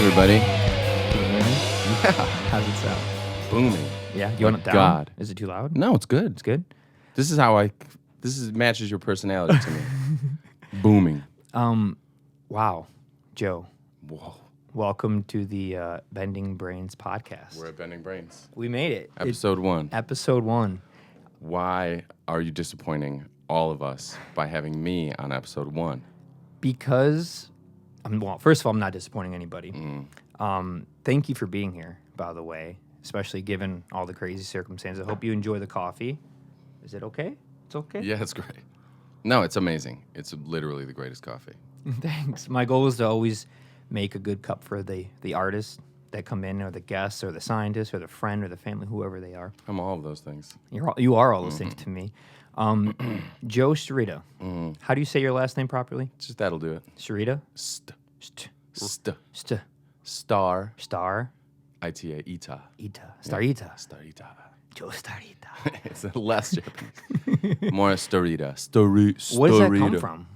everybody. Can you hear me? Yeah. How's it sound? Booming. Yeah? You want it down? God. Is it too loud? No, it's good. It's good? This matches your personality to me. Booming. Wow. Joe, Whoa. welcome to the Bending Brains podcast. We're at Bending Brains. We made it. Episode 1. Episode 1. Why are you disappointing all of us by having me on episode 1? Because, first of all, I'm not disappointing anybody. Thank you for being here, by the way, especially given all the crazy circumstances. I hope you enjoy the coffee. Is it okay? It's okay? Yeah, it's great. No, it's amazing. It's literally the greatest coffee. Thanks. My goal is to always make a good cup for the artists that come in, or the guests, or the scientists, or the friend, or the family, whoever they are. I'm all of those things. You are all those things to me. Joe Starita. How do you say your last name properly? Just that'll do it. Starita? St. Star. Star? Ita. Ita. Starita. Starita. Joe Starita. It's less Japanese. More Starita. What does that come from?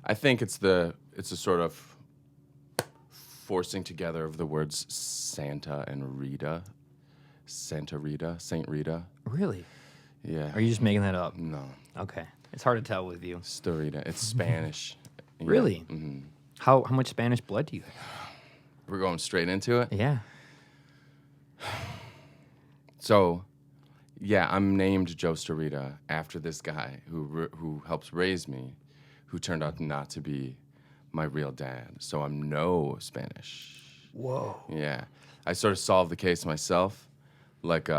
I think it's a sort of forcing together of the words Santa and Rita. Santa Rita, Saint Rita. Really? Yeah. Are you just making that up? No. Okay. It's hard to tell with you. Starita. It's Spanish. Yeah. Really? Mm-hmm. How much Spanish blood do you have? We're going straight into it? Yeah. So, yeah, I'm named Joe Starita after this guy who helps raise me, who turned out not to be my real dad. So I'm no Spanish. Whoa. Yeah. I sort of solved the case myself, like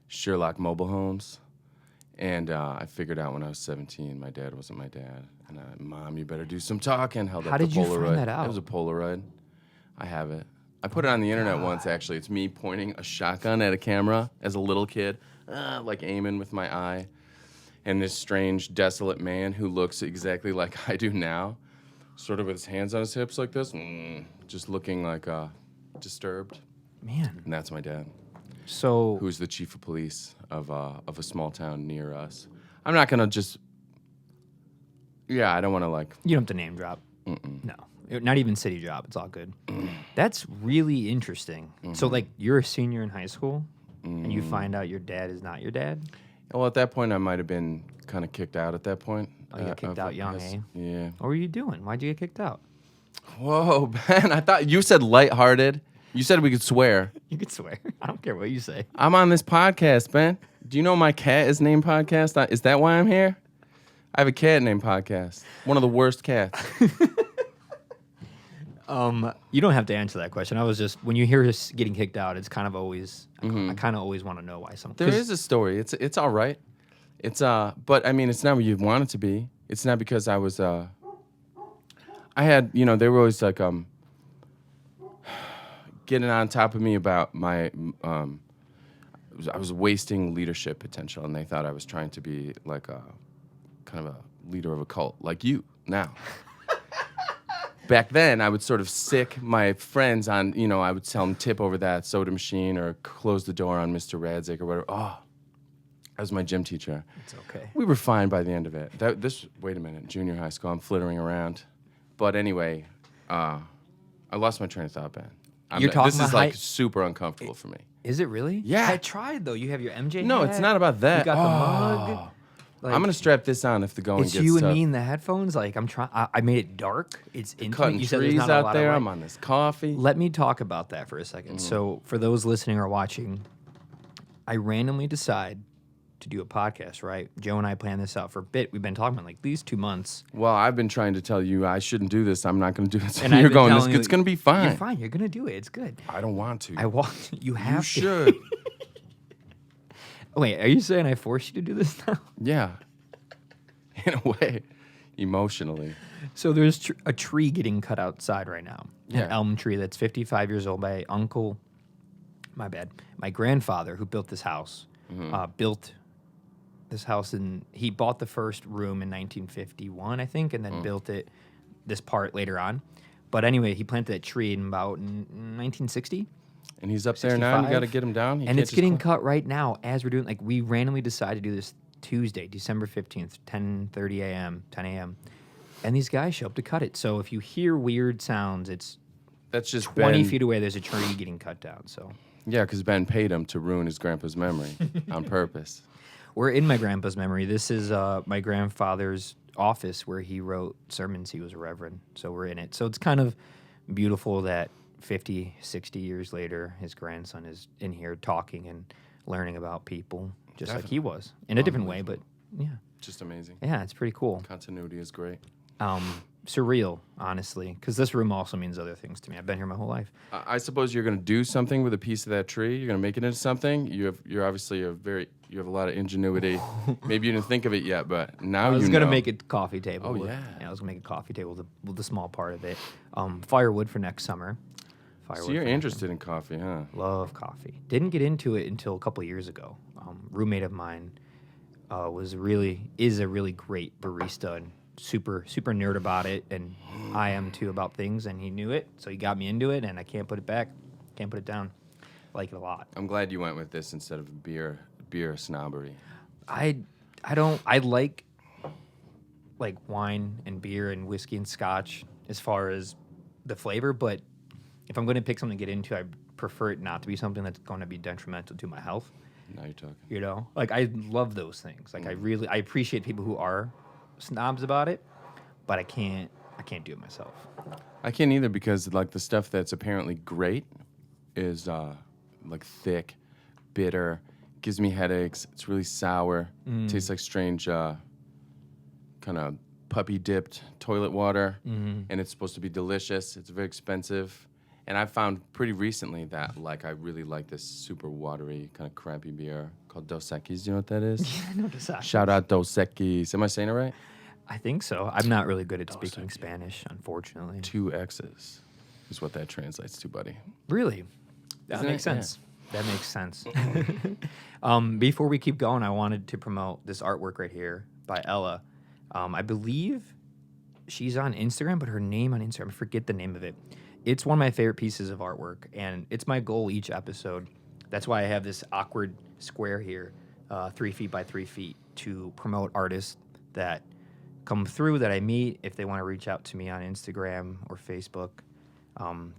Sherlock Mobile Homes. And I figured out when I was 17 my dad wasn't my dad. And Mom, you better do some talking. Held How up the did you Polaroid. find that out? It was a Polaroid. I have it. I put it on the internet once, actually. It's me pointing a shotgun at a camera as a little kid, like aiming with my eye. And this strange, desolate man who looks exactly like I do now, sort of with his hands on his hips like this, just looking like disturbed. Man. And that's my dad. So. Who's the chief of police of a small town near us. I'm not going to just... Yeah, I don't want to You don't have to name drop. No. Not even city drop. It's all good. That's really interesting. So, you're a senior in high school, and you find out your dad is not your dad? Well, at that point, I might have been kind of kicked out at that point. Oh, you got kicked out young, eh? Yeah. What were you doing? Why'd you get kicked out? Whoa, Ben, I thought you said lighthearted. You said we could swear. You could swear. I don't care what you say. I'm on this podcast, Ben. Do you know my cat is named Podcast? Is that why I'm here? I have a cat named Podcast. One of the worst cats. You don't have to answer that question. I was just, when you hear us getting kicked out, it's kind of always, I kind of always want to know why someone. There is a story. It's all right. But I mean, it's not what you want it to be. It's not because I was, I had, they were always like, getting on top of me about my, I was wasting leadership potential, and they thought I was trying to be like a kind of a leader of a cult, like you now. Back then, I would sort of sick my friends on, I would tell them tip over that soda machine or close the door on Mr. Radzik or whatever. Oh, that was my gym teacher. It's okay. We were fine by the end of it. Wait a minute, junior high school, I'm flittering around. But anyway, I lost my train of thought, Ben. This is super uncomfortable for me. Is it really? Yeah. I tried, though. You have your MJ No, hat. it's not about that. You got the mug. I'm going to strap this on if the going gets tough. It's you and me in the headphones. I'm trying. I made it dark. It's intimate. Cutting You said there's trees not a out lot there. of light. I'm on this coffee. Let me talk about that for a second. So for those listening or watching, I randomly decide to do a podcast, right? Joe and I planned this out for a bit. We've been talking about these 2 months. Well, I've been trying to tell you I shouldn't do this. I'm not going to do this. And You're going, it's going to be fine. You're fine. You're going to do it. It's good. I don't want to. I want. You have to. You should. Wait, are you saying I forced you to do this now? Yeah. In a way. Emotionally. So there's a tree getting cut outside right now. Yeah. An elm tree that's 55 years old. My grandfather, who built this house, built this house, and he bought the first room in 1951, I think, and then built this part later on. But anyway, he planted that tree in about 1960. And he's up there now, and you got to get him down. And it's getting cut right now as we're doing. We randomly decided to do this Tuesday, December 15th, 10:30 a.m., 10 a.m. And these guys show up to cut it. So if you hear weird sounds, it's That's just 20 Ben. feet away, there's a tree getting cut down. So Yeah, because Ben paid him to ruin his grandpa's memory on purpose. we're in my grandpa's memory. This is my grandfather's office where he wrote sermons. He was a reverend, so we're in it. So it's kind of beautiful that 50, 60 years later, his grandson is in here talking and learning about people, just like he was, in a different way, but yeah. Just amazing. Yeah, it's pretty cool. Continuity is great. Surreal, honestly, because this room also means other things to me. I've been here my whole life. I suppose you're going to do something with a piece of that tree. You're going to make it into something. You're obviously you have a lot of ingenuity. Maybe you didn't think of it yet, but now you know. I was going to make a coffee table. Oh, yeah. I was going to make a coffee table with the small part of it. Firewood for next summer. So you're interested in coffee, huh? Love coffee. Didn't get into it until a couple of years ago. Roommate of mine is a really great barista and super nerd about it, and I am too about things, and he knew it, so he got me into it, and I can't put it back, can't put it down. I like it a lot. I'm glad you went with this instead of beer snobbery. I like wine and beer and whiskey and scotch as far as the flavor, but if I'm going to pick something to get into, I prefer it not to be something that's going to be detrimental to my health. Now you're talking. You know, like I love those things. Like I appreciate people who are snobs about it, but I can't do it myself. I can't either because like the stuff that's apparently great is like thick, bitter, gives me headaches. It's really sour. Tastes like strange kind of puppy dipped toilet water, and it's supposed to be delicious. It's very expensive. And I found pretty recently that like I really like this super watery kind of crappy beer called Dos Equis. Do you know what that is? Yeah, I know Dos Equis. Shout out Dos Equis. Am I saying it right? I think so. I'm not really good at speaking Spanish, unfortunately. 2 X's is what that translates to, buddy. Really? That Isn't makes it? sense. Yeah. That makes sense. Before we keep going, I wanted to promote this artwork right here by Ella. I believe she's on Instagram, but her name on Instagram, I forget the name of it. It's one of my favorite pieces of artwork, and it's my goal each episode. That's why I have this awkward square here, 3 feet by 3 feet, to promote artists that come through that I meet if they want to reach out to me on Instagram or Facebook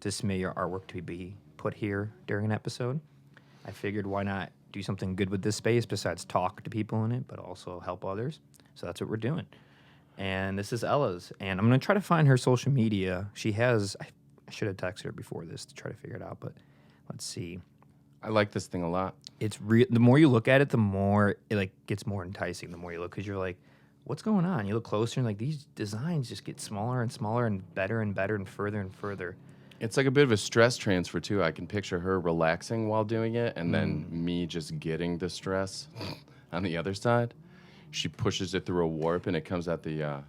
to submit your artwork to be put here during an episode. I figured why not do something good with this space besides talk to people in it, but also help others. So that's what we're doing. And this is Ella's, and I'm going to try to find her social media. She has... I should have texted her before this to try to figure it out, but let's see. I like this thing a lot. It's the more you look at it, the more it like gets more enticing. The more you look, because you're like, what's going on? You look closer, and like these designs just get smaller and smaller and better and further and further. It's like a bit of a stress transfer too. I can picture her relaxing while doing it, and then me just getting the stress on the other side. She pushes it through a warp, and it comes out the.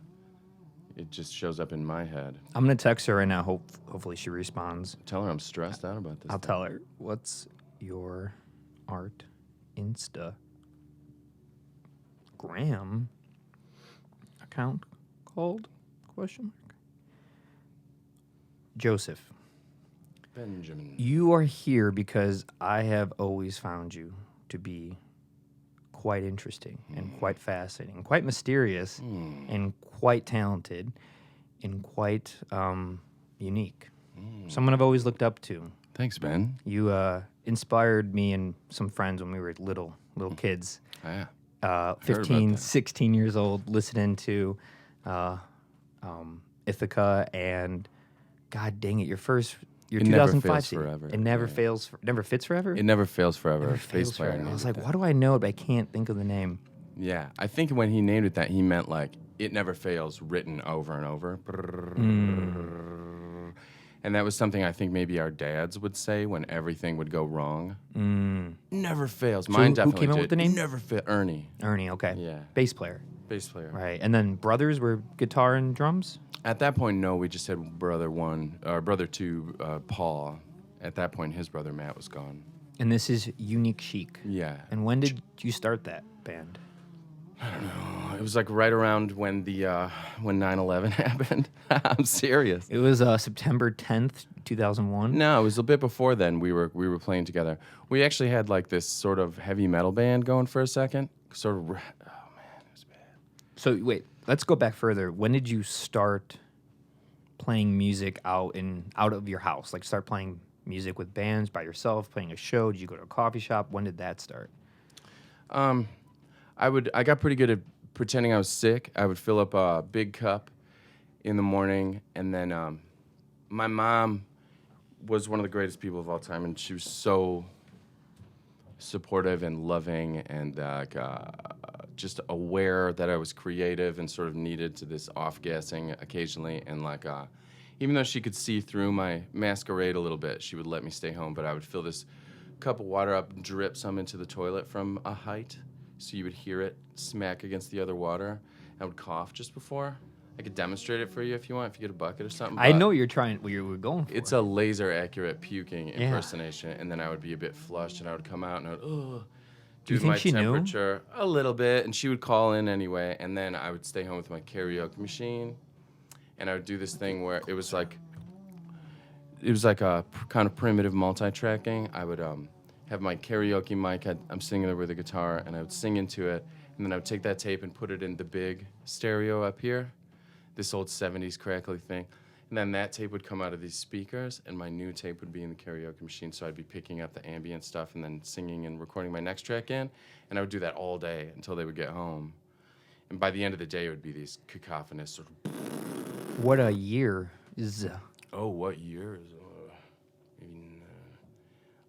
It just shows up in my head. I'm gonna text her right now. Hopefully she responds. Tell her I'm stressed out about this. I'll tell her. What's your art Instagram account called? Question mark. Joseph. Benjamin. You are here because I have always found you to be quite interesting and quite fascinating, quite mysterious and quite talented and quite unique. Someone I've always looked up to. Thanks, Ben. You inspired me and some friends when we were little kids. Oh, yeah. 15, 16 years old, listening to Ithaca and God dang it, your 2005 never fails CD. forever. It never fails. Never fits forever. It never fails forever. Never Bass fails player forever. I named was it like, that. why do I know it? But I can't think of the name. Yeah, I think when he named it that, he meant like it never fails, written over and over. And that was something I think maybe our dads would say when everything would go wrong. Never fails. Mine who definitely came up did. with the name? Never fail. Ernie, Ernie, okay. Yeah. Bass player. bass player. Right. And then brothers were guitar and drums? At that point, no. We just had brother two, Paul. At that point, his brother Matt was gone. And this is Unique Chic. Yeah. And when did you start that band? I don't know. It was like right around when 9/11 happened. I'm serious. It was September 10th, 2001. No, it was a bit before then. We were playing together. We actually had like this sort of heavy metal band going for a second. Oh man, it was bad. So wait, let's go back further. When did you start playing music out of your house? Like start playing music with bands by yourself, playing a show? Did you go to a coffee shop? When did that start? I got pretty good at pretending I was sick. I would fill up a big cup in the morning, and then my mom was one of the greatest people of all time, and she was so supportive and loving and just aware that I was creative and sort of needed to this off-gassing occasionally. And even though she could see through my masquerade a little bit, she would let me stay home. But I would fill this cup of water up and drip some into the toilet from a height, so you would hear it smack against the other water. I would cough just before. I could demonstrate it for you if you want, if you get a bucket or something. I know what you're going for. It's a laser accurate puking impersonation, and then I would be a bit flushed, and I would come out and I would, Do you think my she knew? temperature a little bit, and she would call in anyway, and then I would stay home with my karaoke machine, and I would do this thing where it was like a kind of primitive multi-tracking. I would have my karaoke mic, I'm singing there with a guitar, and I would sing into it, and then I would take that tape and put it in the big stereo up here, this old 70s crackly thing. And then that tape would come out of these speakers, and my new tape would be in the karaoke machine, so I'd be picking up the ambient stuff and then singing and recording my next track in, and I would do that all day until they would get home. And by the end of the day, it would be these cacophonous sort of... What a year is... Oh, what year is maybe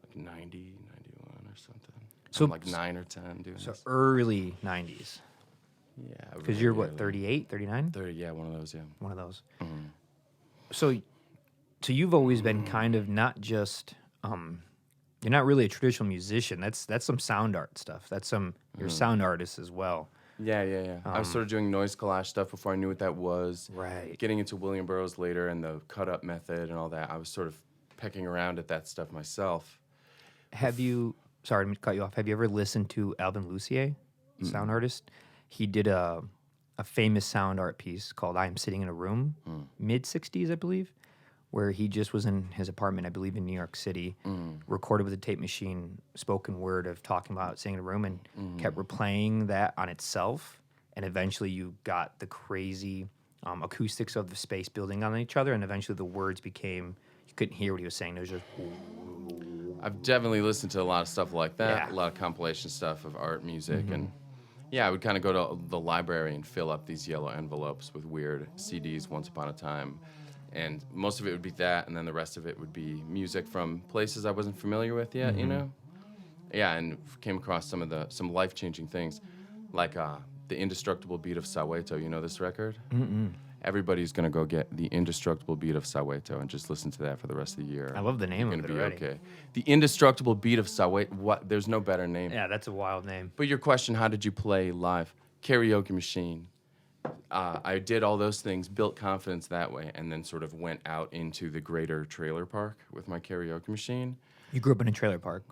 like 90, 91 or something. So I'm like 9 or 10 doing this. early 90s. Yeah. Because you're what, 38, 39? 30, yeah, one of those, yeah. One of those. Mm-hmm. So you've always been kind of not just you're not really a traditional musician. That's some sound art stuff. You're a sound artist as well. Yeah. I was sort of doing noise collage stuff before I knew what that was. Right. Getting into William Burroughs later and the cut up method and all that. I was sort of pecking around at that stuff myself. Have you? Sorry to cut you off. Have you ever listened to Alvin Lucier, sound artist? He did a famous sound art piece called "I Am Sitting in a Room," mid '60s, I believe, where he just was in his apartment, I believe, in New York City, recorded with a tape machine, spoken word of talking about sitting in a room, and kept replaying that on itself. And eventually, you got the crazy acoustics of the space building on each other, and eventually, the words became you couldn't hear what he was saying. There was just. I've definitely listened to a lot of stuff like that, Yeah. a lot of compilation stuff of art, music, and yeah, I would kind of go to the library and fill up these yellow envelopes with weird CDs once upon a time, and most of it would be that, and then the rest of it would be music from places I wasn't familiar with yet, you know? Yeah, and came across some life-changing things, like the Indestructible Beat of Soweto. You know this record? Everybody's gonna go get the Indestructible Beat of Soweto and just listen to that for the rest of the year. I love the name You're of it gonna be already. okay. The Indestructible Beat of Soweto. What? There's no better name. Yeah, that's a wild name. But your question, how did you play live? Karaoke machine. I did all those things, built confidence that way, and then sort of went out into the greater trailer park with my karaoke machine. You grew up in a trailer park.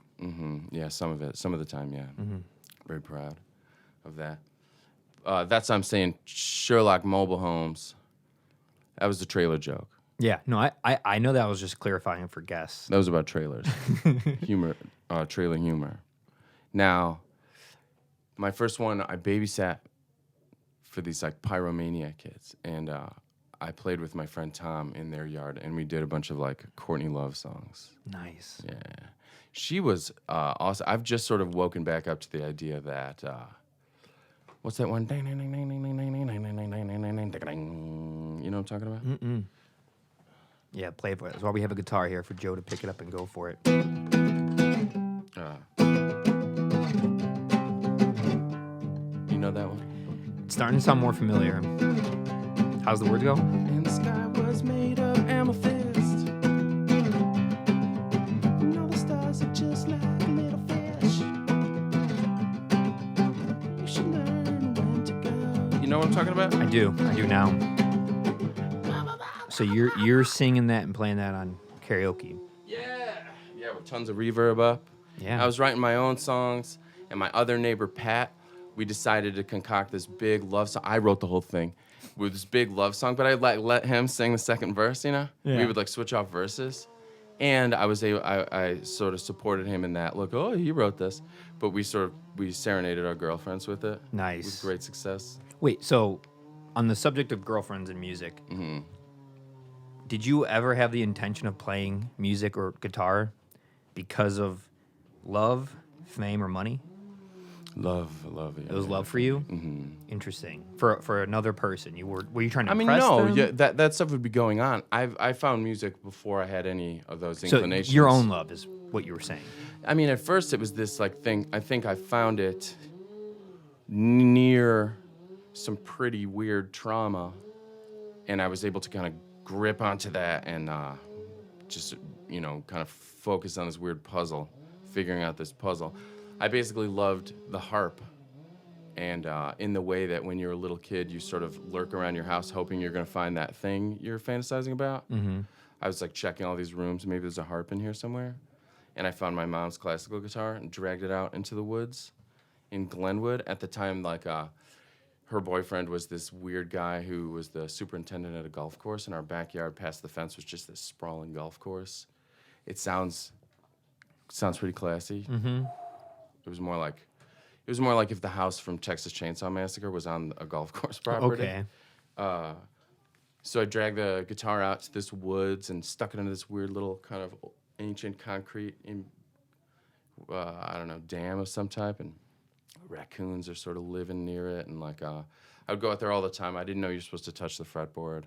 Yeah, some of it. Some of the time, yeah. Very proud of that. That's what I'm saying. Sherlock Mobile Homes. That was the trailer joke. Yeah, no, I know that was just clarifying for guests. That was about trailers. Humor, trailer humor. Now, my first one, I babysat for these like pyromania kids, and I played with my friend Tom in their yard, and we did a bunch of like Courtney Love songs. Nice. Yeah, she was awesome. I've just sort of woken back up to the idea that what's that one? You know what I'm talking about? Yeah, play for it. That's why we have a guitar here for Joe to pick it up and go for it. You know that one? It's starting to sound more familiar. How's the words go? And the sky was made of amethyst. And all the stars are just like little fish. You should learn when to go. You know what I'm talking about? I do now. So you're singing that and playing that on karaoke. Yeah, with tons of reverb up. Yeah. I was writing my own songs, and my other neighbor, Pat, we decided to concoct this big love song. I wrote the whole thing with this big love song, but I let him sing the second verse, you know? Yeah. We would like switch off verses. And I sort of supported him in that. Look, oh, he wrote this. But we serenaded our girlfriends with it. Nice. With great success. Wait, so on the subject of girlfriends and music, Did you ever have the intention of playing music or guitar because of love, fame, or money? Love. Yeah, It was love for you? Mm-hmm. Interesting. For another person, were you trying to I mean, impress no, them? yeah, that stuff would be going on. I found music before I had any of those So inclinations. your own love is what you were saying. I mean, at first it was this like thing. I think I found it near some pretty weird trauma, and I was able to kind of grip onto that and just kind of focus on this weird puzzle, figuring out this puzzle. I basically loved the harp, and in the way that when you're a little kid, you sort of lurk around your house hoping you're going to find that thing you're fantasizing about. Mm-hmm. I was like checking all these rooms. Maybe there's a harp in here somewhere. And I found my mom's classical guitar and dragged it out into the woods in Glenwood. At the time, like her boyfriend was this weird guy who was the superintendent at a golf course, and our backyard past the fence was just this sprawling golf course. It sounds pretty classy. Mm-hmm. It was more like if the house from Texas Chainsaw Massacre was on a golf course property. Okay. So I dragged the guitar out to this woods and stuck it into this weird little kind of ancient concrete dam of some type, and raccoons are sort of living near it, and like I would go out there all the time. I didn't know you're supposed to touch the fretboard.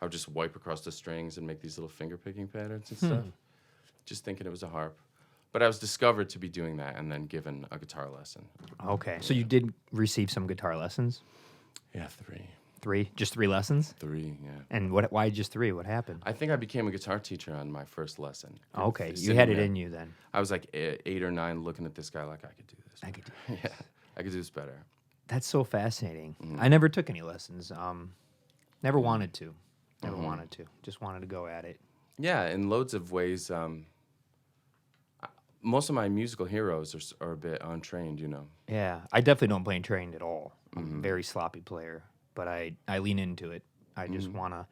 I would just wipe across the strings and make these little finger picking patterns and stuff, just thinking it was a harp. But I was discovered to be doing that and then given a guitar lesson. Okay. So you did receive some guitar lessons? Yeah, 3. 3? Just 3 lessons? 3, yeah. And why just 3? What happened? I think I became a guitar teacher on my first lesson. Okay. You Sitting had it there. in you then. I was like 8 or 9 looking at this guy like, I could do this. I could do Yeah, I could do this better. That's so fascinating. Mm-hmm. I never took any lessons. Never wanted to. Never wanted to. Just wanted to go at it. Yeah, in loads of ways. Most of my musical heroes are a bit untrained, Yeah. I definitely don't play trained at all. I'm a very sloppy player, but I lean into it. I just wanna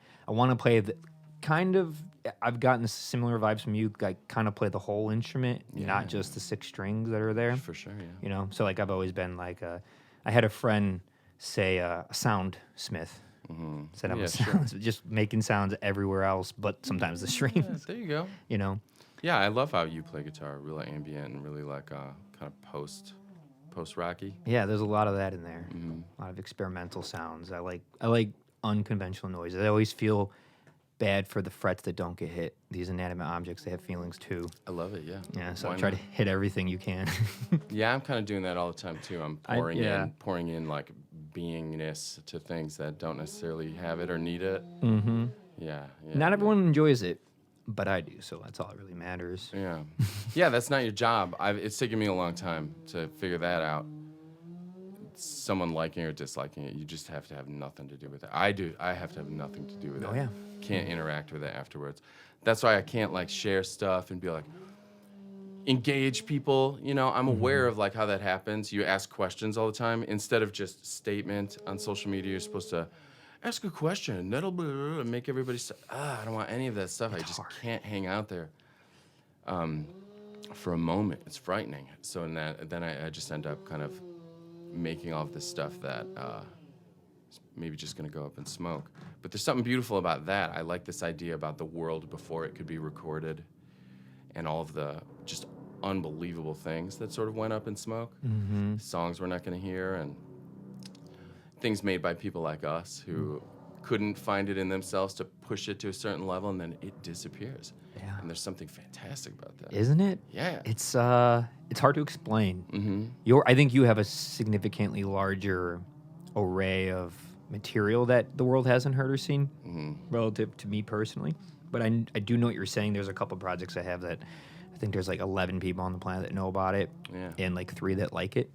play the kind of. I've gotten similar vibes from you. Like kind of play the whole instrument, not just the 6 strings that are there. For sure, yeah. So like I've always been like I had a friend say a soundsmith. Said I'm just making sounds everywhere else, but sometimes the strings. Yeah, there you go. Yeah, I love how you play guitar, really ambient and really like kind of post-rocky. Yeah, there's a lot of that in there. A lot of experimental sounds. I like unconventional noises. I always feel bad for the frets that don't get hit. These inanimate objects, they have feelings too. I love it, yeah. Yeah, so Why I try not? to hit everything you can. Yeah, I'm kind of doing that all the time too. I'm pouring in like beingness to things that don't necessarily have it or need it. Mm-hmm. Yeah. Not everyone enjoys it, but I do, so that's all that really matters. Yeah. Yeah, that's not your job. It's taken me a long time to figure that out. Someone liking or disliking it, you just have to have nothing to do with it. I have to have nothing to do with it. Oh, yeah. Can't interact with it afterwards. That's why I can't like share stuff and be like, engage people. I'm aware of like how that happens. You ask questions all the time instead of just statement on social media. You're supposed to ask a question. That'll make everybody I don't want any of that stuff. I just can't hang out there for a moment. It's frightening. So then I just end up kind of making all of this stuff that is maybe just going to go up in smoke. But there's something beautiful about that. I like this idea about the world before it could be recorded and all of the just unbelievable things that sort of went up in smoke. Mm-hmm. Songs we're not going to hear and things made by people like us who couldn't find it in themselves to push it to a certain level, and then it disappears. Yeah. And there's something fantastic about that. Isn't it? Yeah. It's hard to explain. Mm-hmm. I think you have a significantly larger array of material that the world hasn't heard or seen relative to me personally. But I do know what you're saying. There's a couple projects I have that I think there's like 11 people on the planet that know about it, and like 3 that like it.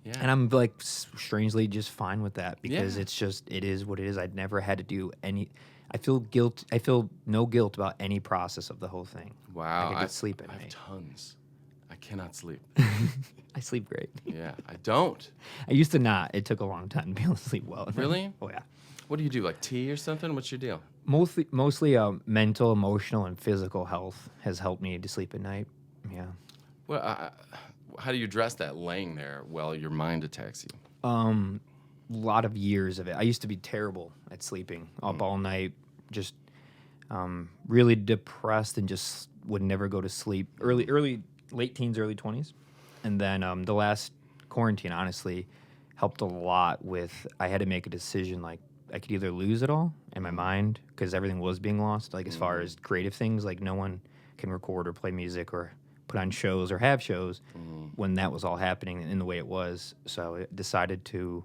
Yeah. And I'm like strangely just fine with that because it is what it is. I'd never had to do any. I feel no guilt about any process of the whole thing. Wow. I can get sleep at night. I have tons. I cannot sleep. I sleep great. Yeah, I don't. I used to not. It took a long time to be able to sleep well. Really? Oh, yeah. What do you do, like tea or something? What's your deal? Mostly mental, emotional, and physical health has helped me to sleep at night. Yeah. Well, how do you address that laying there while your mind attacks you? A lot of years of it. I used to be terrible at sleeping up all night. Just really depressed and just would never go to sleep. Late teens, early 20s. And then the last quarantine, honestly, helped a lot with, I had to make a decision, like, I could either lose it all in my mind, because everything was being lost, like, as far as creative things, like, no one can record or play music or put on shows or have shows when that was all happening in the way it was. So I decided to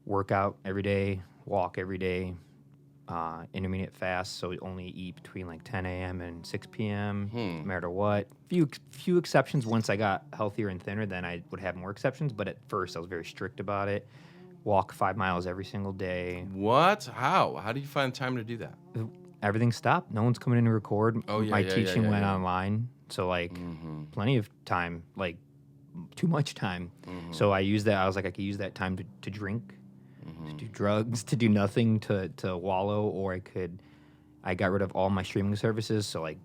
work out every day, walk every day, intermediate fast, so only eat between like 10 a.m. and 6 p.m. No matter what. Few exceptions. Once I got healthier and thinner, then I would have more exceptions. But at first, I was very strict about it. Walk 5 miles every single day. What? How? How do you find time to do that? Everything stopped. No one's coming in to record. Oh, yeah, My yeah, teaching yeah, went yeah. online, so like plenty of time, like too much time. So I used that. I was like, I could use that time to drink, to do drugs, to do nothing, to wallow, or I got rid of all my streaming services, so like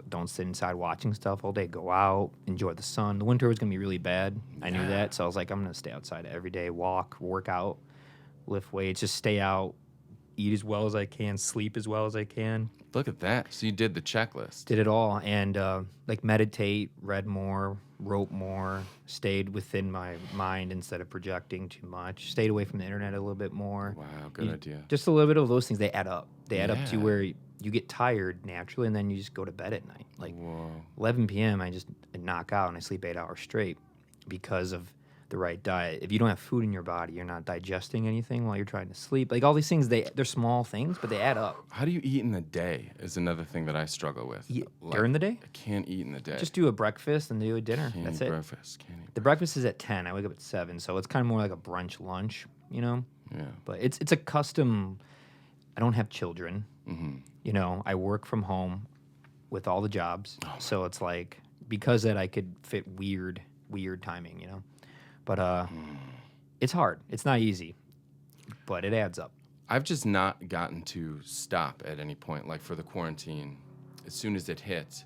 don't sit inside watching stuff all day. Go out, enjoy the sun. The winter was gonna be really bad. I knew that, so I was like, I'm gonna stay outside every day, walk, work out, lift weights, just stay out, eat as well as I can, sleep as well as I can. Look at that. So you did the checklist. Did it all, and like meditate, read more, wrote more, stayed within my mind instead of projecting too much, stayed away from the internet a little bit more. Wow, good idea. Just a little bit of those things, they add up. They add up to Yeah. where you get tired naturally, and then you just go to bed at night. Like Whoa. 11 p.m., I just knock out and I sleep 8 hours straight because of the right diet. If you don't have food in your body, you're not digesting anything while you're trying to sleep. Like all these things, they're small things, but they add up. How do you eat in the day is another thing that I struggle with. During the day? I can't eat in the day. Just do a breakfast and do a dinner. Can't That's eat it. breakfast. Can't eat The breakfast is at 10. I wake up at 7, so it's kind of more like a brunch lunch, you know? Yeah. But it's a custom. I don't have children. You know, I work from home with all the jobs. So it's like, because that I could fit weird timing, you know? But it's hard. It's not easy, but it adds up. I've just not gotten to stop at any point. Like for the quarantine, as soon as it hit,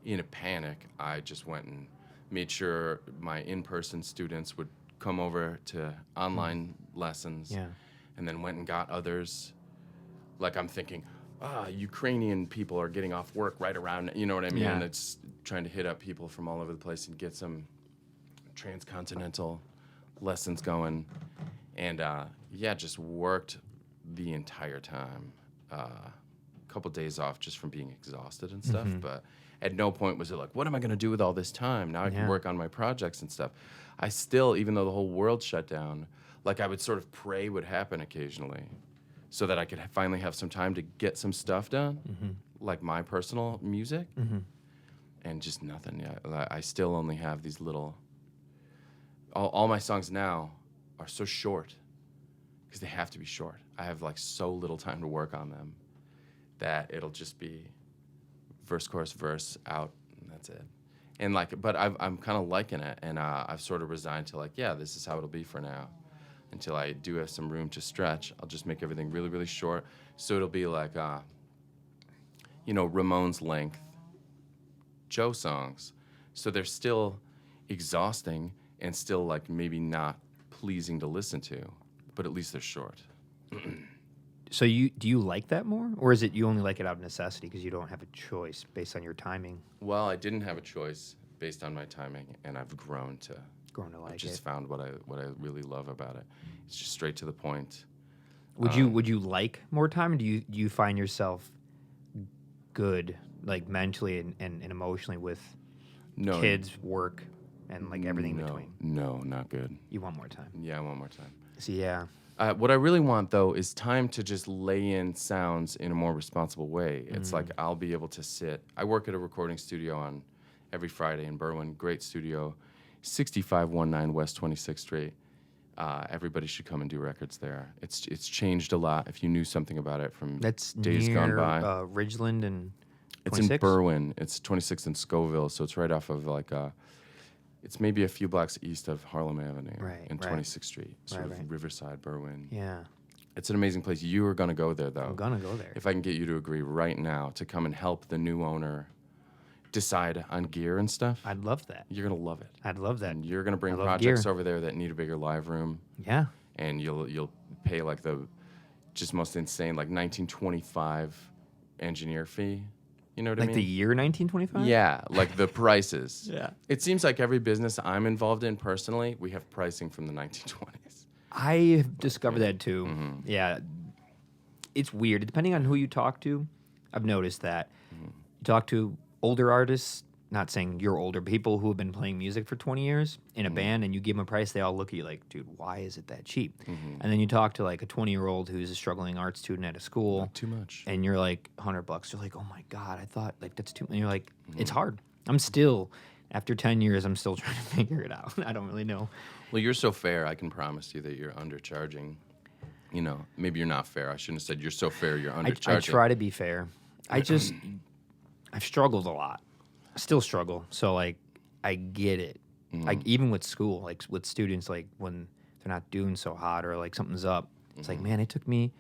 in a panic, I just went and made sure my in-person students would come over to online lessons. Yeah. And then went and got others. Like I'm thinking, Ukrainian people are getting off work right around, you know what I mean? Yeah. And it's trying to hit up people from all over the place and get some transcontinental lessons going. And just worked the entire time. A couple days off just from being exhausted and stuff. But at no point was it like, what am I going to do with all this time? Now I can work on my projects and stuff. I still, even though the whole world shut down, like I would sort of pray would happen occasionally so that I could finally have some time to get some stuff done, like my personal music. And just nothing yet. I still only have these little... All my songs now are so short because they have to be short. I have like so little time to work on them that it'll just be verse, chorus, verse, out, and that's it. And like, but I'm kind of liking it, and I've sort of resigned to like, yeah, this is how it'll be for now. Until I do have some room to stretch, I'll just make everything really, really short. So it'll be like, Ramones length Joe songs. So they're still exhausting and still like maybe not pleasing to listen to, but at least they're short. So do you like that more, or is it you only like it out of necessity because you don't have a choice based on your timing? Well, I didn't have a choice based on my timing, and I've grown to Like just it. found what I really love about it. It's just straight to the point. Would you like more time? Or do you find yourself good, like mentally and emotionally with No, kids, work, and like everything in between? No, not good. You want more time? Yeah, one more time. So yeah. What I really want, though, is time to just lay in sounds in a more responsible way. It's like I'll be able to sit. I work at a recording studio on every Friday in Berwyn. Great studio, 6519 West 26th Street. Everybody should come and do records there. It's changed a lot. If you knew something about it from That's days gone by. Ridgeland and 26? It's in Berwyn. It's 26th in Scoville, so it's right off of like it's maybe a few blocks east of Harlem Avenue and 26th Street, sort of Riverside, Berwyn. Yeah. It's an amazing place. You are going to go there, though. I'm going to go there. If I can get you to agree right now to come and help the new owner decide on gear and stuff, I'd love that. you're going to love it. I'd love that. And you're going to bring I love projects gear. over there that need a bigger live room, Yeah. and you'll pay like the just most insane, like 1925 engineer fee. You know what I Like mean? the year 1925? Yeah, like the prices. Yeah. It seems like every business I'm involved in personally, we have pricing from the 1920s. I have discovered that too. Mm-hmm. Yeah. It's weird. Depending on who you talk to, I've noticed that. You talk to older artists, not saying you're older, people who have been playing music for 20 years in a band, and you give them a price, they all look at you like, dude, why is it that cheap? And then you talk to like a 20-year-old who's a struggling art student at a school. Not too much. And you're like, $100. You're like, oh my God, I thought like that's too. And you're like, it's hard. I'm still, after 10 years, I'm still trying to figure it out. I don't really know. Well, you're so fair. I can promise you that you're undercharging. You know, maybe you're not fair. I shouldn't have said you're so fair. You're undercharging. I try to be fair. I've struggled a lot. I still struggle. So like, I get it. Like even with school, like with students, like when they're not doing so hot or like something's up, it's like, man, it took me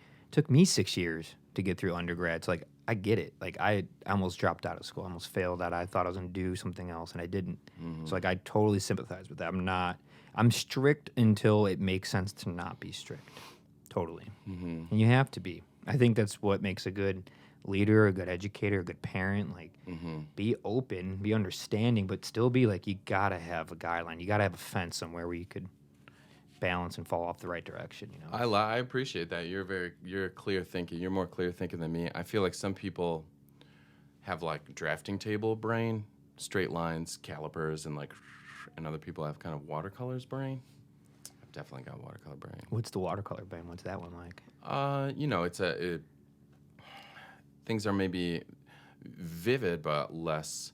6 years to get through undergrad. So like, I get it. Like I almost dropped out of school. I almost failed out. I thought I was going to do something else and I didn't. So like, I totally sympathize with that. I'm strict until it makes sense to not be strict. Totally. And you have to be. I think that's what makes a good leader, a good educator, a good parent. Like, be open, be understanding, but still be like, you got to have a guideline. You got to have a fence somewhere where you could balance and fall off the right direction, you know? I appreciate that. You're clear thinking. You're more clear thinking than me. I feel like some people have like drafting table brain, straight lines, calipers, and other people have kind of watercolors brain. I've definitely got watercolor brain. What's the watercolor brain? What's that one like? Things are maybe vivid but less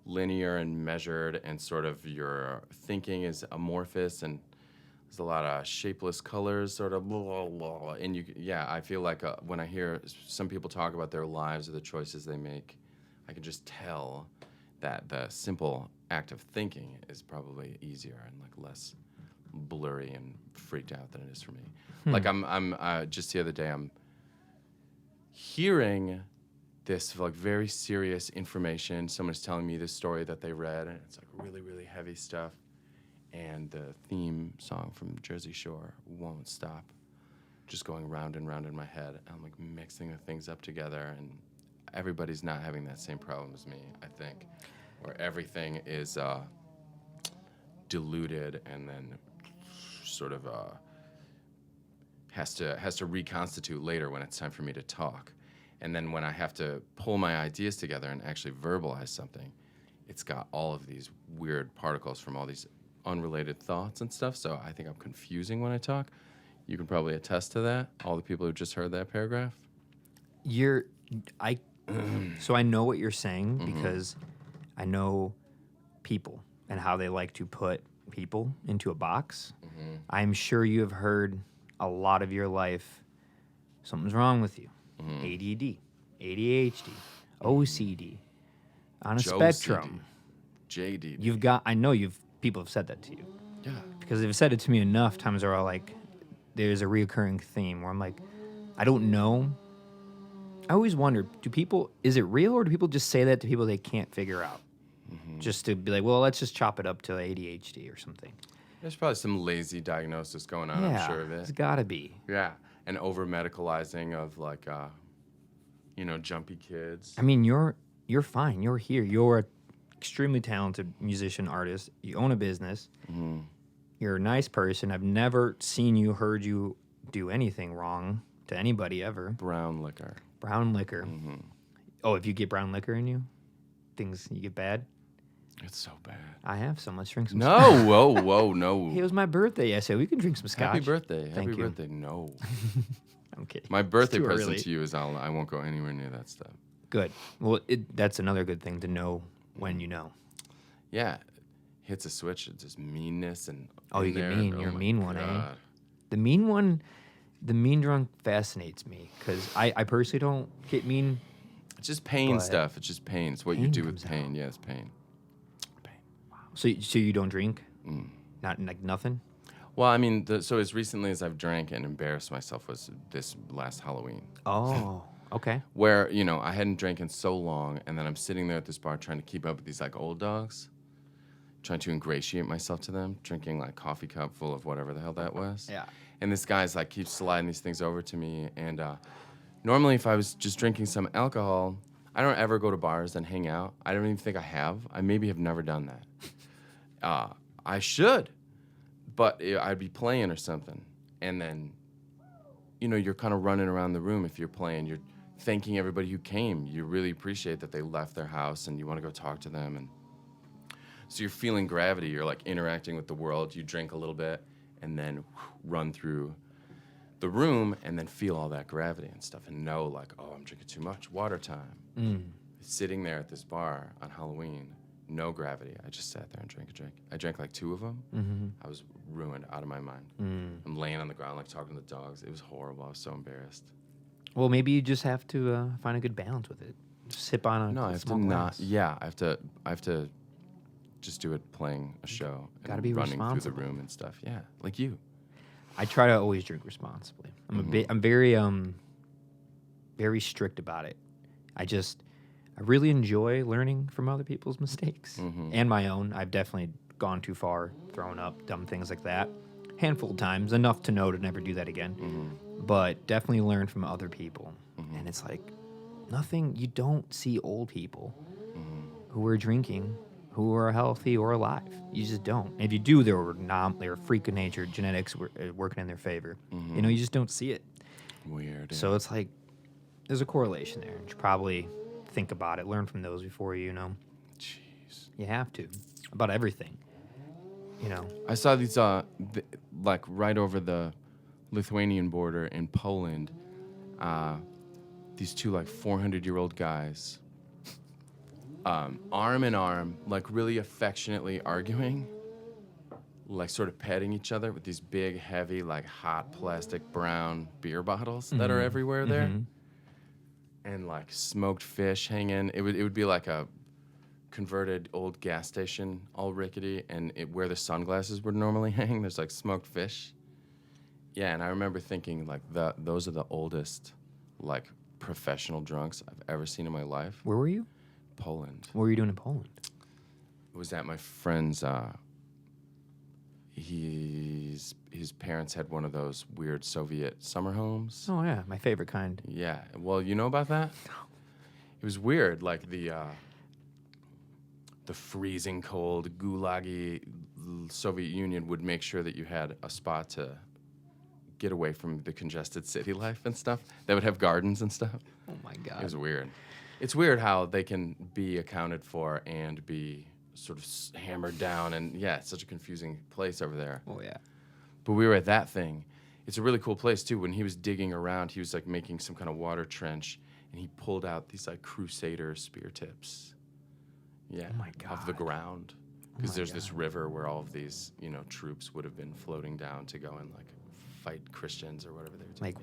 linear and measured, and sort of your thinking is amorphous, and there's a lot of shapeless colors, sort of blah, blah, blah. And I feel like when I hear some people talk about their lives or the choices they make, I can just tell that the simple act of thinking is probably easier and like less blurry and freaked out than it is for me. Like I'm just the other day I'm hearing this like very serious information. Someone's telling me this story that they read, and it's like really, really heavy stuff. And the theme song from Jersey Shore won't stop, just going round and round in my head. I'm like mixing the things up together, and everybody's not having that same problem as me, I think, where everything is diluted and then sort of has to reconstitute later when it's time for me to talk. And then when I have to pull my ideas together and actually verbalize something, it's got all of these weird particles from all these unrelated thoughts and stuff. So I think I'm confusing when I talk. You can probably attest to that, all the people who just heard that paragraph. So I know what you're saying because I know people and how they like to put people into a box. I'm sure you have heard a lot of your life, something's wrong with you. ADD, ADHD, OCD, on a spectrum. JD. People have said that to you. Yeah. Because they've said it to me enough times where there's a reoccurring theme where I'm like, I don't know. I always wonder, is it real or do people just say that to people they can't figure out? Just to be like, well, let's just chop it up to ADHD or something. There's probably some lazy diagnosis going on, I'm sure of it. It's gotta be. Yeah. And over-medicalizing of jumpy kids. I mean, you're fine. You're here. You're an extremely talented musician, artist. You own a business. You're a nice person. I've never heard you do anything wrong to anybody ever. Brown liquor. Oh, if you get brown liquor in you, you get bad? It's so bad. I have some. Let's drink some No, scotch. whoa, no. It was my birthday yesterday. We can drink some scotch. Happy birthday. Thank Happy you. birthday. No. I'm kidding. My birthday It's too present early. to you is I won't go anywhere near that stuff. Good. Well, that's another good thing to know when you know. Yeah. Hits a switch. It's just meanness and. Oh, you get mean. Oh You're a my mean one, eh? God. The mean drunk fascinates me because I personally don't get mean. It's just pain But stuff. It's just pain. It's what you pain do with comes pain. out. Yeah, it's pain. So you don't drink? Not like nothing? Well, I mean, so as recently as I've drank and embarrassed myself was this last Halloween. Oh, okay. Where, I hadn't drank in so long, and then I'm sitting there at this bar trying to keep up with these, old dogs, trying to ingratiate myself to them, drinking, coffee cup full of whatever the hell that was. Yeah. And this guy's, keeps sliding these things over to me, and Normally, if I was just drinking some alcohol, I don't ever go to bars and hang out. I don't even think I have. I maybe have never done that. I should, but I'd be playing or something. And then, you're kind of running around the room if you're playing. You're thanking everybody who came. You really appreciate that they left their house and you want to go talk to them. And so you're feeling gravity. You're like interacting with the world. You drink a little bit and then run through the room and then feel all that gravity and stuff and know like, oh, I'm drinking too much. Water time. Sitting there at this bar on Halloween, no gravity. I just sat there and drank a drink. I drank like 2 of them. I was ruined, out of my mind. I'm laying on the ground like talking to the dogs. It was horrible. I was so embarrassed. Well, maybe you just have to find a good balance with it. Just sip on a No, I have small to glass. not. Yeah, I have to just do it playing a show. Gotta and be running through responsible. the room and stuff. Yeah, like you. I try to always drink responsibly. I'm very very strict about it. I really enjoy learning from other people's mistakes and my own. I've definitely gone too far, thrown up, dumb things like that. Handful of times, enough to know to never do that again. But definitely learn from other people. And it's like nothing. You don't see old people who are drinking, who are healthy or alive. You just don't. And if you do, they're a freak of nature. Genetics working in their favor. You just don't see it. Weird. So it's like there's a correlation there. You should probably think about it, learn from those before Jeez. you have to about everything. I saw these like right over the Lithuanian border in Poland. These 2 like 400-year-old guys, arm in arm, like really affectionately arguing, like sort of petting each other with these big, heavy, like hot plastic brown beer bottles that are everywhere there, and like smoked fish hanging. It would be like a converted old gas station, all rickety, and where the sunglasses would normally hang, there's like smoked fish. Yeah, and I remember thinking like those are the oldest like professional drunks I've ever seen in my life. Where were you? Poland. What were you doing in Poland? It was at my friend's. His parents had one of those weird Soviet summer homes. Oh yeah, my favorite kind. Yeah. Well, you know about that? It was weird, like the freezing cold, gulaggy Soviet Union would make sure that you had a spot to get away from the congested city life and stuff. They would have gardens and stuff. Oh my god. It was weird. It's weird how they can be accounted for and be sort of hammered down, and yeah, it's such a confusing place over there. Oh yeah. But we were at that thing. It's a really cool place too. When he was digging around, he was like making some kind of water trench, and he pulled out these like Crusader spear tips. Yeah, Oh my off the God. ground, because there's this river where all of these troops would have been floating down to go and like fight Christians or whatever they were doing. Like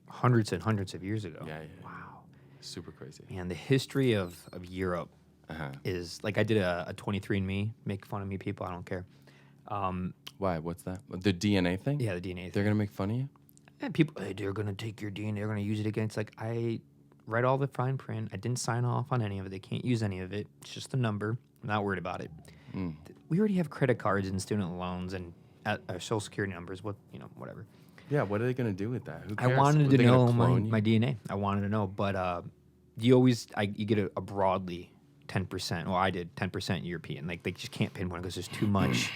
hundreds and hundreds of years ago. Yeah. Wow. Super crazy. Man, the history of Europe Uh-huh. is like I did a 23andMe, make fun of me people, I don't care. Why? What's that? The DNA thing? Yeah, the DNA They're thing. gonna make fun of you? And people, hey, they're gonna take your DNA, they're gonna use it again. It's like I read all the fine print. I didn't sign off on any of it. They can't use any of it. It's just a number. I'm not worried about it. We already have credit cards and student loans and social security numbers. Whatever. Yeah. What are they gonna do with that? Who cares? I wanted Are to they gonna know clone you? my DNA. I wanted to know, but you get a broadly 10%. Well, I did 10% European. Like they just can't pinpoint because there's too much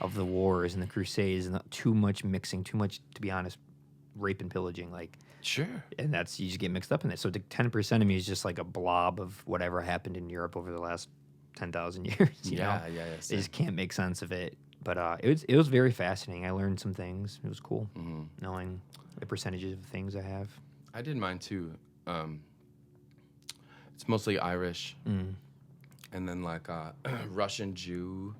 of the wars and the Crusades and too much mixing, too much, to be honest, rape and pillaging. Like, Sure. and you just get mixed up in it. So the 10% of me is just like a blob of whatever happened in Europe over the last 10,000 years. You know? Yeah. I Same. just can't make sense of it. But it was very fascinating. I learned some things. It was cool knowing the percentages of things I have. I did mine too. It's mostly Irish, and then like Russian Jew,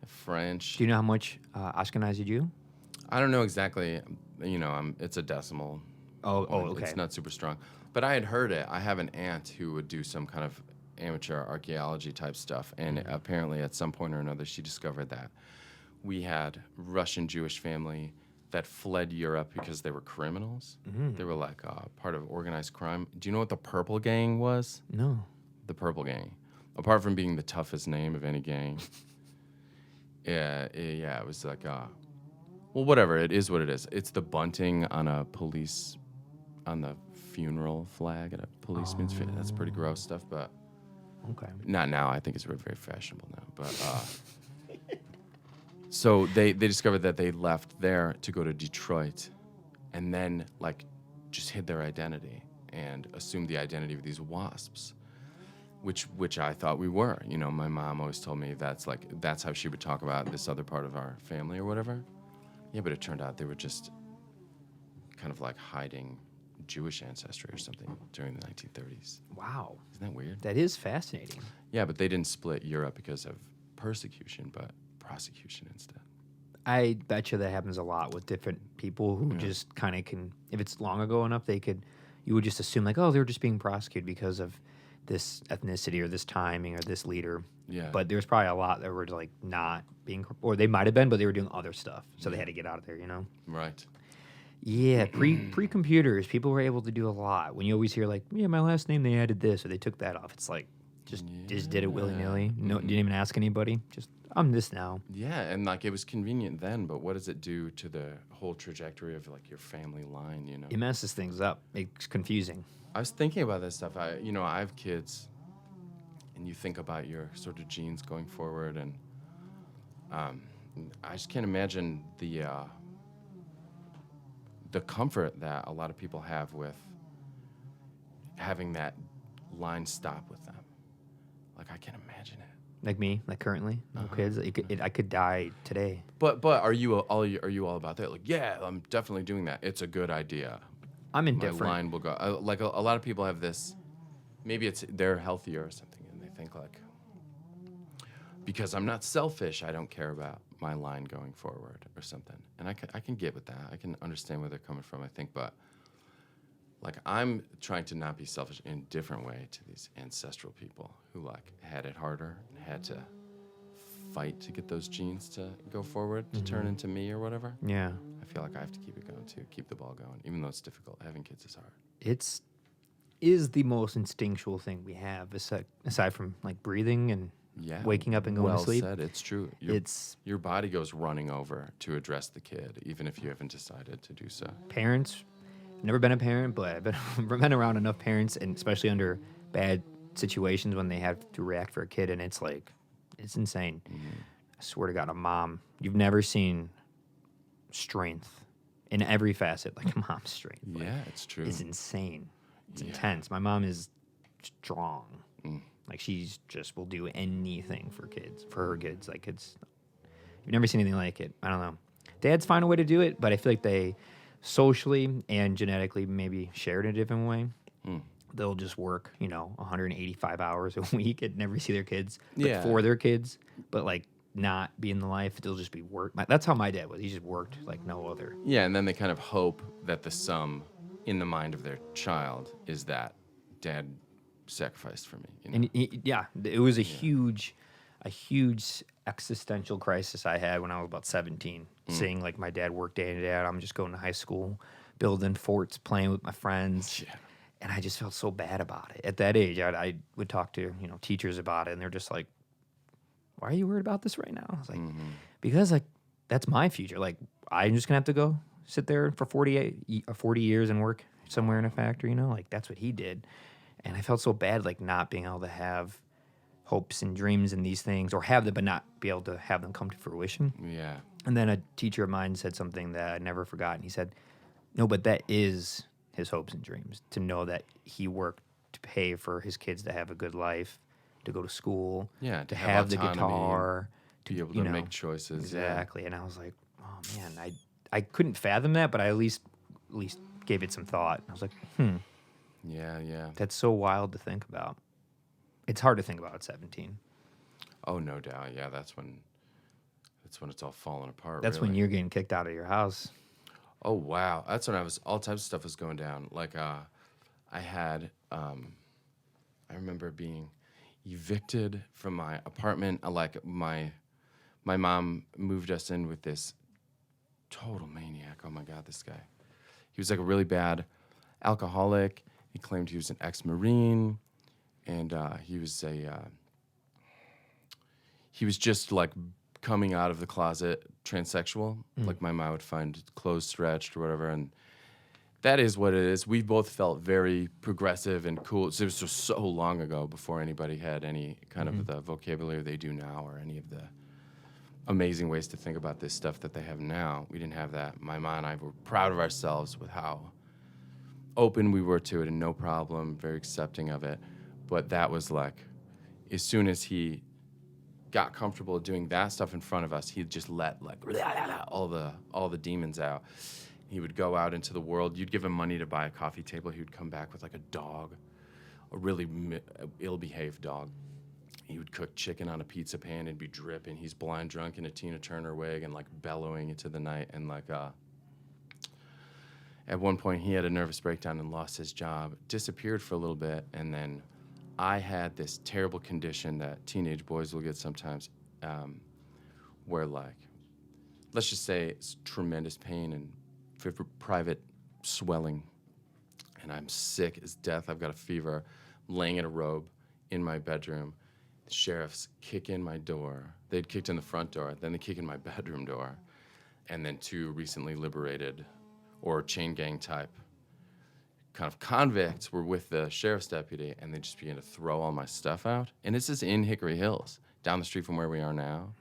French. Do you know how much Ashkenazi Jew? I don't know exactly. It's a decimal. Oh, okay. It's not super strong, but I had heard it. I have an aunt who would do some kind of amateur archaeology type stuff, and apparently at some point or another she discovered that we had Russian Jewish family that fled Europe because they were criminals. They were like part of organized crime. Do you know what the Purple Gang was? No. The Purple Gang. Apart from being the toughest name of any gang. Yeah, it was like, well, whatever, it is what it is. It's the bunting on the funeral flag at a policeman's funeral. That's pretty gross stuff, but Okay. not now. I think it's very fashionable now. But so they discovered that they left there to go to Detroit, and then like just hid their identity and assumed the identity of these wasps, which I thought we were. You know, my mom always told me that's how she would talk about this other part of our family or whatever. Yeah, but it turned out they were just kind of like hiding Jewish ancestry or something during the 1930s. Wow. Isn't that weird? That is fascinating. Yeah, but they didn't split Europe because of persecution, but prosecution instead. I bet you that happens a lot with different people who just kind of can, if it's long ago enough, you would just assume like, oh, they were just being prosecuted because of this ethnicity or this timing or this leader. Yeah. But there's probably a lot that were like not being, or they might have been, but they were doing other stuff. So they had to get out of there, you know? Right. Yeah, pre-computers, people were able to do a lot. When you always hear like, yeah, my last name, they added this or they took that off. It's like, just did it willy-nilly. No, didn't even ask anybody. Just, I'm this now. Yeah, and like it was convenient then, but what does it do to the whole trajectory of like your family line, you know? It messes things up. It's confusing. I was thinking about this stuff. I have kids, and you think about your sort of genes going forward, and I just can't imagine the comfort that a lot of people have with having that line stop with them. Like I can't imagine it. Like me, like currently, no kids. I could die today. But are you all about that? Like, yeah, I'm definitely doing that. It's a good idea. I'm My indifferent. line will go. Like a lot of people have this. Maybe they're healthier or something, and they think like, because I'm not selfish, I don't care about my line going forward or something. And I can get with that. I can understand where they're coming from, I think. But like I'm trying to not be selfish in a different way to these ancestral people who like had it harder and had to fight to get those genes to go forward, to turn into me or whatever. Yeah. I feel like I have to keep it going too, keep the ball going, even though it's difficult. Having kids is hard. Is the most instinctual thing we have, aside from like breathing and waking up and going to sleep. Well said. It's true. Your body goes running over to address the kid, even if you haven't decided to do so. Parents, never been a parent, but I've been around enough parents, and especially under bad situations when they have to react for a kid, and it's like, it's insane. I swear to God, a mom, you've never seen strength in every facet, like a mom's strength. Like, Yeah, it's true. It's insane. It's intense. My mom is strong. Like she's just will do anything for her kids. Like you've never seen anything like it. I don't know. Dads find a way to do it, but I feel like they socially and genetically maybe share it in a different way. They'll just work, 185 hours a week and never see their kids, but for their kids, but like not be in the life. They'll just be work. That's how my dad was. He just worked like no other. Yeah, and then they kind of hope that the sum in the mind of their child is that dad sacrificed for me. And it was a huge existential crisis I had when I was about 17, seeing like my dad work day in and day out. I'm just going to high school, building forts, playing with my friends. Yeah. And I just felt so bad about it. At that age, I would talk to teachers about it, and they're just like, "Why are you worried about this right now?" I was like, "Because like that's my future. Like I'm just gonna have to go sit there for 40 years and work somewhere in a factory. Like that's what he did." And I felt so bad, like not being able to have hopes and dreams and these things, or have them but not be able to have them come to fruition. Yeah. And then a teacher of mine said something that I never forgot. And he said, "No, but that is his hopes and dreams, to know that he worked to pay for his kids to have a good life, to go to school, Yeah, to have the autonomy, guitar, to be able to make choices. Exactly." And I was like, oh man, I couldn't fathom that, but I at least gave it some thought. I was like, Yeah. that's so wild to think about. It's hard to think about at 17. Oh, no doubt. Yeah, that's when it's all falling apart. That's when you're getting kicked out of your house. Oh wow, that's when all types of stuff was going down. Like I remember being evicted from my apartment. Like my mom moved us in with this total maniac. Oh my God, this guy. He was like a really bad alcoholic. He claimed he was an ex-Marine, and he was just like coming out of the closet transsexual. Like my mom would find clothes stretched or whatever, and That is what it is. We both felt very progressive and cool. So it was just so long ago before anybody had any kind of the vocabulary they do now or any of the amazing ways to think about this stuff that they have now. We didn't have that. My mom and I were proud of ourselves with how open we were to it and no problem, very accepting of it. But that was like, as soon as he got comfortable doing that stuff in front of us, he'd just let like all the demons out. He would go out into the world. You'd give him money to buy a coffee table. He would come back with like a dog, a really ill-behaved dog. He would cook chicken on a pizza pan and be dripping. He's blind drunk in a Tina Turner wig and like bellowing into the night. And like at one point he had a nervous breakdown and lost his job, disappeared for a little bit. And then I had this terrible condition that teenage boys will get sometimes where like, let's just say it's tremendous pain and private swelling. And I'm sick as death. I've got a fever, laying in a robe in my bedroom. The sheriffs kick in my door. They'd kicked in the front door, then they kick in my bedroom door. And then 2 recently liberated or chain gang type kind of convicts were with the sheriff's deputy, and they just began to throw all my stuff out. And this is in Hickory Hills, down the street from where we are now.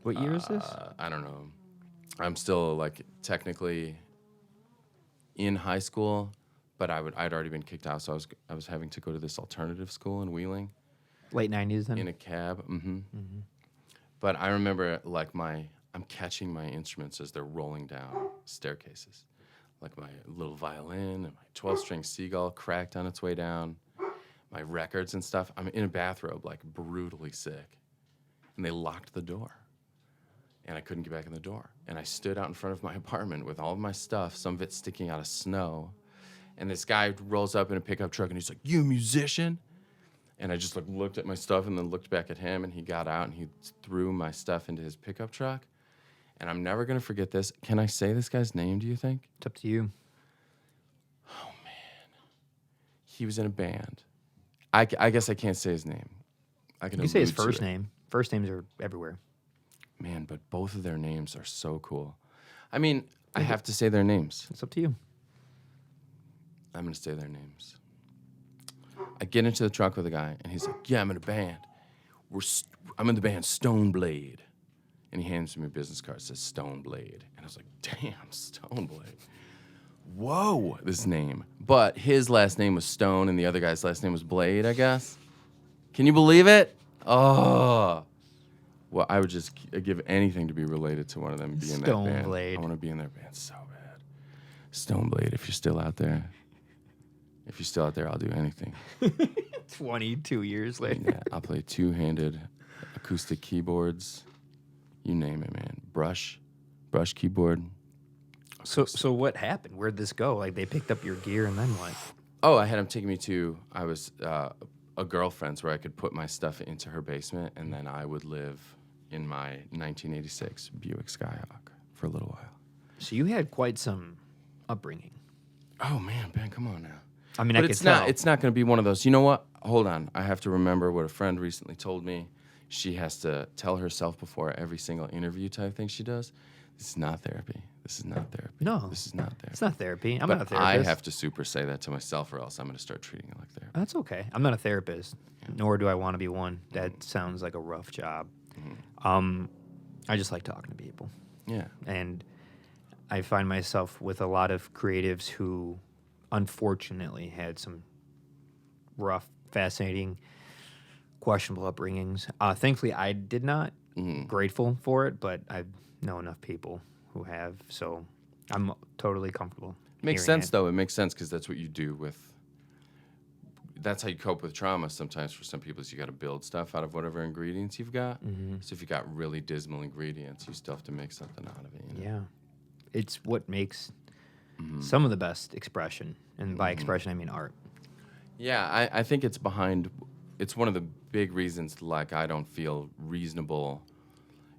What year is this? I don't know. I'm still like technically in high school, but I'd already been kicked out, so I was having to go to this alternative school in Wheeling. Late 90s then? In a cab. But I remember like I'm catching my instruments as they're rolling down staircases. Like my little violin and my 12-string seagull cracked on its way down. My records and stuff. I'm in a bathrobe, like brutally sick. And they locked the door. And I couldn't get back in the door. And I stood out in front of my apartment with all of my stuff, some of it sticking out of snow. And this guy rolls up in a pickup truck and he's like, "You a musician?" And I just like looked at my stuff and then looked back at him, and he got out and he threw my stuff into his pickup truck. And I'm never going to forget this. Can I say this guy's name, do you think? It's up to you. Oh, man. He was in a band. I guess I can't say his name. I You can say his first name. First names are everywhere. Man, but both of their names are so cool. I mean, I have to say their names. It's up to you. I'm going to say their names. I get into the truck with a guy, and he's like, "Yeah, I'm in a band. I'm in the band Stoneblade." And he hands me a business card that says Stoneblade. And I was like, "Damn, Stoneblade. Whoa, this name." But his last name was Stone, and the other guy's last name was Blade, I guess. Can you believe it? Oh. Well, I would just give anything to be related to one of them, be in that band. Stoneblade. I want to be in their band so bad. Stoneblade, if you're still out there. If you're still out there, I'll do anything. 22 years later. Yeah, I'll play 2-handed acoustic keyboards. You name it, man. Brush keyboard. So what happened? Where'd this go? Like, they picked up your gear and then what? Oh, I had him taking me to, I was a girlfriend's where I could put my stuff into her basement, and then I would live in my 1986 Buick Skyhawk for a little while. So you had quite some upbringing. Oh, man, Ben, come on now. I mean, But I could it's tell. not. It's not going to be one of those. You know what? Hold on. I have to remember what a friend recently told me. She has to tell herself before every single interview type thing she does. This is not therapy. This is not therapy. No. This is not therapy. It's not therapy. I'm But not a therapist. I have to super say that to myself, or else I'm going to start treating it like therapy. That's okay. I'm not a therapist, nor do I want to be one. That sounds like a rough job. I just like talking to people. Yeah. And I find myself with a lot of creatives who unfortunately had some rough, fascinating, questionable upbringings. Thankfully, I did not. Grateful for it, but I know enough people who have, so I'm totally comfortable. Makes sense, though. It makes sense because that's what you do with. That's how you cope with trauma. Sometimes for some people, is you got to build stuff out of whatever ingredients you've got. So if you got really dismal ingredients, you still have to make something out of it. You know? Yeah, it's what makes some of the best expression, and by expression I mean art. Yeah, I think it's behind. It's one of the big reasons, like, I don't feel reasonable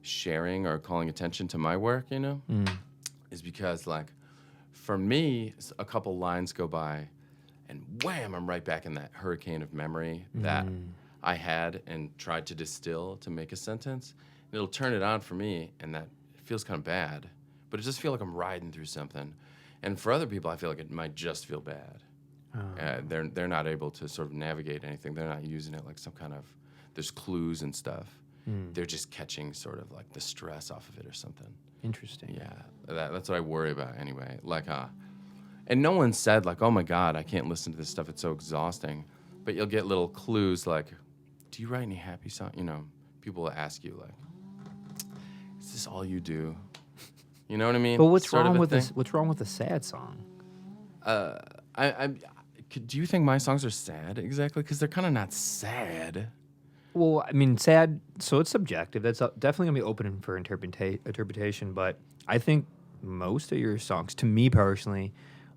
sharing or calling attention to my work, you know, is because, like, for me, a couple lines go by, and wham, I'm right back in that hurricane of memory that I had and tried to distill to make a sentence. And it'll turn it on for me, and that it feels kind of bad, but it just feels like I'm riding through something. And for other people, I feel like it might just feel bad. They're not able to sort of navigate anything. They're not using it like some kind of, there's clues and stuff. They're just catching sort of like the stress off of it or something. Interesting. Yeah, that's what I worry about anyway. Like, and no one said like, oh my God, I can't listen to this stuff. It's so exhausting. But you'll get little clues like, do you write any happy songs? You know, people will ask you like, is this all you do? You know what I mean? But what's Sort of wrong a with thing. this? What's wrong with a sad song? Do you think my songs are sad exactly? Because they're kind of not sad. Well, I mean, sad. So it's subjective. That's definitely gonna be open for interpretation. But I think most of your songs, to me personally,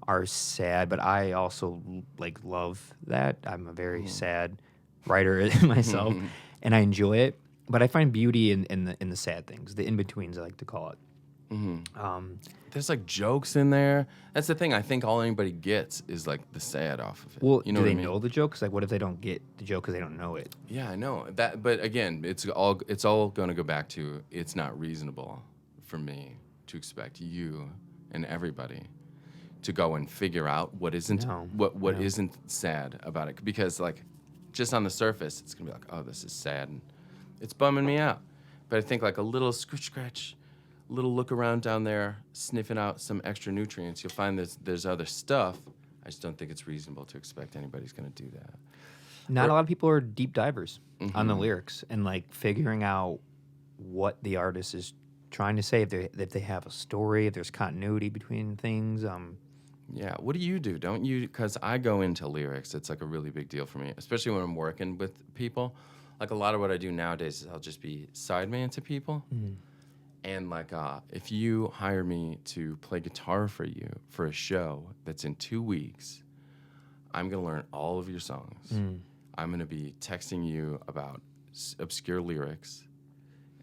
are sad. But I also like love that. I'm a very sad writer myself, and I enjoy it. But I find beauty in the sad things, the in betweens, I like to call it. There's like jokes in there. That's the thing. I think all anybody gets is like the sad off of it. Well, you know do what they I mean? know the jokes? Like, what if they don't get the joke because they don't know it? Yeah, I know that. But again, it's all going to go back to it's not reasonable for me to expect you and everybody to go and figure out what isn't what isn't sad about it, because like just on the surface it's gonna be like, oh, this is sad and it's bumming me out. But I think like a little scratch, little look around down there, sniffing out some extra nutrients, you'll find there's other stuff. I just don't think it's reasonable to expect anybody's gonna do that. Not a lot of people are deep divers on the lyrics and like figuring out what the artist is trying to say. If they have a story, if there's continuity between things. Yeah, what do you do? Don't you? Because I go into lyrics. It's like a really big deal for me, especially when I'm working with people. Like a lot of what I do nowadays is I'll just be sideman to people. And like if you hire me to play guitar for you for a show that's in 2 weeks, I'm going to learn all of your songs. I'm going to be texting you about obscure lyrics.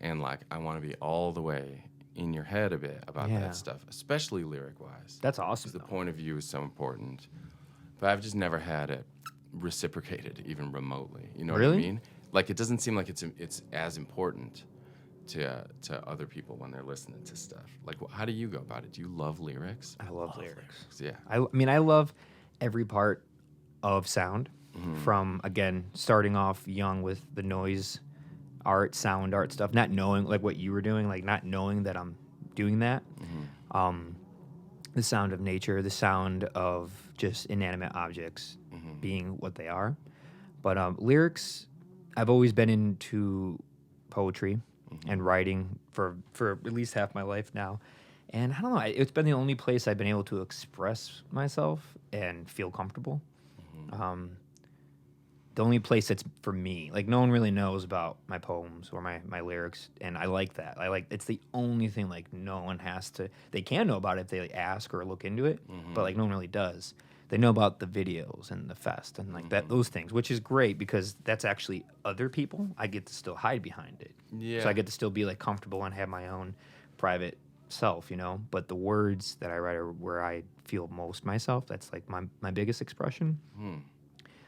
And like I want to be all the way in your head a bit about that stuff, especially lyric-wise. That's awesome. The point of view is so important. But I've just never had it reciprocated, even remotely. You know what I mean? Like it doesn't seem like it's as important to other people when they're listening to stuff. Like, how do you go about it? Do you love lyrics? I love lyrics. Yeah. I mean, I love every part of sound, from again starting off young with the noise art, sound art stuff, not knowing like what you were doing, like not knowing that I'm doing that. The sound of nature, the sound of just inanimate objects being what they are. But lyrics, I've always been into poetry and writing for at least half my life now. And I don't know, it's been the only place I've been able to express myself and feel comfortable. The only place that's for me. Like, no one really knows about my poems or my lyrics, and I like that. It's the only thing, like, no one has to... They can know about it if they like, ask or look into it, but, like, no one really does. They know about the videos and the fest and, like, those things, which is great because that's actually other people. I get to still hide behind it. Yeah. So I get to still be, like, comfortable and have my own private self, you know? But the words that I write are where I feel most myself. That's, like, my biggest expression.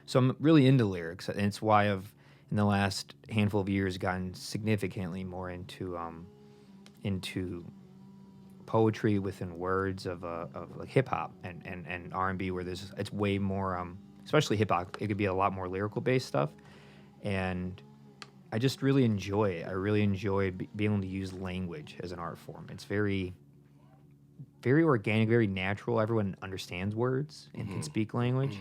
So I'm really into lyrics, and it's why I've, in the last handful of years, gotten significantly more into poetry within words of like hip hop and R&B, where it's way more, especially hip hop. It could be a lot more lyrical based stuff, and I just really enjoy it. I really enjoy being able to use language as an art form. It's very, very organic, very natural. Everyone understands words and can speak language,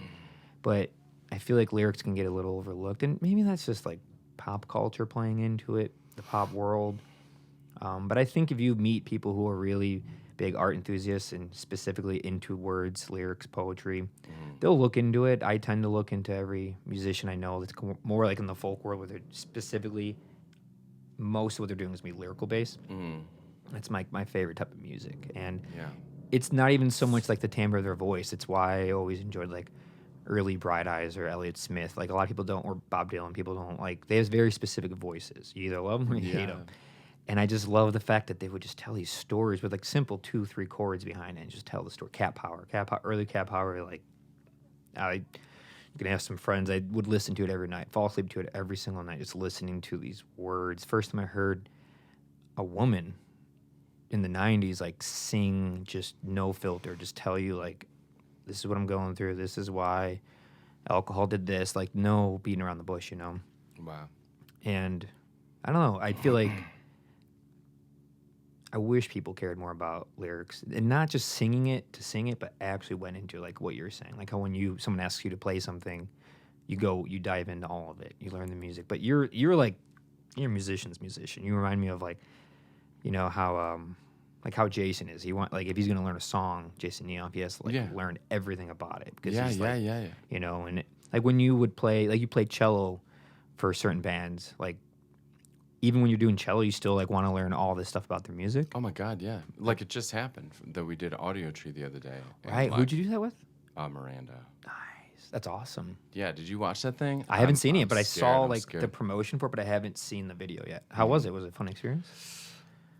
but I feel like lyrics can get a little overlooked, and maybe that's just like pop culture playing into it, the pop world. But I think if you meet people who are really big art enthusiasts and specifically into words, lyrics, poetry, they'll look into it. I tend to look into every musician I know that's more like in the folk world, where they're specifically, most of what they're doing is lyrical based. That's my favorite type of music. And it's not even so much like the timbre of their voice. It's why I always enjoyed like early Bright Eyes or Elliott Smith. Like a lot of people don't, or Bob Dylan, people don't like. They have very specific voices. You either love them or you hate them. And I just love the fact that they would just tell these stories with like simple 2-3 chords behind it and just tell the story. Cat Power, early Cat Power. Like I can have some friends. I would listen to it every night, fall asleep to it every single night, just listening to these words. First time I heard a woman in the 90s, like, sing just no filter, just tell you, like, this is what I'm going through, this is why alcohol did this, like, no beating around the bush, you know? Wow. And I don't know, I feel like I wish people cared more about lyrics and not just singing it to sing it, but actually went into, like, what you're saying. Like how when someone asks you to play something, you dive into all of it, you learn the music. But you're a musician's musician. You remind me of, like, you know, how Jason is. He want, like, if he's gonna learn a song, Jason Neoff, he has to, like, learn everything about it because he's like, you know, and like when you would play, like, you played cello for certain bands, like, even when you're doing cello, you still, like, want to learn all this stuff about their music. Oh my God, yeah. Like, it just happened that we did Audio Tree the other day. Right. Like, Who'd you do that with? Miranda. Nice. That's awesome. Yeah. Did you watch that thing? I haven't seen it, but I saw, I'm like, scared. the promotion for it, but I haven't seen the video yet. How was it? Was it a fun experience?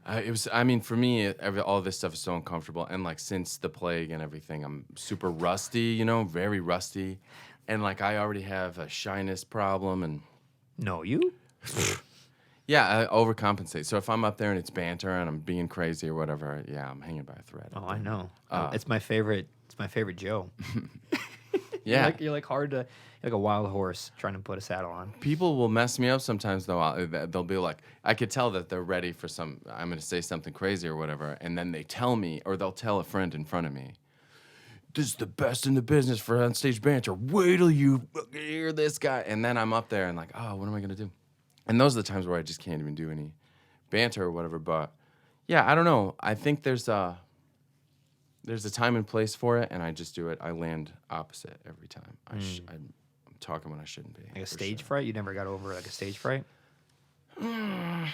It was. I mean, for me, all this stuff is so uncomfortable, and like since the plague and everything, I'm super rusty. You know, very rusty, and like I already have a shyness problem, and No, you? yeah, I overcompensate. So if I'm up there and it's banter and I'm being crazy or whatever, yeah, I'm hanging by a thread. Oh, I know. It's my favorite. It's my favorite Joe. Yeah. You're like a wild horse trying to put a saddle on. People will mess me up sometimes, though. They'll be like, I could tell that they're ready for I'm going to say something crazy or whatever. And then they tell me, or they'll tell a friend in front of me, this is the best in the business for onstage banter. Wait till you hear this guy. And then I'm up there and like, oh, what am I going to do? And those are the times where I just can't even do any banter or whatever. But yeah, I don't know. I think there's a time and place for it, and I just do it. I land opposite every time. I'm talking when I shouldn't be. Like a stage fright? You never got over, like, a stage fright? I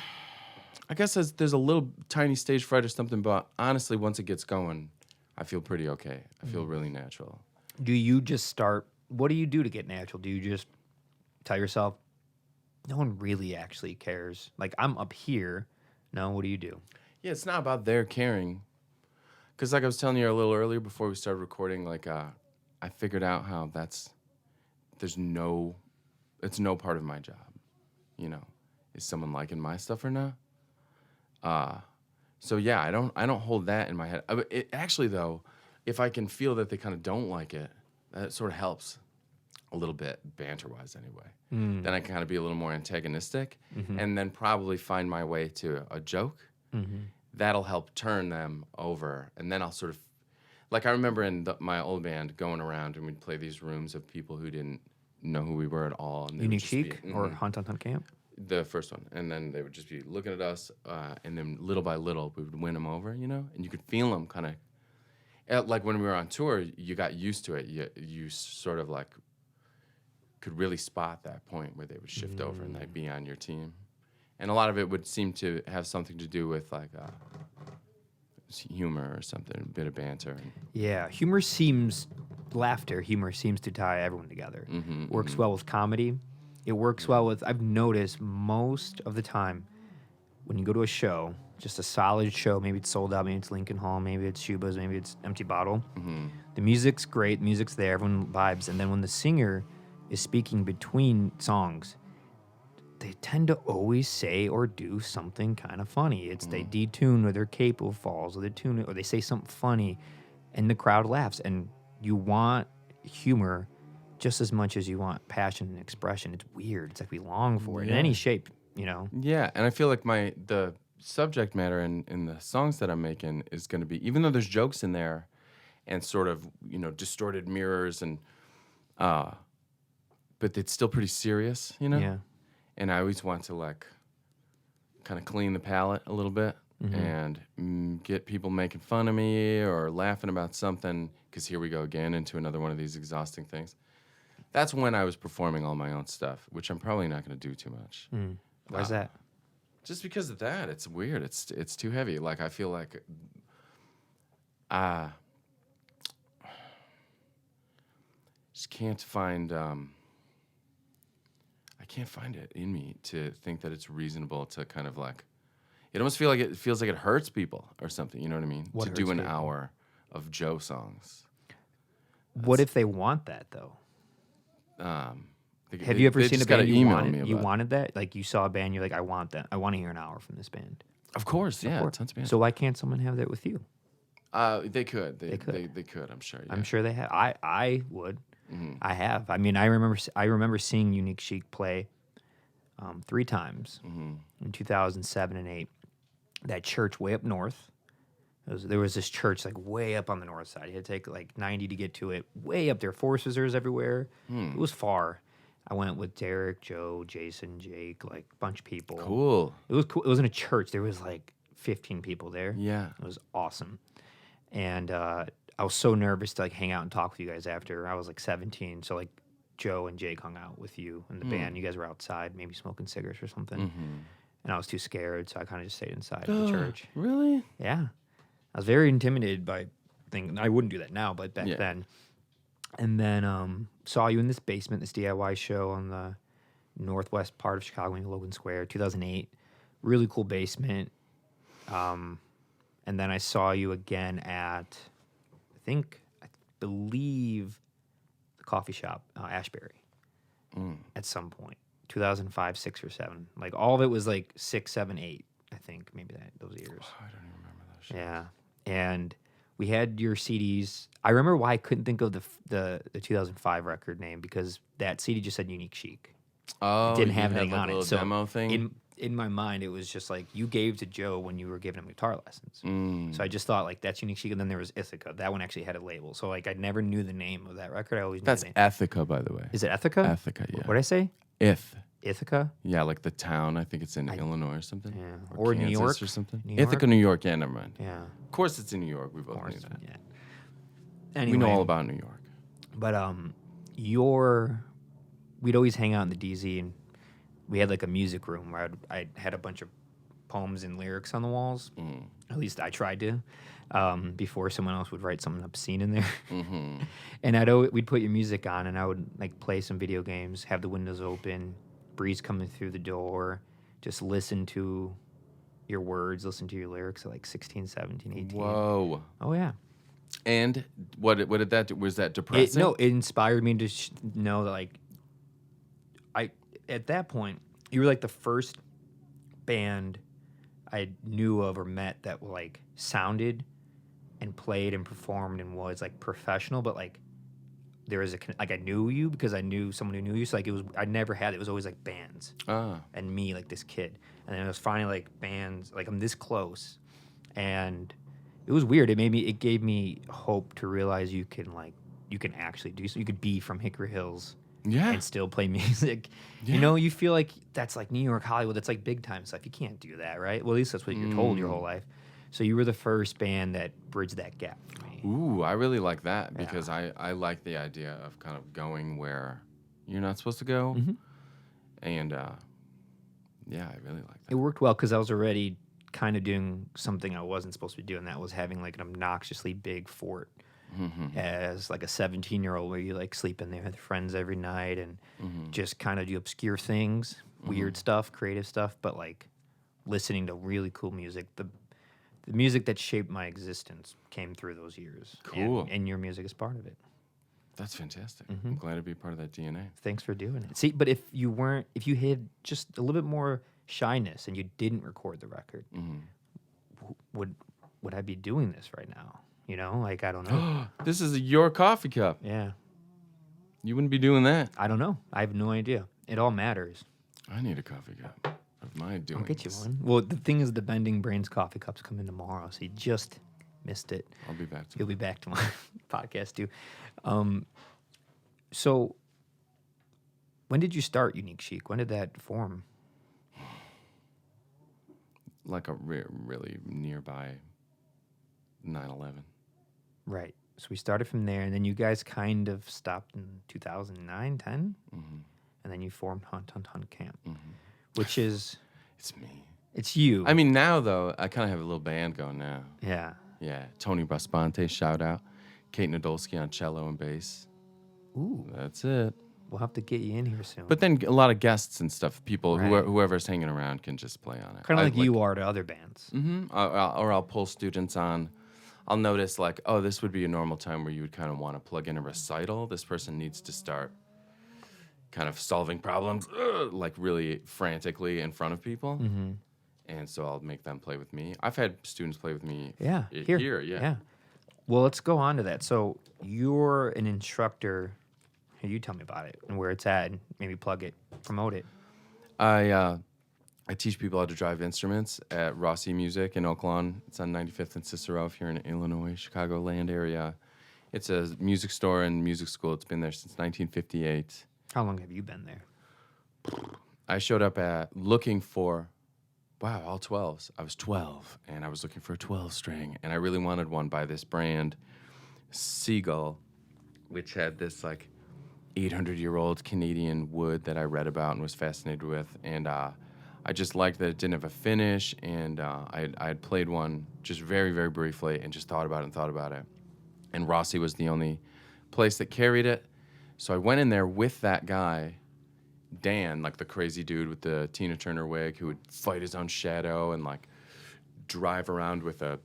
guess there's a little tiny stage fright or something, but honestly, once it gets going, I feel pretty okay. I feel really natural. Do you just start? What do you do to get natural? Do you just tell yourself, no one really actually cares? Like, I'm up here. No, what do you do? Yeah, it's not about their caring. Because like I was telling you a little earlier before we started recording, like I figured out how it's no part of my job, you know. Is someone liking my stuff or not? So yeah, I don't hold that in my head. Actually though, if I can feel that they kind of don't like it, that sort of helps a little bit, banter-wise anyway. Then I can kind of be a little more antagonistic, and then probably find my way to a joke. That'll help turn them over, and then I'll sort of, like I remember in my old band going around and we'd play these rooms of people who didn't know who we were at all. And Unique Chic or Hunt Camp? The first one, and then they would just be looking at us, and then little by little we would win them over, you know, and you could feel them kind of, like when we were on tour, you got used to it. You sort of like could really spot that point where they would shift over and they'd be on your team. And a lot of it would seem to have something to do with like humor or something, a bit of banter. Yeah, laughter seems to tie everyone together. Works well with comedy. It works well with, I've noticed most of the time when you go to a show, just a solid show, maybe it's sold out, maybe it's Lincoln Hall, maybe it's Shuba's, maybe it's Empty Bottle. The music's great, the music's there, everyone vibes. And then when the singer is speaking between songs, they tend to always say or do something kind of funny. It's they detune or their capo falls or they tune it or they say something funny and the crowd laughs. And you want humor just as much as you want passion and expression. It's weird. It's like we long for it in any shape, you know? Yeah, and I feel like the subject matter in the songs that I'm making is going to be, even though there's jokes in there and sort of, you know, distorted mirrors and, but it's still pretty serious, you know? Yeah. And I always want to like kind of clean the palate a little bit and get people making fun of me or laughing about something, because here we go again into another one of these exhausting things. That's when I was performing all my own stuff, which I'm probably not going to do too much. Why is that? Just because of that. It's weird. It's too heavy. Like I feel like just can't find I can't find it in me to think that it's reasonable to kind of like, it almost feels like it hurts people or something, you know what I mean? What to do hurts an people? hour of Joe songs. What if they want that though? Have you ever seen a just gotta band you email wanted? me You about it. wanted that? Like you saw a band, you're like, I want that. I want to hear an hour from this band. Of course, yeah, Or- tons of bands. So why can't someone have that with you? They could. They could. They could. I'm sure. Yeah. I'm sure they have. I would. Mm-hmm. I have. I mean, I remember seeing Unique Chic play 3 times Mm-hmm. in 2007 and 8. That church way up north. There was this church like way up on the north side. You had to take like 90 to get to it. Way up there. Forest Reserves everywhere. It was far. I went with Derek, Joe, Jason, Jake, like a bunch of people. Cool. It was cool. It was in a church. There was like 15 people there. Yeah. It was awesome. And I was so nervous to like hang out and talk with you guys after. I was like 17. So like Joe and Jake hung out with you and the band. You guys were outside, maybe smoking cigarettes or something. And I was too scared, so I kind of just stayed inside the church. Really? Yeah. I was very intimidated by things. I wouldn't do that now, but back then. And then saw you in this basement, this DIY show on the northwest part of Chicago in Logan Square, 2008. Really cool basement. And then I saw you again at, I believe, the coffee shop, Ashbury, at some point. 2005, 6 or 7. Like all of it was like 6, 7, 8. I think maybe those years. I don't even remember those shows. Yeah, and we had your CDs. I remember why I couldn't think of the 2005 record name because that CD just said Unique Chic. Oh, It didn't you have had, anything like, on a it. little So demo thing. in my mind, it was just like you gave to Joe when you were giving him guitar lessons. So I just thought like that's Unique Chic, and then there was Ithaca. That one actually had a label. So like I never knew the name of that record. I always knew That's the name. Ethica, by the way. Is it Ithaca? Ethica, yeah. What did I say? Ithaca? Yeah, like the town. I think it's in Illinois or something. Yeah. Or New Kansas York or something. New York? Ithaca, New York. Yeah, never mind. Yeah. Of course, it's in New York. We both knew that. Yeah. Anyway, We know all about New York. But we'd always hang out in the DZ, and we had like a music room where I had a bunch of poems and lyrics on the walls. At least I tried to, before someone else would write something obscene in there. And we'd put your music on, and I would like play some video games, have the windows open, breeze coming through the door, just listen to your words, listen to your lyrics at like 16, 17, 18. Whoa. Oh yeah. And what did that do? Was that depressing? It inspired me to know that like at that point you were like the first band I knew of or met that like sounded and played and performed and was like professional, but like there was like I knew you because I knew someone who knew you. So like I never had it was always like bands and me like this kid, and then it was finally like bands like I'm this close, and it was weird. It gave me hope to realize you can actually do so. You could be from Hickory Hills and still play music. Yeah. You know, you feel like that's like New York, Hollywood. That's like big time stuff. You can't do that, right? Well, at least that's what you're told your whole life. So you were the first band that bridged that gap for me. Ooh, I really like that because I like the idea of kind of going where you're not supposed to go. And I really like that. It worked well because I was already kind of doing something I wasn't supposed to be doing. That was having like an obnoxiously big fort as like a 17-year-old where you like sleep in there with friends every night and just kind of do obscure things, weird stuff, creative stuff, but like listening to really cool music. The music that shaped my existence came through those years. Cool. And your music is part of it. That's fantastic. I'm glad to be part of that DNA. Thanks for doing it. See, but if you had just a little bit more shyness and you didn't record the record, would I be doing this right now? You know, like, I don't know. This is your coffee cup. Yeah. You wouldn't be doing that. I don't know. I have no idea. It all matters. I need a coffee cup of my doing. I'll get you one. Well, the thing is, the Bending Brains coffee cups come in tomorrow, so you just missed it. I'll be back tomorrow. You'll be back tomorrow. Podcast too. So, when did you start Unique Chic? When did that form? Like a really nearby 9/11. Right. So we started from there, and then you guys kind of stopped in 2009, 10? And then you formed Hunt Camp, which is... It's me. It's you. I mean, now, though, I kind of have a little band going now. Yeah. Yeah. Tony Brasponte, shout out. Kate Nadolski on cello and bass. Ooh. That's it. We'll have to get you in here soon. But then a lot of guests and stuff. People, Right. whoever's hanging around can just play on it. kind of like you are to other bands. Or I'll pull students on. I'll notice, like, oh, this would be a normal time where you would kind of want to plug in a recital. This person needs to start, kind of solving problems like really frantically in front of people. Mm-hmm. And so I'll make them play with me. I've had students play with me Yeah. here. Yeah. Well, let's go on to that. So you're an instructor. Hey, you tell me about it and where it's at, and maybe plug it, promote it. I teach people how to drive instruments at Rossi Music in Oak Lawn. It's on 95th and Cicero if you're in Illinois, Chicagoland area. It's a music store and music school. It's been there since 1958. How long have you been there? I showed up looking for, all 12s. I was 12, and I was looking for a 12-string, and I really wanted one by this brand, Seagull, which had this, 800-year-old Canadian wood that I read about and was fascinated with, and I just liked that it didn't have a finish, and I had played one just very, very briefly and just thought about it. And Rossi was the only place that carried it. So I went in there with that guy, Dan, the crazy dude with the Tina Turner wig who would fight his own shadow and drive around with a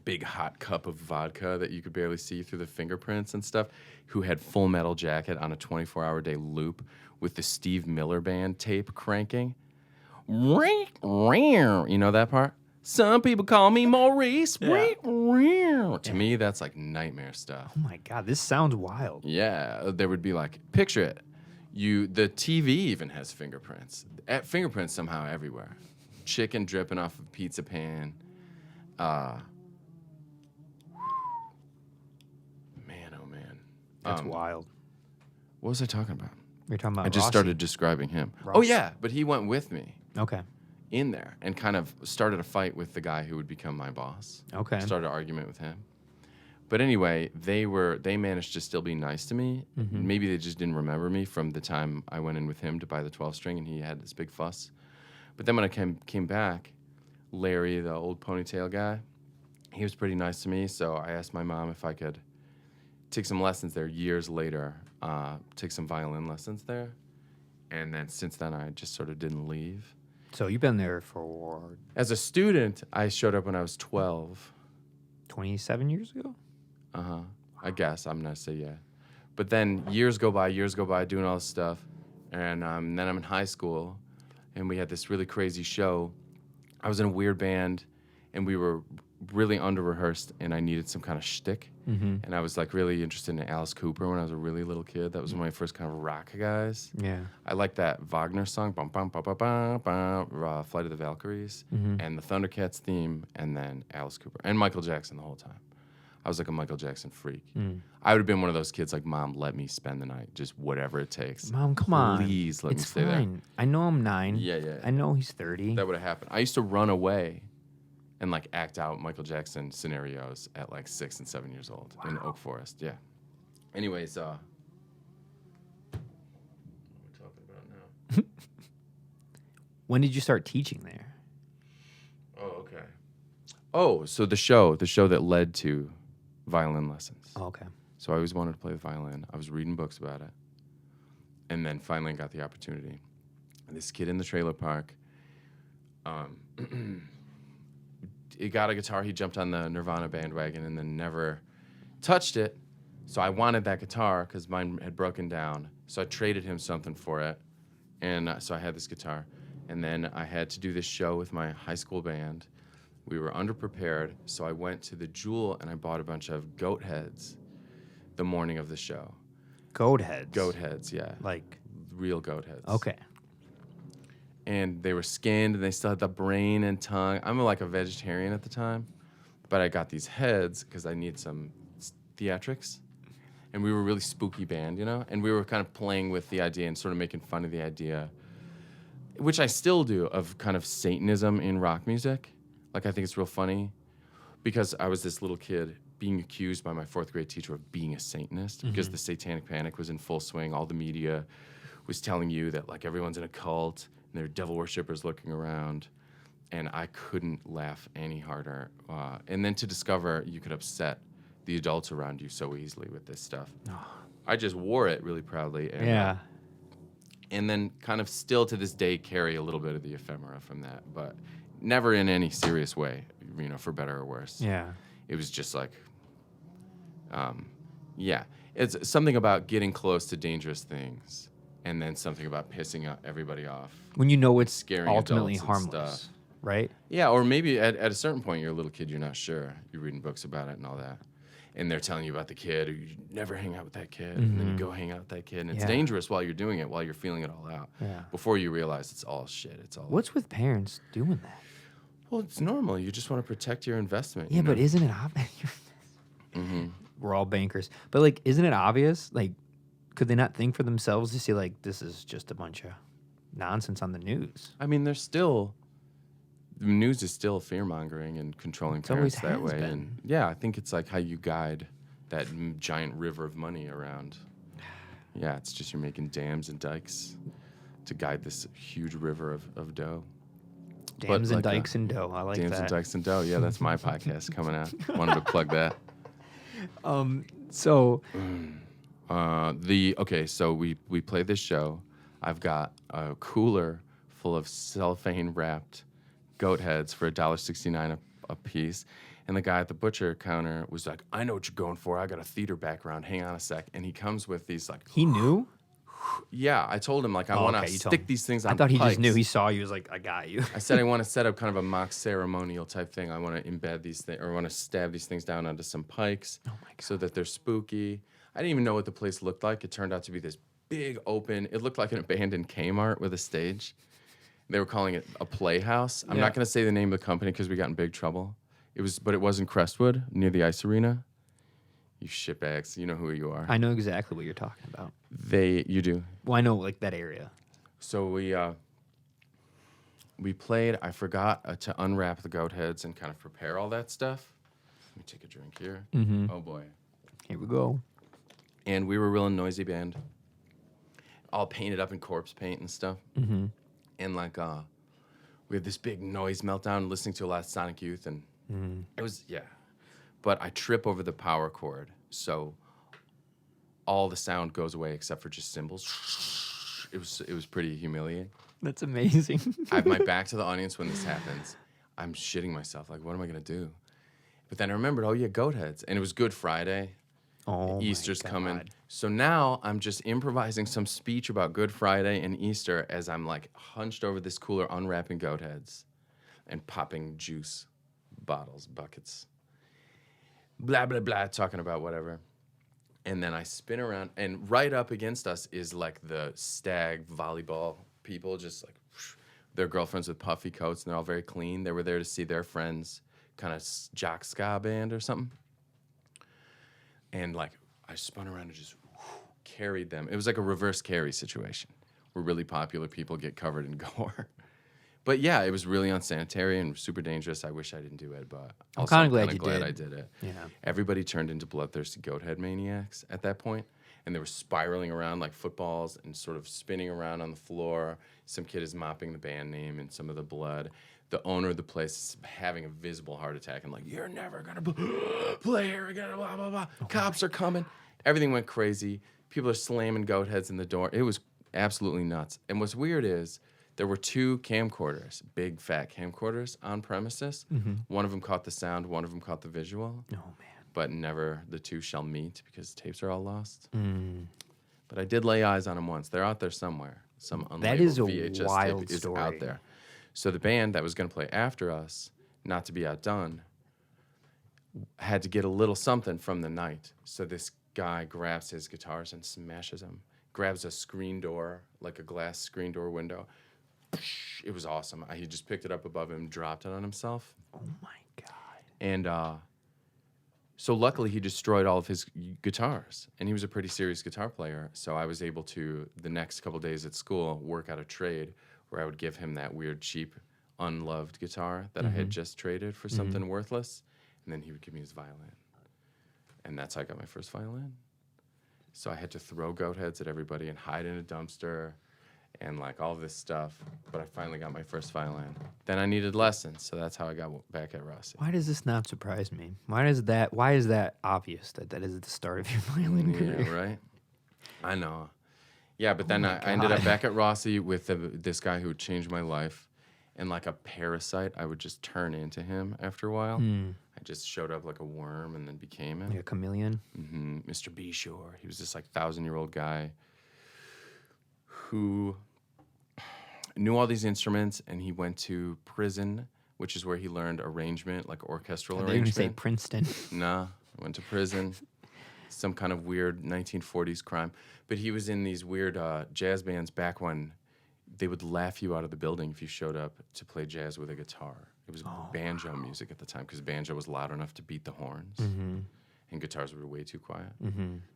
big hot cup of vodka that you could barely see through the fingerprints and stuff, who had Full Metal Jacket on a 24-hour day loop with the Steve Miller Band tape cranking. You know that part? Some people call me Maurice. Yeah. To me, that's nightmare stuff. Oh my God, this sounds wild. Yeah, there would be picture it. The TV even has fingerprints. Fingerprints somehow everywhere. Chicken dripping off a pizza pan. Man, oh man. That's wild. What was I talking about? You're talking about I just Rossi. started describing him. Rossi. Oh yeah, but he went with me. Okay. In there and kind of started a fight with the guy who would become my boss. Okay. Started an argument with him. But anyway, they managed to still be nice to me. Mm-hmm. Maybe they just didn't remember me from the time I went in with him to buy the 12-string and he had this big fuss. But then when I came back, Larry, the old ponytail guy, he was pretty nice to me. So I asked my mom if I could take some lessons there years later, take some violin lessons there. And then since then, I just sort of didn't leave. So you've been there for As a student, I showed up when I was 12. 27 years ago? Uh-huh. I guess. I'm not say yeah. But then years go by doing all this stuff. And then I'm in high school, and we had this really crazy show. I was in a weird band, and we were really under-rehearsed, and I needed some kind of shtick. Mm-hmm. And I was really interested in Alice Cooper when I was a really little kid. That was one of my first kind of rock guys. Yeah. I liked that Wagner song, bum, bum, bum, bum, bum, bum, Flight of the Valkyries, and the Thundercats theme, and then Alice Cooper, and Michael Jackson the whole time. I was a Michael Jackson freak. I would have been one of those kids Mom, let me spend the night, just whatever it takes. Mom, come on. Please let me stay fine. there. I know I'm 9. Yeah. I know he's 30. That would have happened. I used to run away and act out Michael Jackson scenarios at 6 and 7 years old in Oak Forest. Yeah. Anyways, what are we talking about now? When did you start teaching there? Oh, okay. Oh, so the show that led to violin lessons. Oh, okay. So I always wanted to play the violin. I was reading books about it. And then finally got the opportunity. And this kid in the trailer park, he got a guitar. He jumped on the Nirvana bandwagon and then never touched it. So I wanted that guitar because mine had broken down. So I traded him something for it. And so I had this guitar. And then I had to do this show with my high school band. We were underprepared, so I went to the Jewel and I bought a bunch of goat heads the morning of the show. Goat heads? Goat heads, yeah. Real goat heads. Okay. And they were skinned and they still had the brain and tongue. I'm a vegetarian at the time, but I got these heads because I need some theatrics. And we were a really spooky band, And we were kind of playing with the idea and sort of making fun of the idea, which I still do, of kind of Satanism in rock music. I think it's real funny because I was this little kid being accused by my 4th grade teacher of being a Satanist because the Satanic Panic was in full swing. All the media was telling you that everyone's in a cult and there are devil worshippers looking around. And I couldn't laugh any harder. And then to discover you could upset the adults around you so easily with this stuff. I just wore it really proudly. And, yeah. And then kind of still to this day carry a little bit of the ephemera from that. But never in any serious way, for better or worse. Yeah. It was just yeah. It's something about getting close to dangerous things and then something about pissing everybody off. When you know it's Scaring ultimately adults and harmless, stuff. right? Yeah, or maybe at a certain point, you're a little kid, you're not sure. You're reading books about it and all that. And they're telling you about the kid, or you never hang out with that kid. And then you go hang out with that kid. And it's dangerous while you're doing it, while you're feeling it all out. Yeah. Before you realize it's all shit. It's all. What's with parents doing that? Well, it's normal. You just want to protect your investment. Yeah, you know? but isn't it obvious? We're all bankers. But, like, isn't it obvious? Like, could they not think for themselves to see, like, this is just a bunch of nonsense on the news? I mean, there's still. The news is still fear-mongering and controlling parents always that has way. been. And yeah, I think it's like how you guide that giant river of money around. Yeah, it's just you're making dams and dikes to guide this huge river of dough. Dams and dikes and dough. I like Dams that. and dikes and dough. Yeah, that's my podcast coming out. Wanted to plug that. So, So we play this show. I've got a cooler full of cellophane wrapped goat heads for $1.69 a piece. And the guy at the butcher counter was like, I know what you're going for. I got a theater background. Hang on a sec. And he comes with these like, he knew? yeah, I told him like, I want to stick these things on I thought he pikes. just knew. He saw you. He was like, I got you. I said I want to set up kind of a mock ceremonial type thing. I want to embed these things, or I want to stab these things down onto some pikes so that they're spooky. I didn't even know what the place looked like. It turned out to be this big open, it looked like an abandoned Kmart with a stage. They were calling it a playhouse. I'm not going to say the name of the company because we got in big trouble. But it was in Crestwood near the ice arena. You shitbags, you know who you are. I know exactly what you're talking about. You do. Well, I know like that area. So we played. I forgot to unwrap the goat heads and kind of prepare all that stuff. Let me take a drink here. Oh boy. Here we go. And we were a real noisy band, all painted up in corpse paint and stuff. And like we had this big noise meltdown listening to a lot of Sonic Youth, and it was but I trip over the power cord, so all the sound goes away except for just cymbals. It was pretty humiliating. That's amazing. I have my back to the audience when this happens. I'm shitting myself, like, what am I gonna do? But then I remembered, oh yeah, goat heads, and it was Good Friday. Oh, Easter's my coming. God. So now I'm just improvising some speech about Good Friday and Easter as I'm like hunched over this cooler unwrapping goat heads and popping juice bottles, buckets. Blah, blah, blah, talking about whatever. And then I spin around, and right up against us is like the stag volleyball people, just like their girlfriends with puffy coats, and they're all very clean. They were there to see their friends, kind of jock ska band or something. And like I spun around and just carried them. It was like a reverse carry situation where really popular people get covered in gore. But yeah, it was really unsanitary and super dangerous. I wish I didn't do it, but also I'm kinda glad you I did. did it. Yeah. Everybody turned into bloodthirsty goat head maniacs at that point, and they were spiraling around like footballs and sort of spinning around on the floor. Some kid is mopping the band name and some of the blood. The owner of the place is having a visible heart attack and like, you're never gonna play here again, blah, blah, blah. Cops are coming. Everything went crazy. People are slamming goat heads in the door. It was absolutely nuts. And what's weird is there were 2 camcorders, big fat camcorders on premises. One of them caught the sound, one of them caught the visual. Oh, man. But never the 2 shall meet because tapes are all lost. But I did lay eyes on them once. They're out there somewhere. Some unlabeled That is a VHS wild tape is story. out there. So the band that was going to play after us, not to be outdone, had to get a little something from the night. So this guy grabs his guitars and smashes them, grabs a screen door, like a glass screen door window. It was awesome. He just picked it up above him, dropped it on himself. Oh, my God. And so luckily he destroyed all of his guitars, and he was a pretty serious guitar player. So I was able to, the next couple days at school, work out a trade where I would give him that weird, cheap, unloved guitar that I had just traded for something worthless, and then he would give me his violin. And that's how I got my first violin. So I had to throw goat heads at everybody and hide in a dumpster and like all this stuff. But I finally got my first violin. Then I needed lessons, so that's how I got back at Rossi. Why does this not surprise me? Why is that obvious that is at the start of your violin career? Yeah, right? I know. Yeah, but then I ended up back at Rossi with this guy who would change my life. And like a parasite, I would just turn into him after a while. I just showed up like a worm and then became him. Like a chameleon? Mr. B. Shore. He was this like 1,000-year-old guy who knew all these instruments, and he went to prison, which is where he learned arrangement, like orchestral They even say arrangement. Princeton. Nah, went to prison. Some kind of weird 1940s crime. But he was in these weird jazz bands back when they would laugh you out of the building if you showed up to play jazz with a guitar. It was banjo music at the time because banjo was loud enough to beat the horns. And guitars were way too quiet.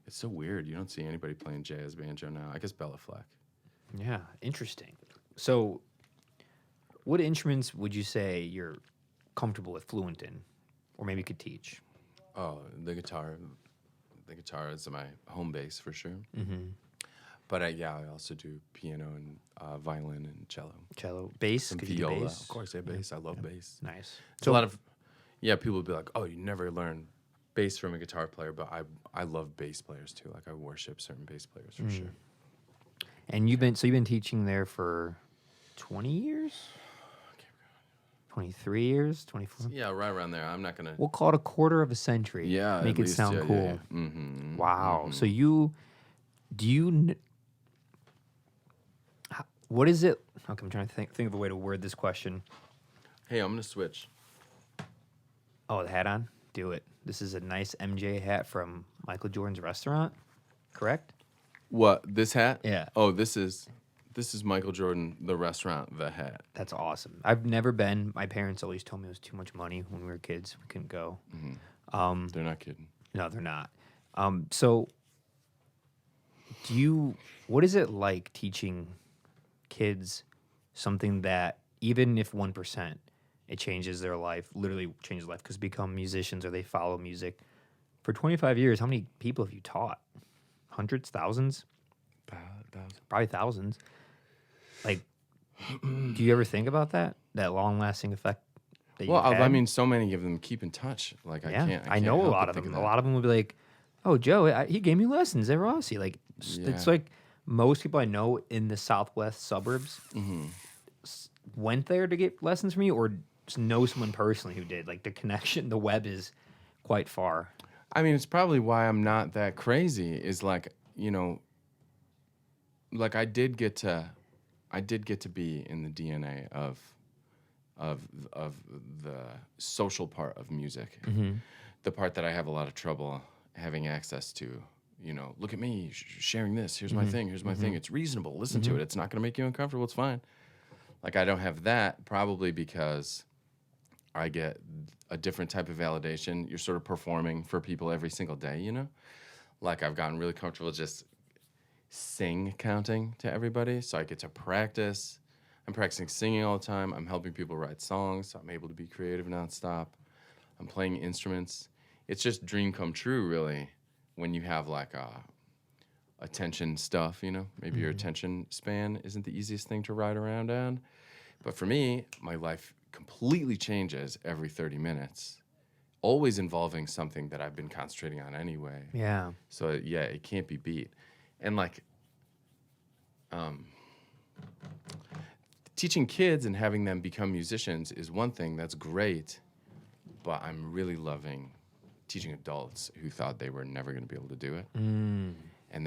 It's so weird. You don't see anybody playing jazz banjo now. I guess Bella Fleck. Yeah, interesting. So, what instruments would you say you're comfortable with, fluent in, or maybe could teach? Oh, the guitar. The guitar is my home base for sure. But I also do piano and violin and cello. Cello, bass, Some could you do viola. bass? Of course, bass. I love bass. Nice. It's a lot of, people would be like, oh, you never learn bass from a guitar player, but I love bass players too. Like I worship certain bass players for sure. And you've been teaching there for 20 years? 23 years? 24? Yeah, right around there. I'm not gonna. We'll call it a quarter of a century. Yeah, Make at it least, sound yeah, cool. Yeah. Mm-hmm. Wow. So what is it? Okay, I'm trying to think of a way to word this question. Hey, I'm gonna switch. Oh, the hat on? Do it. This is a nice MJ hat from Michael Jordan's restaurant, correct? What, this hat? Yeah. Oh, this is Michael Jordan, the restaurant, the hat. That's awesome. I've never been. My parents always told me it was too much money when we were kids. We couldn't go. They're not kidding. No, they're not. So, what is it like teaching kids something that even if 1%, it changes their life, literally changes life because they become musicians or they follow music. For 25 years, how many people have you taught? Hundreds, thousands? Probably thousands. Like, do you ever think about that long-lasting effect that you had? I mean, so many of them keep in touch. Like, Yeah, I can't know a help lot but of think them. of A that. lot of them would be like, "Oh, Joe, he gave me lessons at Rossi." Like, it's like most people I know in the southwest suburbs went there to get lessons from you, or just know someone personally who did. Like, the connection, the web is quite far. I mean, it's probably why I'm not that crazy. Is like, like I did get to be in the DNA of the social part of music, the part that I have a lot of trouble having access to. Look at me sharing this. Here's my thing. Here's my thing. It's reasonable. Listen to it. It's not going to make you uncomfortable. It's fine. Like I don't have that probably because I get a different type of validation. You're sort of performing for people every single day, Like I've gotten really comfortable just sing counting to everybody. So I get to practice. I'm practicing singing all the time. I'm helping people write songs. So I'm able to be creative nonstop. I'm playing instruments. It's just dream come true, really, when you have like attention stuff, Maybe your attention span isn't the easiest thing to ride around on. But for me, my life completely changes every 30 minutes, always involving something that I've been concentrating on anyway. Yeah. So, it can't be beat. And, like, teaching kids and having them become musicians is one thing. That's great. But I'm really loving teaching adults who thought they were never going to be able to do it. And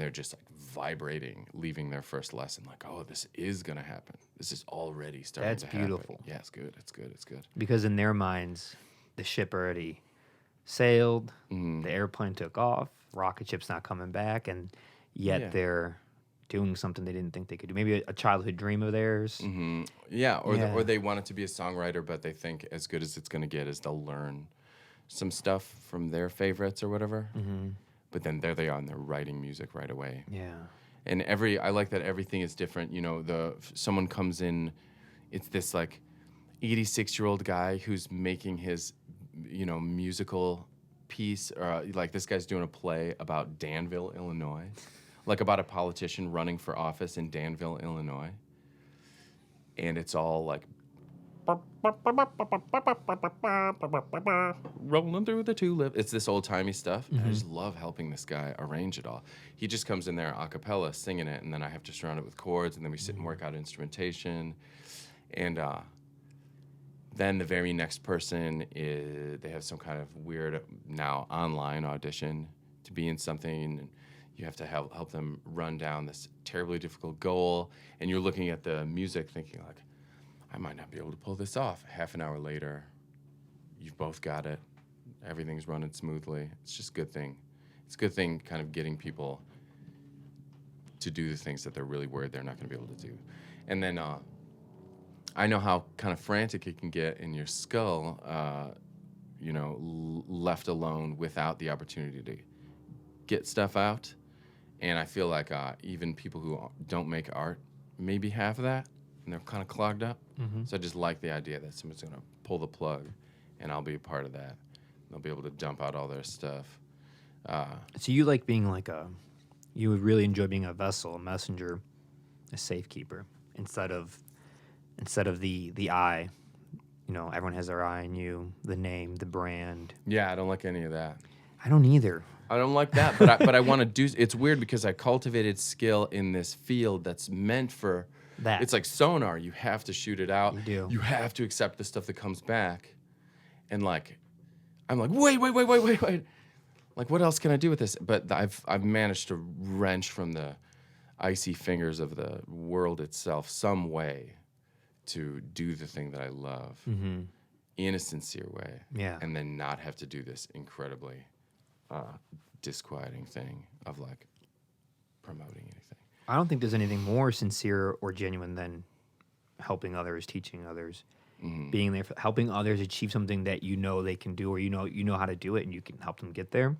they're just, like, vibrating, leaving their first lesson. Like, oh, this is going to happen. This is already starting to happen. That's beautiful. Yeah, it's good. It's good. It's good. Because in their minds, the ship already sailed, the airplane took off, rocket ship's not coming back, and yet they're doing something they didn't think they could do. Maybe a childhood dream of theirs. Yeah, or they want it to be a songwriter, but they think as good as it's going to get is they'll learn some stuff from their favorites or whatever. But then there they are, and they're writing music right away. Yeah. And I like that everything is different. Someone comes in, it's this like 86-year-old guy who's making his, musical piece, or like this guy's doing a play about Danville, Illinois, like about a politician running for office in Danville, Illinois. And it's all like rolling through the tulip. It's this old-timey stuff. And I just love helping this guy arrange it all. He just comes in there a cappella singing it, and then I have to surround it with chords, and then we sit and work out instrumentation. And then the very next person they have some kind of weird now online audition to be in something. And, you have to help them run down this terribly difficult goal, and you're looking at the music thinking like, I might not be able to pull this off. Half an hour later, you've both got it. Everything's running smoothly. It's just a good thing. It's a good thing kind of getting people to do the things that they're really worried they're not going to be able to do. And then I know how kind of frantic it can get in your skull, left alone without the opportunity to get stuff out. And I feel like even people who don't make art maybe have that, and they're kind of clogged up. Mm-hmm. So I just like the idea that someone's going to pull the plug, and I'll be a part of that. They'll be able to dump out all their stuff. So you like being like you would really enjoy being a vessel, a messenger, a safekeeper, instead of the I. You know, everyone has their eye on you, the name, the brand. Yeah, I don't like any of that. I don't either. I don't like that, but I want to do. It's weird because I cultivated skill in this field that's meant for That. It's like sonar. You have to shoot it out. You do. You have to accept the stuff that comes back, and like, I'm like, wait. Like, what else can I do with this? But I've managed to wrench from the icy fingers of the world itself some way to do the thing that I love in a sincere way. Yeah. And then not have to do this incredibly disquieting thing of like promoting anything. I don't think there's anything more sincere or genuine than helping others, teaching others, being there, helping others achieve something that you know they can do, or you know how to do it, and you can help them get there.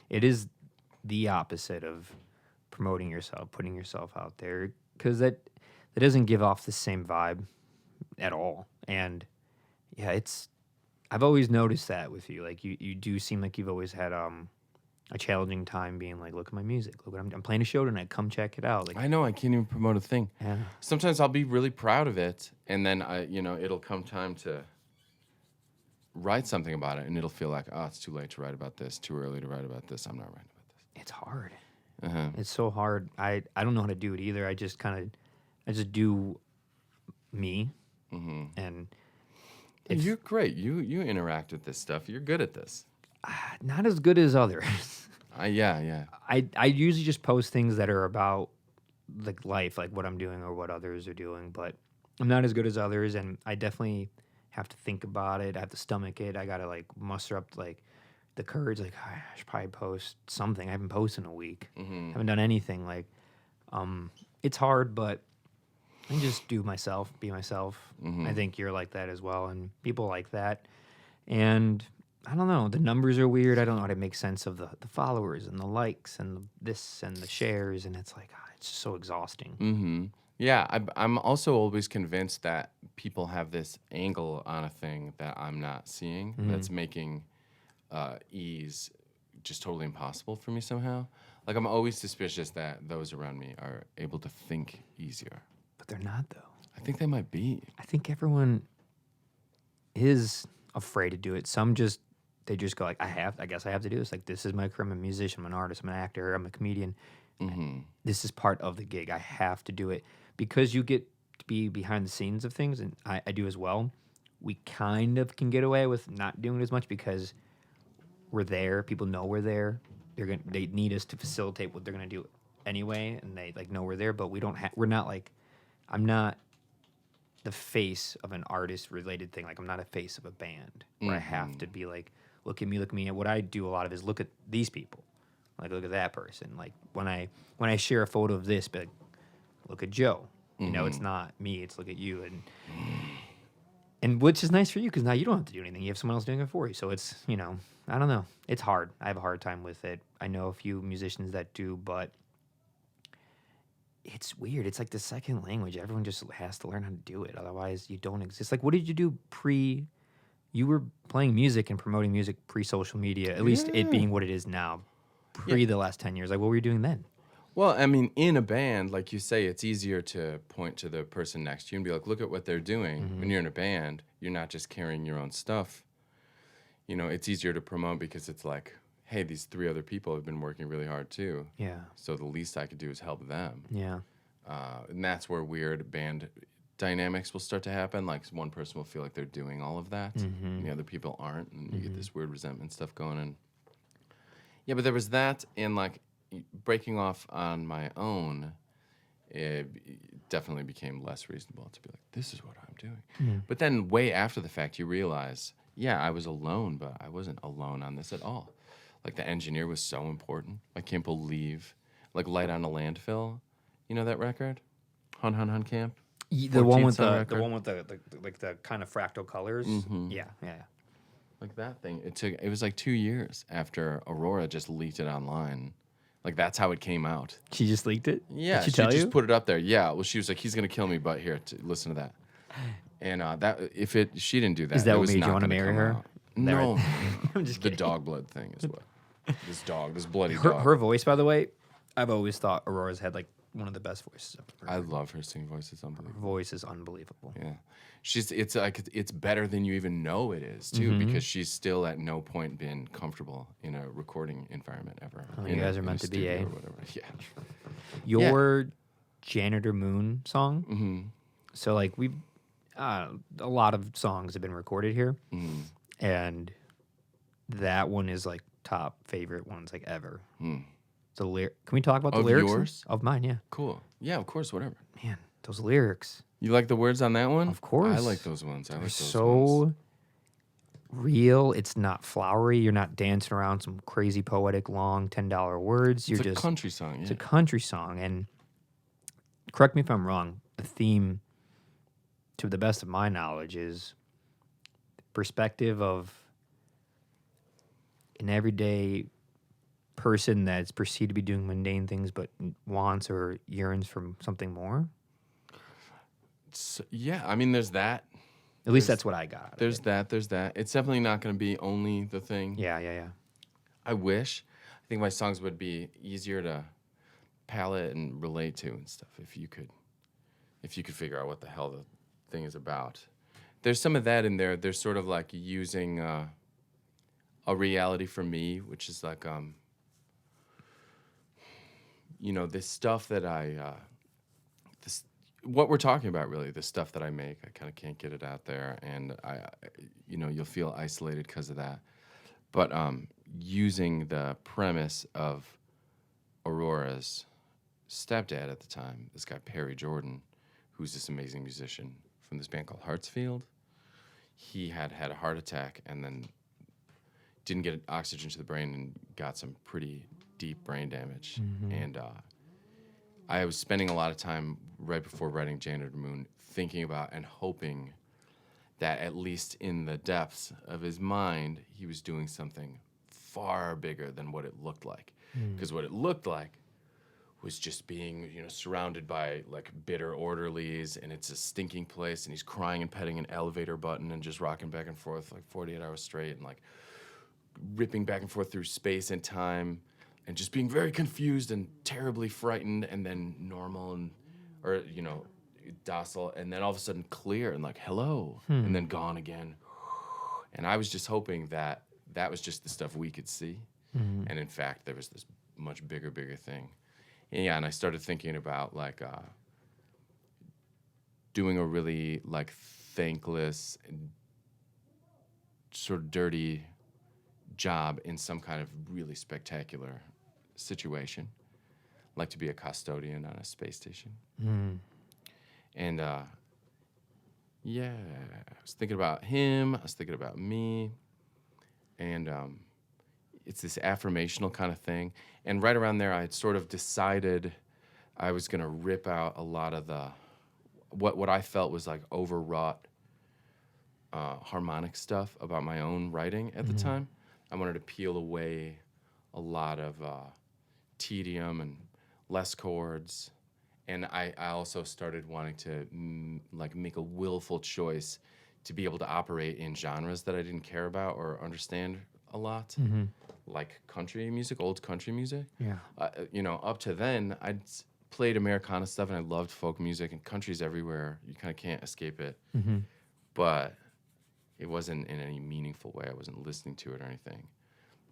It is the opposite of promoting yourself, putting yourself out there, because that doesn't give off the same vibe at all. And yeah, I've always noticed that with you. Like you do seem like you've always had a challenging time being like, look at my music. Look, I'm playing a show tonight. Come check it out. Like, I know I can't even promote a thing. Yeah. Sometimes I'll be really proud of it, and then it'll come time to write something about it, and it'll feel like, oh, it's too late to write about this, too early to write about this. I'm not writing about this. It's hard. Uh-huh. It's so hard. I don't know how to do it either. I just do me, and You're great. You interact with this stuff. You're good at this. not as good as others. Yeah. I usually just post things that are about like life, like what I'm doing or what others are doing, but I'm not as good as others, and I definitely have to think about it. I have to stomach it. I gotta like muster up like the courage. Like, I should probably post something. I haven't posted in a week. Haven't done anything. Like, it's hard, but I can just be myself. I think you're like that as well, and people like that. And I don't know. The numbers are weird. I don't know how to make sense of the followers and the likes and this and the shares, and it's like, it's just so exhausting. Mm-hmm. Yeah, I'm also always convinced that people have this angle on a thing that I'm not seeing that's making ease just totally impossible for me somehow. Like, I'm always suspicious that those around me are able to think easier. But they're not, though. I think they might be. I think everyone is afraid to do it. Some they just go like, I guess I have to do this. Like, this is my career. I'm a musician, I'm an artist, I'm an actor, I'm a comedian. This is part of the gig. I have to do it. Because you get to be behind the scenes of things, and I do as well, we kind of can get away with not doing it as much because we're there. People know we're there. They need us to facilitate what they're gonna do anyway, and they like know we're there. But we don't. We're not like. I'm not the face of an artist related thing. Like, I'm not a face of a band where I have to be like, look at me. And what I do a lot of is look at these people. Like, look at that person. Like, when I share a photo of this, be like, look at Joe. You know, it's not me. It's look at you. And which is nice for you because now you don't have to do anything. You have someone else doing it for you. So it's, I don't know. It's hard. I have a hard time with it. I know a few musicians that do, but it's weird. It's like the second language. Everyone just has to learn how to do it. Otherwise, you don't exist. Like, what did you do you were playing music and promoting music pre-social media, at least it being what it is now, the last 10 years. Like, what were you doing then? Well, I mean, in a band, like you say, it's easier to point to the person next to you and be like, look at what they're doing. When you're in a band, you're not just carrying your own stuff. It's easier to promote because it's like, hey, these 3 other people have been working really hard too. Yeah. So the least I could do is help them. Yeah. And that's where weird band dynamics will start to happen. Like, one person will feel like they're doing all of that, and the other people aren't, and you get this weird resentment stuff going on. Yeah, but there was that, and like, breaking off on my own, it definitely became less reasonable to be like, this is what I'm doing. But then way after the fact, you realize, yeah, I was alone, but I wasn't alone on this at all. Like the engineer was so important. I can't believe, like Light on a Landfill, you know that record? Hun Hun Hun Camp? The one 14 with song the record? one with the like the kind of fractal colors. Yeah, yeah. Like that thing. It was like 2 years after Aurora just leaked it online. Like that's how it came out. She just leaked it. Yeah, Did she she tell just you? put it up there. Yeah, well, she was like, "He's gonna kill me," but here, listen to that. And she didn't do that. Is that it what was made you not want to gonna marry come her? out. No, I'm just the kidding. dog blood thing is what. This bloody Her, dog. her voice, by the way, I've always thought Aurora's had like one of the best voices I've ever I heard. love her singing voice. It's Her unbelievable. voice is unbelievable. Yeah, it's better than you even know it is too, because she's still at no point been comfortable in a recording environment ever. You guys are meant to be, studio eh? or whatever. Yeah. Your Janitor Moon song. Mm-hmm. So like we've a lot of songs have been recorded here, Mm-hmm. and that one is like top favorite ones like ever. Mm. The Can we talk about the Of lyrics yours? of mine? Yeah, Cool. Yeah, of course. Whatever. man, those lyrics You like the words on that one? Of course. I like those ones. I like are those so ones. real. It's not flowery. You're not dancing around some crazy poetic long $10 words. You're It's a just country song. It's Yeah. a country song, and correct me if I'm wrong. The theme, to the best of my knowledge, is perspective of an everyday person that's perceived to be doing mundane things, but wants or yearns for something more. Yeah, I mean, there's that. At least that's what I got. There's that. There's that. It's definitely not going to be only the thing. Yeah. I wish. I think my songs would be easier to palette and relate to and stuff if you could figure out what the hell the thing is about. There's some of that in there. There's sort of like using a reality for me, which is like this stuff that what we're talking about, really, the stuff that I make, I kind of can't get it out there, and you'll feel isolated because of that. But using the premise of Aurora's stepdad at the time, this guy Perry Jordan, who's this amazing musician from this band called Hartsfield, he had a heart attack and then didn't get oxygen to the brain and got some pretty deep brain damage. And I was spending a lot of time right before writing Janitor Moon thinking about and hoping that at least in the depths of his mind, he was doing something far bigger than what it looked like. Because what it looked like was just being, surrounded by like bitter orderlies, and it's a stinking place, and he's crying and petting an elevator button and just rocking back and forth like 48 hours straight, and like ripping back and forth through space and time, and just being very confused and terribly frightened, and then normal or docile, and then all of a sudden clear and like hello, and then gone again. And I was just hoping that was just the stuff we could see, and in fact there was this much bigger thing. And I started thinking about like doing a really like thankless and sort of dirty job in some kind of really spectacular situation, like to be a custodian on a space station. And I was thinking about him, I was thinking about me, and it's this affirmational kind of thing. And right around there, I had sort of decided I was going to rip out a lot of the what I felt was like overwrought harmonic stuff about my own writing at the time. I wanted to peel away a lot of tedium and less chords. And I also started wanting to make a willful choice to be able to operate in genres that I didn't care about or understand a lot, like country music, old country music. Yeah. Up to then, I'd played Americana stuff and I loved folk music, and country's everywhere. You kind of can't escape it. But it wasn't in any meaningful way. I wasn't listening to it or anything.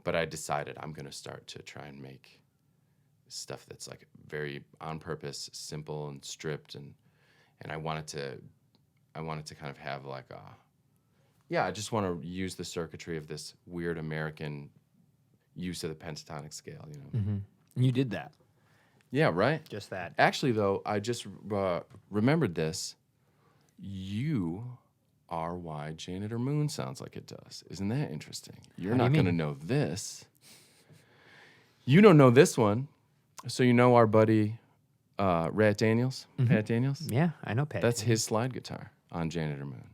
But I decided I'm going to start to try and make stuff that's like very on purpose, simple and stripped, and I wanted to kind of have like I just want to use the circuitry of this weird American use of the pentatonic scale, You did that. Yeah, right? Just that. Actually, though, I just remembered this. You are why Janitor Moon sounds like it does. Isn't that interesting? You're How do you not going to mean? know this. You don't know this one. So you know our buddy Rat Daniels? Pat Daniels? Yeah, I know Pat. That's his slide guitar on Janitor Moon.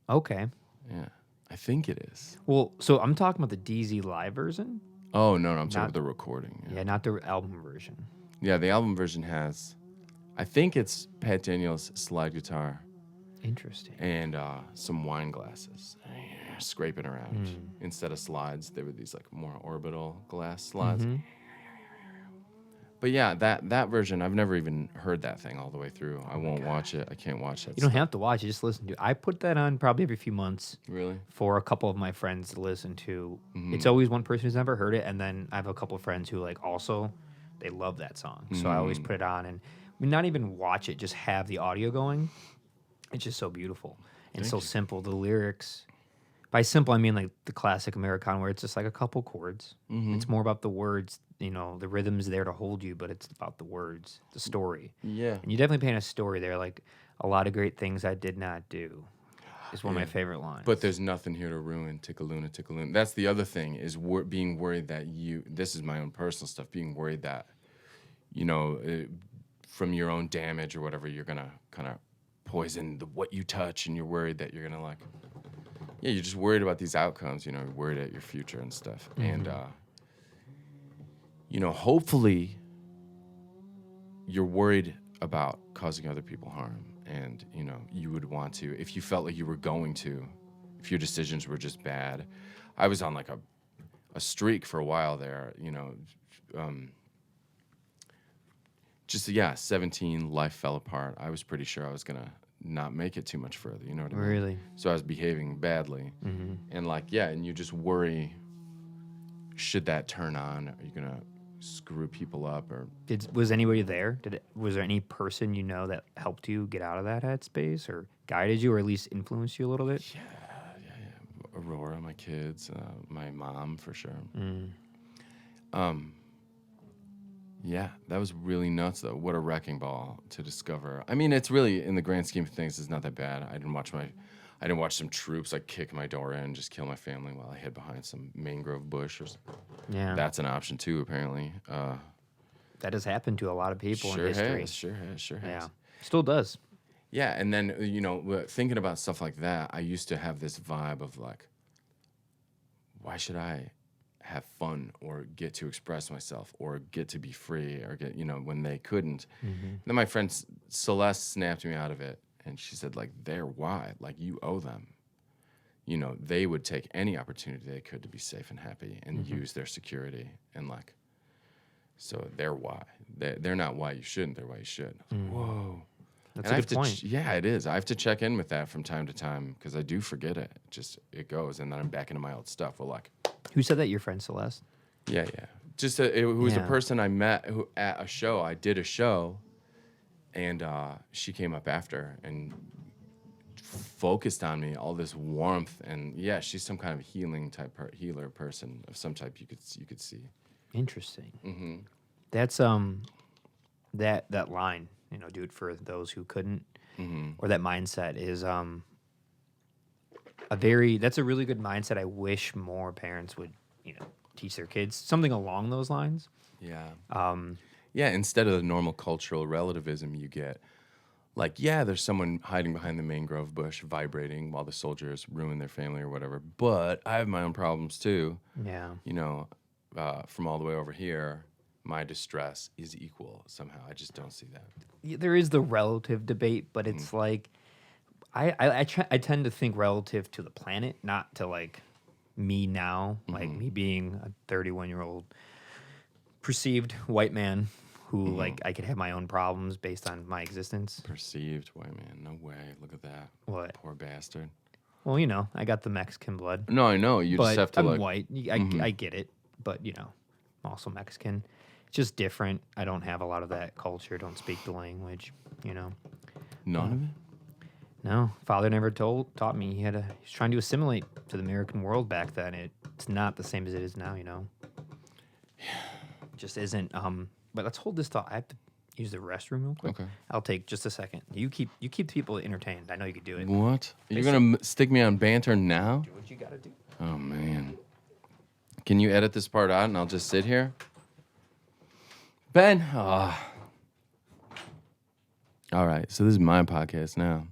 Okay. Yeah, I think it is. Well, so I'm talking about the DZ live version. Oh, no, I'm talking Not- about the recording. Yeah, not the album version. Yeah, the album version has, I think it's Pat Daniels' slide guitar Interesting. and some wine glasses scraping around. Instead of slides, they were these like more orbital glass slides. But yeah, that version, I've never even heard that thing all the way through. I won't watch it. I can't watch that You don't stuff. have to watch it; just listen to it. I put that on probably every few months Really? for a couple of my friends to listen to. Mm-hmm. It's always one person who's never heard it, and then I have a couple of friends who like also they love that song. So I always put it on, and I mean, not even watch it, just have the audio going. It's just so beautiful and so simple. The lyrics, by simple I mean like the classic Americana, where it's just like a couple chords. It's more about the words. You know, the rhythm's there to hold you, but it's about the words, the story. Yeah. And you definitely paint a story there, like a lot of great things I did not do. Is one of my favorite lines. But there's nothing here to ruin. Tickaluna, tickaluna. That's the other thing is being worried that this is my own personal stuff, being worried that, you know, from your own damage or whatever, you're going to kind of poison what you touch, and you're worried that you're going to you're just worried about these outcomes, you know, you're worried at your future and stuff. And, you know, hopefully you're worried about causing other people harm. And, you know, you would want to, if you felt like you were going to, if your decisions were just bad. I was on like a streak for a while there, you know, 17, life fell apart. I was pretty sure I was going to not make it too much further, you know what I mean? Really? So I was behaving badly. And and you just worry, should that turn on? Are you going to screw people up? Or Was anybody there? Was there any person you know that helped you get out of that headspace, or guided you, or at least influenced you a little bit? Yeah. Aurora, my kids, my mom for sure. Yeah, that was really nuts though. What a wrecking ball to discover. I mean, it's really, in the grand scheme of things, it's not that bad. I didn't watch some troops like kick my door in and just kill my family while I hid behind some mangrove bush. Yeah. That's an option too, apparently. That has happened to a lot of people Sure in history. has. Yeah. Still does. Yeah, and then, you know, thinking about stuff like that, I used to have this vibe of like, why should I have fun or get to express myself or get to be free or get, you know, when they couldn't. Then my friend Celeste snapped me out of it, and she said, like, they're why? Like, you owe them. You know, they would take any opportunity they could to be safe and happy and use their security. And, like, so they're why. They're not why you shouldn't, they're why you should. I was like, whoa. That's And a good point. Yeah, it is. I have to check in with that from time to time because I do forget it. It goes, and then I'm back into my old stuff. Well, like, Who said that? Your friend Celeste? yeah. Just it was a Yeah. person I met at a show. I did a show, and she came up after and focused on me, all this warmth, and yeah, she's some kind of healing type healer person of some type. You could see. Interesting. That's that line, you know, do it for those who couldn't, or that mindset is that's a really good mindset. I wish more parents would, you know, teach their kids something along those lines. Yeah. Yeah, instead of the normal cultural relativism you get, like, yeah, there's someone hiding behind the mangrove bush vibrating while the soldiers ruin their family or whatever, but I have my own problems too. Yeah. You know, from all the way over here, my distress is equal somehow. I just don't see that. There is the relative debate, but it's like I tend to think relative to the planet, not to like me now, like me being a 31-year-old perceived white man who like I could have my own problems based on my existence. Perceived white man. No way. Look at that. What? Poor bastard. Well, you know, I got the Mexican blood. No, I know. You but just have to I'm like. white. I get it, but you know, I'm also Mexican. It's just different. I don't have a lot of that culture. Don't speak the language. You know. None of it. No, father never taught me. He was trying to assimilate to the American world back then. It's not the same as it is now. You know. just isn't. But let's hold this thought. I have to use the restroom real quick. Okay. I'll take just a second. You keep people entertained. I know you could do it. What? You're going to stick me on banter now? Do what you gotta do. Oh, man. Can you edit this part out and I'll just sit here? Ben? All right, so this is my podcast now.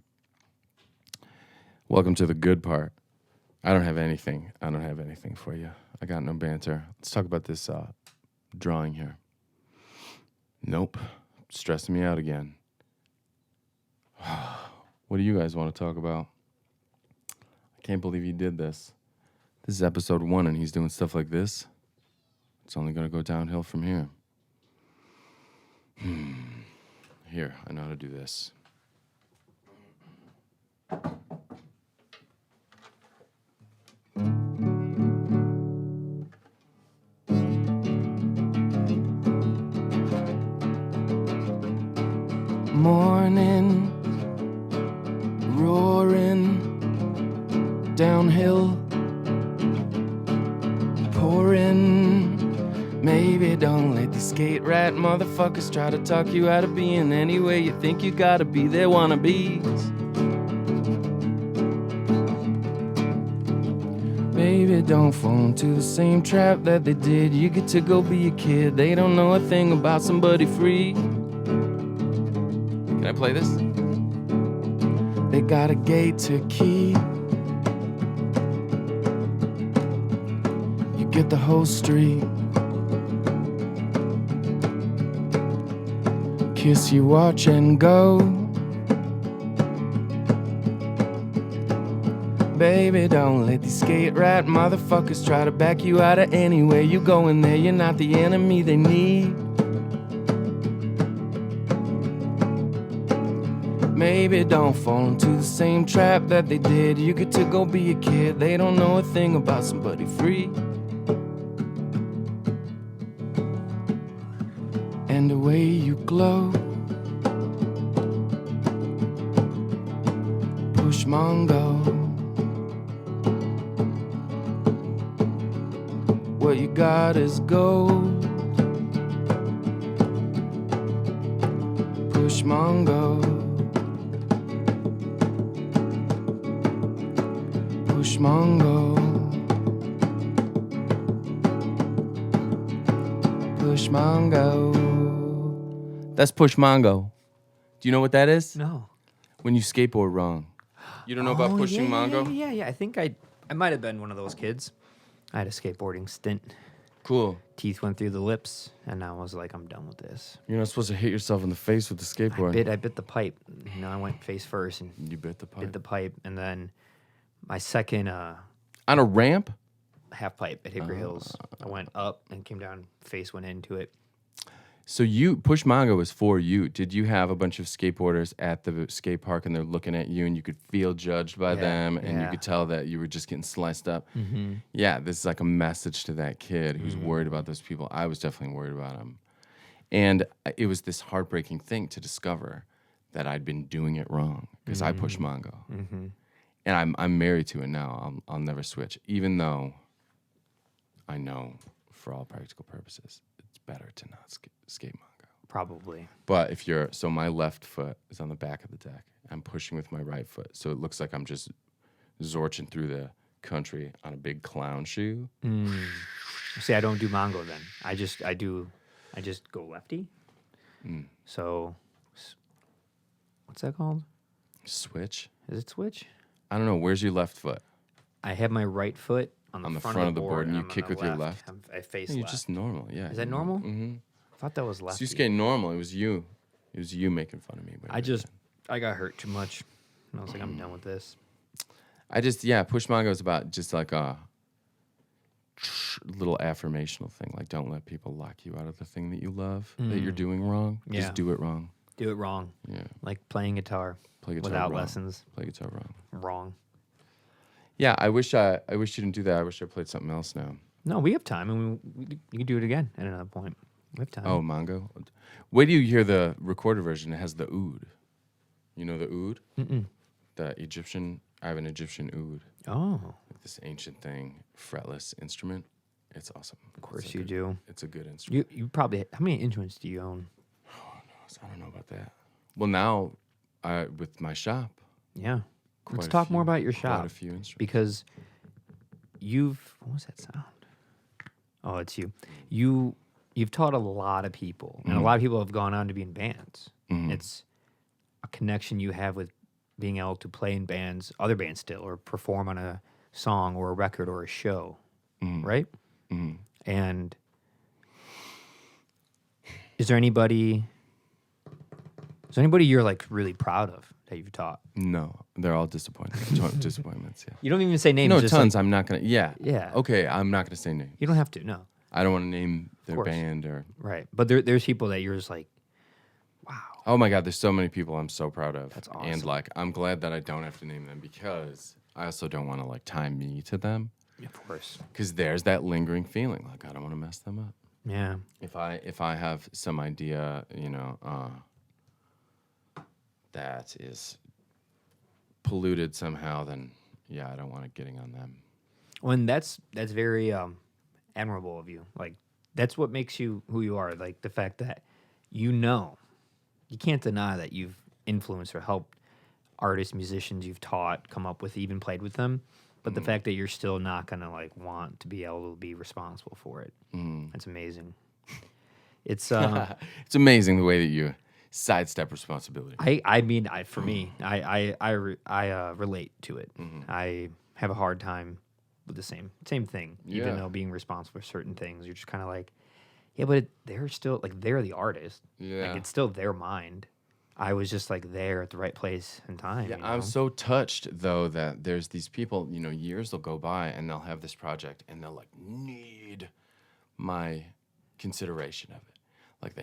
Welcome to the good part. I don't have anything for you. I got no banter. Let's talk about this drawing here. Nope. Stressing me out again. What do you guys want to talk about? I can't believe he did this. This is episode 1 and he's doing stuff like this. It's only going to go downhill from here. Here, I know how to do this. Morning, roaring, downhill, pouring. Maybe don't let these skate rat motherfuckers try to talk you out of being any way you think you gotta be their wannabes. Baby, don't fall into the same trap that they did. You get to go be a kid. They don't know a thing about somebody free. Can I play this? They got a gate to key. You get the whole street. Kiss you, watch and go. Baby, don't let these skate rat motherfuckers try to back you out of anywhere you go in there. You're not the enemy they need. Maybe don't fall into the same trap that they did. You get to go be a kid. They don't know a thing about somebody free. And the way you glow. Push Mongo. What you got is gold. Push Mongo. Push Mongo. Push Mongo. That's Push Mongo. Do you know what that is? No. When you skateboard wrong. You don't know about pushing Mongo? Yeah. I think I might have been one of those kids. I had a skateboarding stint. Cool. Teeth went through the lips, and I was like, I'm done with this. You're not supposed to hit yourself in the face with the skateboard. I bit the pipe. I went face first and You bit the pipe. bit the pipe, and then my second On a ramp? half pipe at Hickory Hills, I went up and came down. Face went into it. So Push Mongo is for you. Did you have a bunch of skateboarders at the skate park and they're looking at you and you could feel judged by them and you could tell that you were just getting sliced up? Mm-hmm. Yeah, this is like a message to that kid who's worried about those people. I was definitely worried about him. And it was this heartbreaking thing to discover that I'd been doing it wrong because I pushed Mongo. Mm-hmm. And I'm married to it now. I'll never switch, even though I know for all practical purposes, it's better to not skate Mongo. Probably. But so my left foot is on the back of the deck. I'm pushing with my right foot. So it looks like I'm just zorching through the country on a big clown shoe. See, I don't do Mongo then. I just go lefty. So, what's that called? Switch? Is it switch? I don't know. Where's your left foot? I have my right foot on the front of the board and you I'm kick on the with your left? I face You're left. just normal, yeah. Is that normal? Mm-hmm. I thought that was lefty. So you skate normal. It was you. It was you making fun of me. I got hurt too much. And I was like, I'm done with this. Push Mongo is about just like a little affirmational thing. Like, don't let people lock you out of the thing that you love, that you're doing wrong. Yeah. Just do it wrong. Do it wrong. Yeah. Like playing guitar. Play guitar without wrong. lessons. Play guitar wrong. Wrong. Yeah, I wish you didn't do that. I wish I played something else now. No, we have time, and you can do it again at another point. We have time. Oh, Mongo. Wait till you hear the recorded version. It has the oud. You know the oud? Mm-mm. I have an Egyptian oud. Oh. Like this ancient thing, fretless instrument. It's awesome. Of course you do. It's a good instrument. You probably, how many instruments do you own? I don't know about that. Well, now, with my shop. Yeah. Let's talk more about your shop. Quite a few instruments. Because what was that sound? Oh, it's you. You've taught a lot of people, and a lot of people have gone on to be in bands. It's a connection you have with being able to play in bands, other bands still, or perform on a song or a record or a show, right? And is there anybody you're like really proud of that you've taught? No, they're all disappointments. Disappointments, yeah. You don't even say names. No, just tons. like, I'm not gonna. Yeah. Yeah. Okay, I'm not gonna say names. you don't have to. No. I don't want to name their course. band or. Right. But there's people that you're just like, wow. Oh my God, there's so many people I'm so proud of. That's awesome. And like, I'm glad that I don't have to name them because I also don't want to like tie me to them. Of course. Because there's that lingering feeling like I don't want to mess them up. Yeah. If I have some idea, that is polluted somehow, then yeah, I don't want it getting on them. Well, and that's very admirable of you. Like that's what makes you who you are. Like the fact that you can't deny that you've influenced or helped artists, musicians you've taught come up with, even played with them. But the fact that you're still not gonna like want to be able to be responsible for it, that's amazing. It's it's amazing the way that you sidestep responsibility. I mean, for me, I relate to it. I have a hard time with the same thing. Yeah. Even though being responsible for certain things, you're just kind of like, yeah, but they're still like they're the artist. Yeah. Like it's still their mind. I was just like there at the right place and time. Yeah, you know? I'm so touched though that there's these people, years will go by and they'll have this project and they'll like need my consideration of it. Like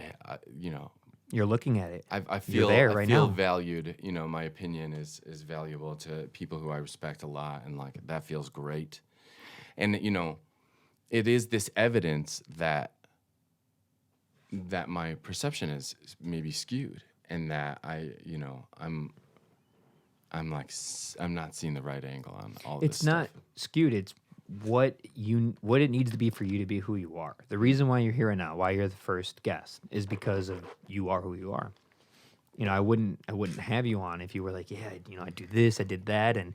You're looking at it. I feel there right now. valued. My opinion is valuable to people who I respect a lot, and like that feels great. And it is this evidence that my perception is maybe skewed, and that I'm not seeing the right angle on all this. It's not skewed. It's what it needs to be for you to be who you are. The reason why you're here right now, why you're the first guest, is because of you are who you are. I wouldn't have you on if you were like, yeah, I do this, I did that, and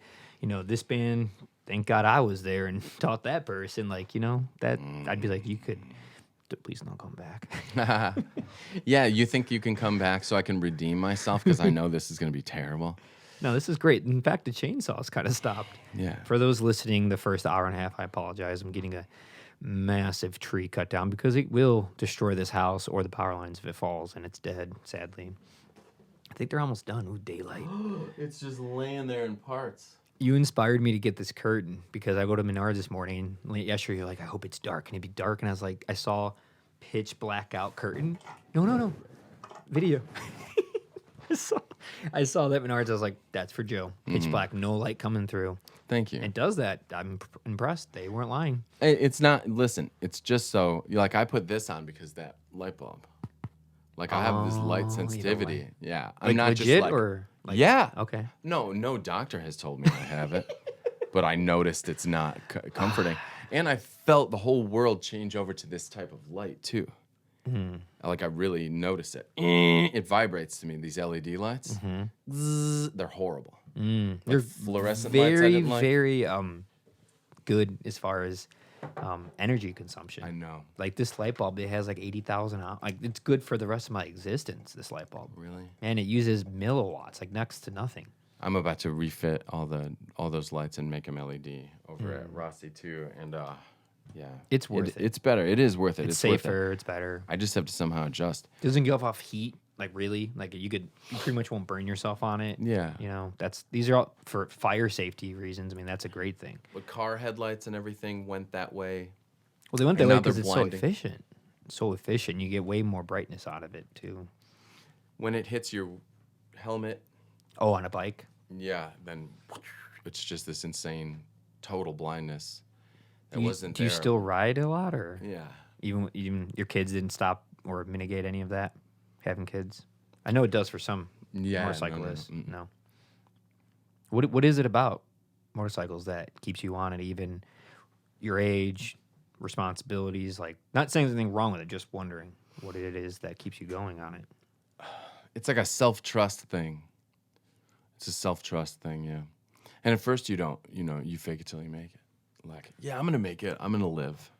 this band. Thank God I was there and taught that person. Like that, I'd be like, you could. Please don't come back. Yeah, you think you can come back so I can redeem myself because I know this is going to be terrible. No, this is great. In fact, the chainsaws kind of stopped. Yeah. For those listening, the first hour and a half, I apologize. I'm getting a massive tree cut down because it will destroy this house or the power lines if it falls, and it's dead, sadly. I think they're almost done. Ooh, daylight. It's just laying there in parts. You inspired me to get this curtain because I go to Menards this morning. And yesterday, you're like, I hope it's dark. And it'd be dark. And I was like, I saw pitch black out curtain. No. Video. I saw that Menards. I was like, that's for Joe. Pitch black, no light coming through. Thank you. It does that. I'm impressed. They weren't lying. It's not, listen, it's just so, like I put this on because that light bulb. Like I have this light sensitivity. Yeah. I'm Like not legit just like, or? Like, yeah. Okay. No doctor has told me I have it, but I noticed it's not comforting. And I felt the whole world change over to this type of light too. Like I really notice it. It vibrates to me, these LED lights. Zzz, they're horrible. They're fluorescent lights I didn't like. Very good as far as energy consumption. I know. Like this light bulb, it has like 80,000 hours. Like it's good for the rest of my existence, this light bulb. Really? And it uses milliwatts, like next to nothing. I'm about to refit all those lights and make them LED over at Rossi too, and yeah, It's worth it. It's better. It is worth it. It's worth safer. it. It's better. I just have to somehow adjust. Doesn't give off heat. Like really, like you pretty much won't burn yourself on it. Yeah. These are all for fire safety reasons. I mean, that's a great thing. But car headlights and everything went that way. Well, they went that And way now they're because it's blinding. so efficient. So efficient. You get way more brightness out of it too. When it hits your helmet, Oh, on a bike. yeah, then it's just this insane total blindness that Do you, wasn't do you there. still ride a lot, or Yeah. even your kids didn't stop or mitigate any of that? Having kids, I know it does for some Yeah, motorcyclists. no. No. What is it about motorcycles that keeps you on it, even your age, responsibilities? Like, not saying there's anything wrong with it, just wondering what it is that keeps you going on it. It's like a self-trust thing. It's a self-trust thing, yeah. And at first you don't, you fake it till you make it. Like, yeah, I'm going to make it. I'm going to live.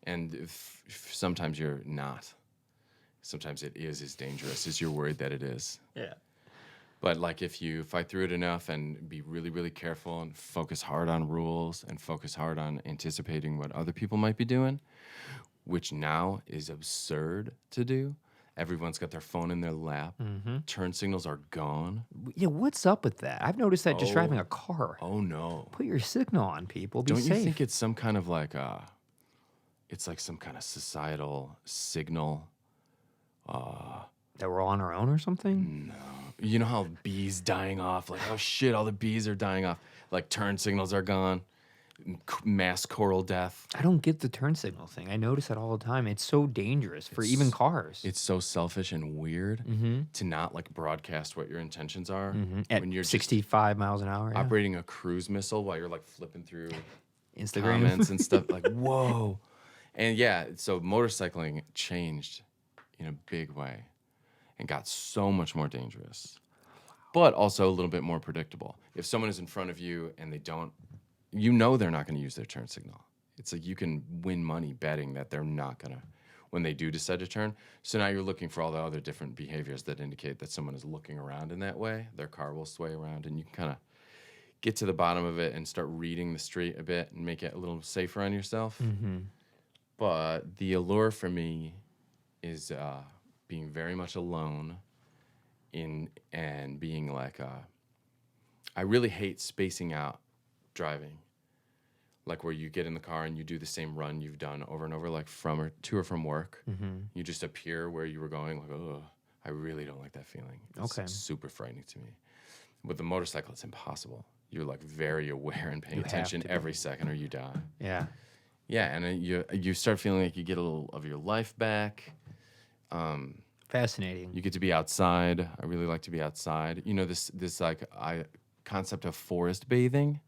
And if sometimes you're not. Sometimes it is as dangerous as you're worried that it is. Yeah. But like if you fight through it enough and be really, really careful and focus hard on rules and focus hard on anticipating what other people might be doing, which now is absurd to do. Everyone's got their phone in their lap. Turn signals are gone. Yeah, what's up with that? I've noticed that just driving a car. Oh, no. Put your signal on, people. Be Don't safe. you think it's some kind of like it's like some kind of societal signal? That we're all on our own or something? You know how bees dying off? Like, oh shit, all the bees are dying off. Like turn signals are gone. Mass coral death. I don't get the turn signal thing. I notice that all the time. It's so dangerous for even cars. It's so selfish and weird to not like broadcast what your intentions are At when you're 65 miles an hour. Yeah. operating a cruise missile while you're like flipping through Instagram comments and stuff. Like, whoa. And yeah, so motorcycling changed in a big way and got so much more dangerous, but also a little bit more predictable. If someone is in front of you and they don't, they're not going to use their turn signal. It's like you can win money betting that they're not going to when they do decide to turn. So now you're looking for all the other different behaviors that indicate that someone is looking around in that way. Their car will sway around, and you can kind of get to the bottom of it and start reading the street a bit and make it a little safer on yourself. But the allure for me is being very much alone and being like, I really hate spacing out driving. Like where you get in the car and you do the same run you've done over and over, like to or from work. You just appear where you were going, like, oh, I really don't like that feeling. It's super frightening to me. With the motorcycle, it's impossible. You're like very aware and paying attention every second or you die. Yeah. Yeah, and you start feeling like you get a little of your life back. Fascinating. You get to be outside. I really like to be outside. This like concept of forest bathing.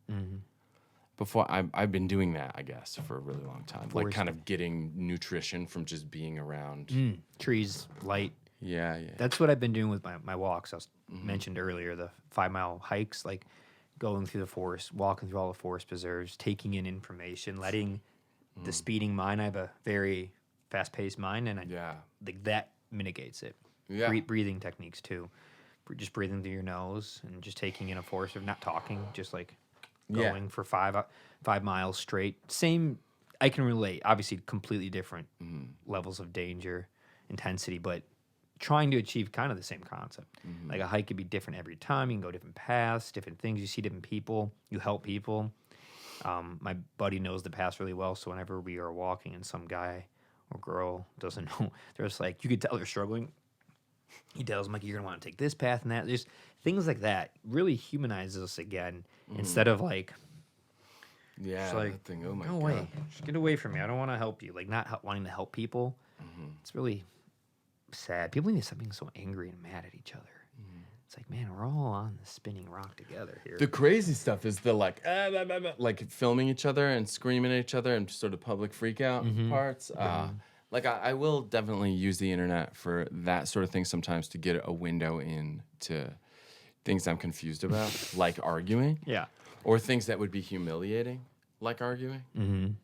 Before I've been doing that, I guess, for a really long time. Like kind of getting nutrition from just being around Trees, light. Yeah. That's what I've been doing with my walks. I was mentioned earlier, the 5-mile hikes, like going through the forest, walking through all the forest preserves, taking in information, letting the speeding mind. I have a very fast-paced mind, and like that mitigates it. Yeah. Breathing techniques too. Just breathing through your nose and just taking in a forest of not talking, just like going for 5 miles straight. Same, I can relate. Obviously, completely different levels of danger, intensity, but trying to achieve kind of the same concept. Like a hike could be different every time. You can go different paths, different things. You see different people. You help people. My buddy knows the paths really well, so whenever we are walking and some guy or girl doesn't know, they're just like, you could tell they're struggling. He tells them, like, you're going to want to take this path and that. There's things like that. Really humanizes us again instead of like, yeah, like, that thing. Oh my go God. away. Just get away from me. I don't want to help you. Like, not wanting to help people. It's really sad. People need to stop being so angry and mad at each other. It's like, man, we're all on the spinning rock together here. The crazy stuff is the like filming each other and screaming at each other and sort of public freak out parts. Like I will definitely use the internet for that sort of thing sometimes to get a window into things I'm confused about, like arguing. Yeah. Or things that would be humiliating, like arguing.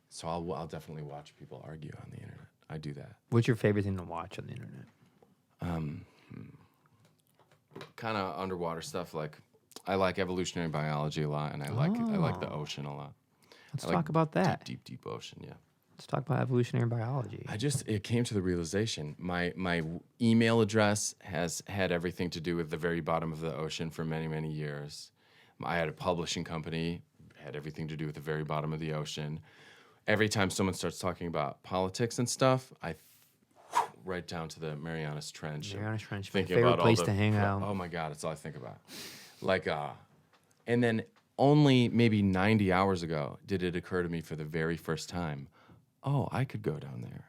So I'll definitely watch people argue on the internet. I do that. What's your favorite thing to watch on the internet? Kind of underwater stuff. Like I like evolutionary biology a lot, and I like the ocean a lot. Let's talk about that. Deep ocean. Yeah. Let's talk about evolutionary biology. It came to the realization my email address has had everything to do with the very bottom of the ocean for many, many years. I had a publishing company, had everything to do with the very bottom of the ocean. Every time someone starts talking about politics and stuff, I right down to the Marianas Trench. Marianas Trench, my thinking favorite about place all to hang out. Oh my God, it's all I think about. Like, and then only maybe 90 hours ago did it occur to me for the very first time, oh, I could go down there.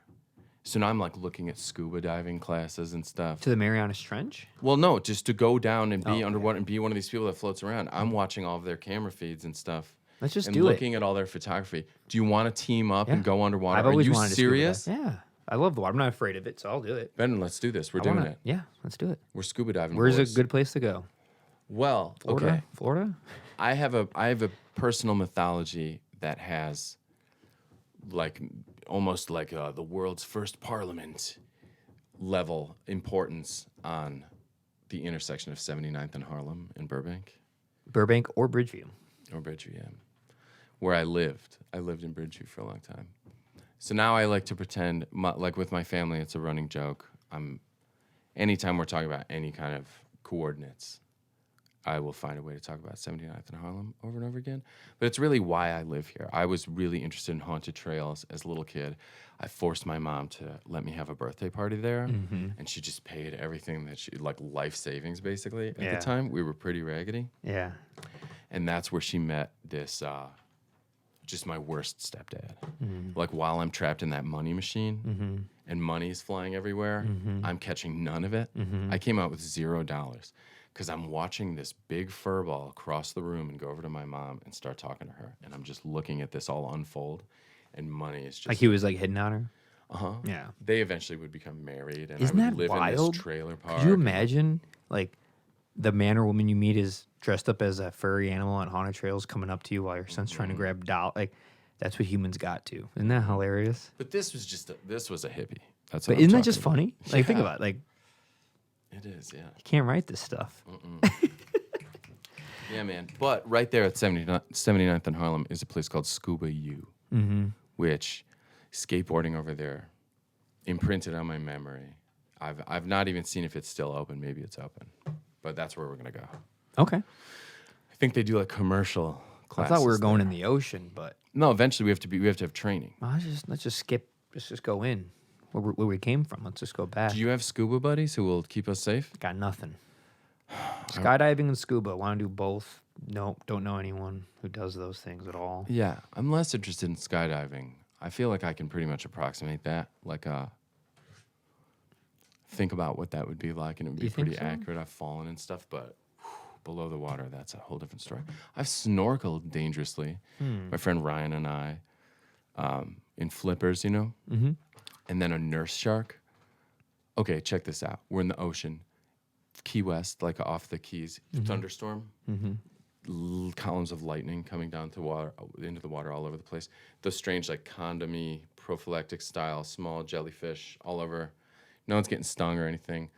So now I'm like looking at scuba diving classes and stuff. To the Marianas Trench? Well, no, just to go down and be underwater and be one of these people that floats around. I'm watching all of their camera feeds and stuff Let's just and do it. looking at all their photography. Do you want to team up and go underwater? I've always Are you wanted serious? to scuba dive. Yeah. I love the water. I'm not afraid of it, so I'll do it. Ben, let's do this. We're doing it. Yeah, let's do it. We're scuba diving. Where's boys. a good place to go? Well, Florida? okay. Florida? I have a personal mythology that has like almost like the world's first parliament level importance on the intersection of 79th and Harlem in Burbank. Burbank or Bridgeview? Or Bridgeview, yeah. Where I lived. I lived in Bridgeview for a long time. So now I like to pretend, like with my family, it's a running joke. Anytime we're talking about any kind of coordinates, I will find a way to talk about 79th and Harlem over and over again. But it's really why I live here. I was really interested in haunted trails as a little kid. I forced my mom to let me have a birthday party there, and she just paid everything that she, like life savings basically at the time. We were pretty raggedy. Yeah. And that's where she met this, just my worst stepdad. Like while I'm trapped in that money machine and money's flying everywhere, I'm catching none of it. I came out with $0 because I'm watching this big fur ball cross the room and go over to my mom and start talking to her. And I'm just looking at this all unfold, and money is just... Like he was like hitting on her? Uh-huh. Yeah. They eventually would become married, and Isn't I would that live in wild? this trailer park. Could you imagine, like, the man or woman you meet is dressed up as a furry animal on haunted trails coming up to you while your son's trying to grab doll? Like, that's what humans got to. Isn't that hilarious? But this was just this was a hippie. That's But what I'm isn't that talking just about. funny? Like, think Yeah. about it. Like, It is, yeah. you can't write this stuff. Yeah, man. But right there at 79th and Harlem is a place called Scuba U, which skateboarding over there imprinted on my memory. I've not even seen if it's still open. Maybe it's open, but that's where we're gonna go. Okay. I think they do like commercial I classes. thought we were going there. in the ocean, but No, eventually we have to have training. let's just skip. Let's just go in where we came from. Let's just go back. Do you have scuba buddies who will keep us safe? Got nothing. Skydiving and scuba. Want to do both? Nope. Don't know anyone who does those things at all. Yeah, I'm less interested in skydiving. I feel like I can pretty much approximate that. Like, think about what that would be like, and it would be You think pretty so? accurate. I've fallen and stuff, but below the water, that's a whole different story. I've snorkeled dangerously. My friend Ryan and I, in flippers, you know, and then a nurse shark. Okay, check this out. We're in the ocean, Key West, like off the Keys, thunderstorm. Columns of lightning coming down to into the water all over the place. Those strange, like condomy, prophylactic style, small jellyfish all over. No one's getting stung or anything.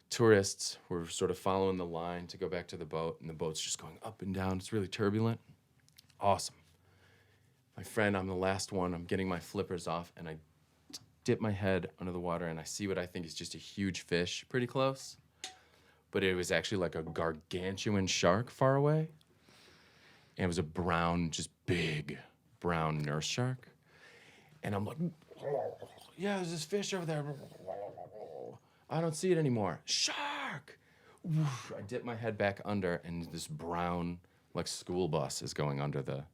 Tourists were sort of following the line to go back to the boat, and the boat's just going up and down. It's really turbulent. Awesome. My friend, I'm the last one. I'm getting my flippers off, and I dip my head under the water, and I see what I think is just a huge fish pretty close. But it was actually like a gargantuan shark far away. And it was a brown, just big brown nurse shark. And I'm like, yeah, there's this fish over there. I don't see it anymore. Shark! I dip my head back under, and this brown, like school bus is going under the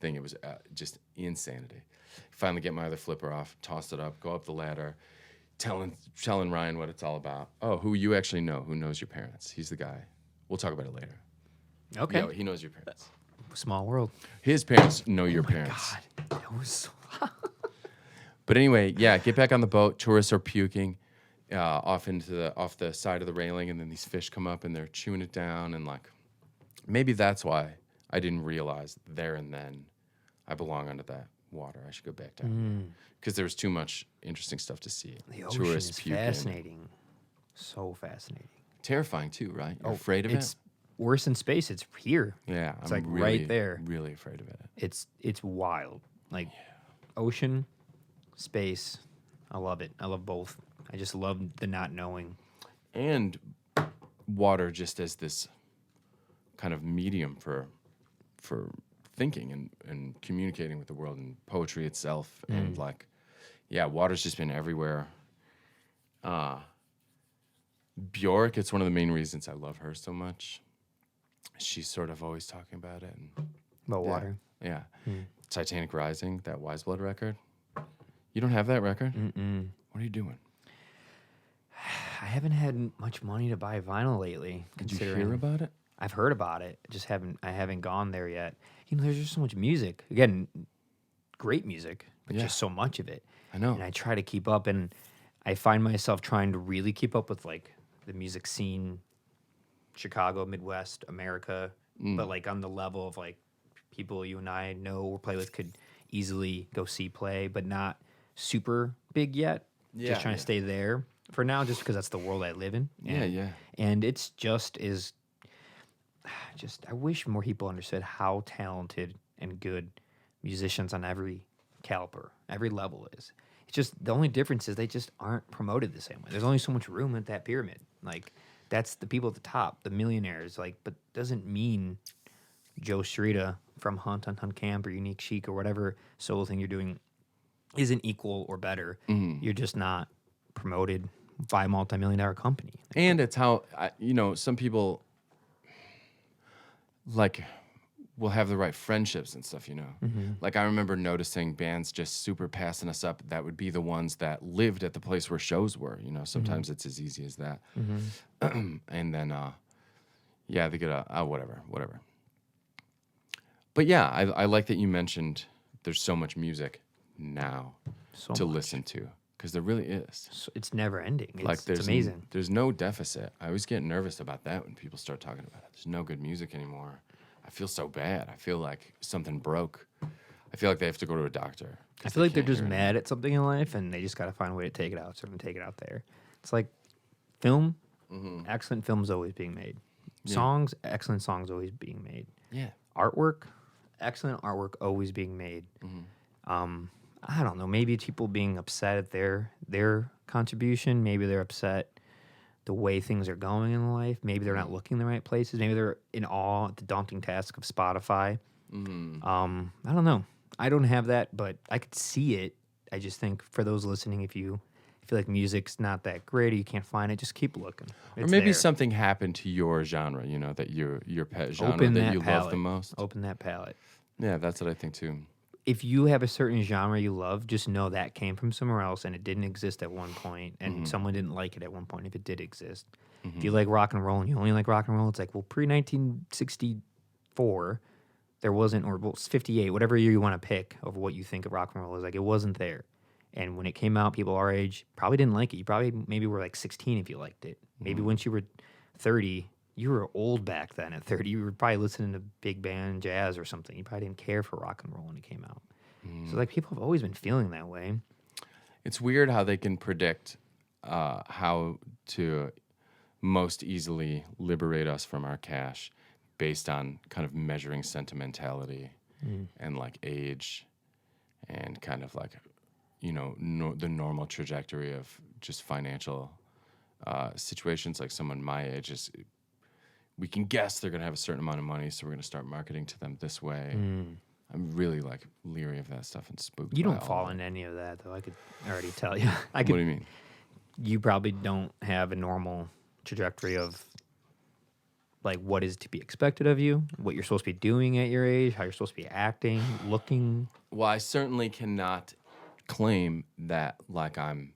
thing. It was just insanity. Finally get my other flipper off, toss it up, go up the ladder, telling Ryan what it's all about. Oh, who you actually know, who knows your parents. He's the guy. We'll talk about it later. Okay. Yo, he knows your parents. Small world. His parents know your parents. God, that was so... But anyway, yeah, get back on the boat. Tourists are puking off the side of the railing, and then these fish come up and they're chewing it down, and like maybe that's why I didn't realize there and then I belong under that water. I should go back down because there was too much interesting stuff to see. The ocean Tourists is puking. fascinating. So fascinating. Terrifying too, right? You're afraid of It's it? worse in space. It's here. Yeah, It's I'm like really, right there. Really afraid of it. It's wild. Like ocean, space. I love it. I love both. I just love the not knowing. And water just as this kind of medium for thinking and communicating with the world, and poetry itself. And like, yeah, water's just been everywhere. Bjork, it's one of the main reasons I love her so much. She's sort of always talking about it. And About water. Yeah. Titanic Rising, that Wise Blood record. You don't have that record? Mm-mm. What are you doing? I haven't had much money to buy vinyl lately. Did you considering hear about it? I've heard about it. I haven't gone there yet. There's just so much music. Again, great music, but Yeah. just so much of it. I know. And I try to keep up, and I find myself trying to really keep up with like the music scene, Chicago, Midwest, America, but like on the level of like people you and I know or play with could easily go see play, but not super big yet. Yeah, Just trying yeah. to stay there for now, just because that's the world I live in. And, Yeah. And it's just I wish more people understood how talented and good musicians on every caliber, every level is. It's just the only difference is they just aren't promoted the same way. There's only so much room at that pyramid. Like that's the people at the top, the millionaires. Like, but doesn't mean Joe Starita from Hunt Camp or Unique Chic or whatever solo thing you're doing isn't equal or better. You're just not promoted by a multi-million-dollar company. And it's how some people like will have the right friendships and stuff. Like I remember noticing bands just super passing us up. That would be the ones that lived at the place where shows were. Sometimes it's as easy as that. And then, they get whatever. But yeah, I like that you mentioned there's so much music now to listen to, because there really is. So it's never ending. It's it's amazing. There's no deficit. I always get nervous about that when people start talking about it. There's no good music anymore. I feel so bad. I feel like something broke. I feel like they have to go to a doctor. I feel like they're just mad at something in life, and they just got to find a way to take it out. So I'm take it out there. It's like film. Excellent films always being made. Songs, excellent songs always being made. Yeah. Artwork, excellent artwork always being made. I don't know. Maybe it's people being upset at their contribution. Maybe they're upset the way things are going in life. Maybe they're not looking in the right places. Maybe they're in awe at the daunting task of Spotify. I don't know. I don't have that, but I could see it. I just think for those listening, if you feel like music's not that great or you can't find it, just keep looking. Or maybe there. something happened to your genre, that your pet genre Open that that you palette. love the most. Open that palette. Yeah, that's what I think too. If you have a certain genre you love, just know that came from somewhere else and it didn't exist at one point, and someone didn't like it at one point if it did exist. If you like rock and roll and you only like rock and roll, it's like, well, pre-1964, there wasn't, or 58, whatever year you want to pick of what you think of rock and roll is, like, it wasn't there. And when it came out, people our age probably didn't like it. You probably maybe were like 16 if you liked it. Maybe once you were 30, you were old back then at 30. You were probably listening to big band jazz or something. You probably didn't care for rock and roll when it came out. So like people have always been feeling that way. It's weird how they can predict how to most easily liberate us from our cash based on kind of measuring sentimentality and like age and kind of like, the normal trajectory of just financial situations. Like someone my age we can guess they're going to have a certain amount of money, so we're going to start marketing to them this way. I'm really like leery of that stuff and spooked. You by don't all fall of it. into any of that, though. I could already tell you. What do you mean? You probably don't have a normal trajectory of like what is to be expected of you, what you're supposed to be doing at your age, how you're supposed to be acting, looking. Well, I certainly cannot claim that like I'm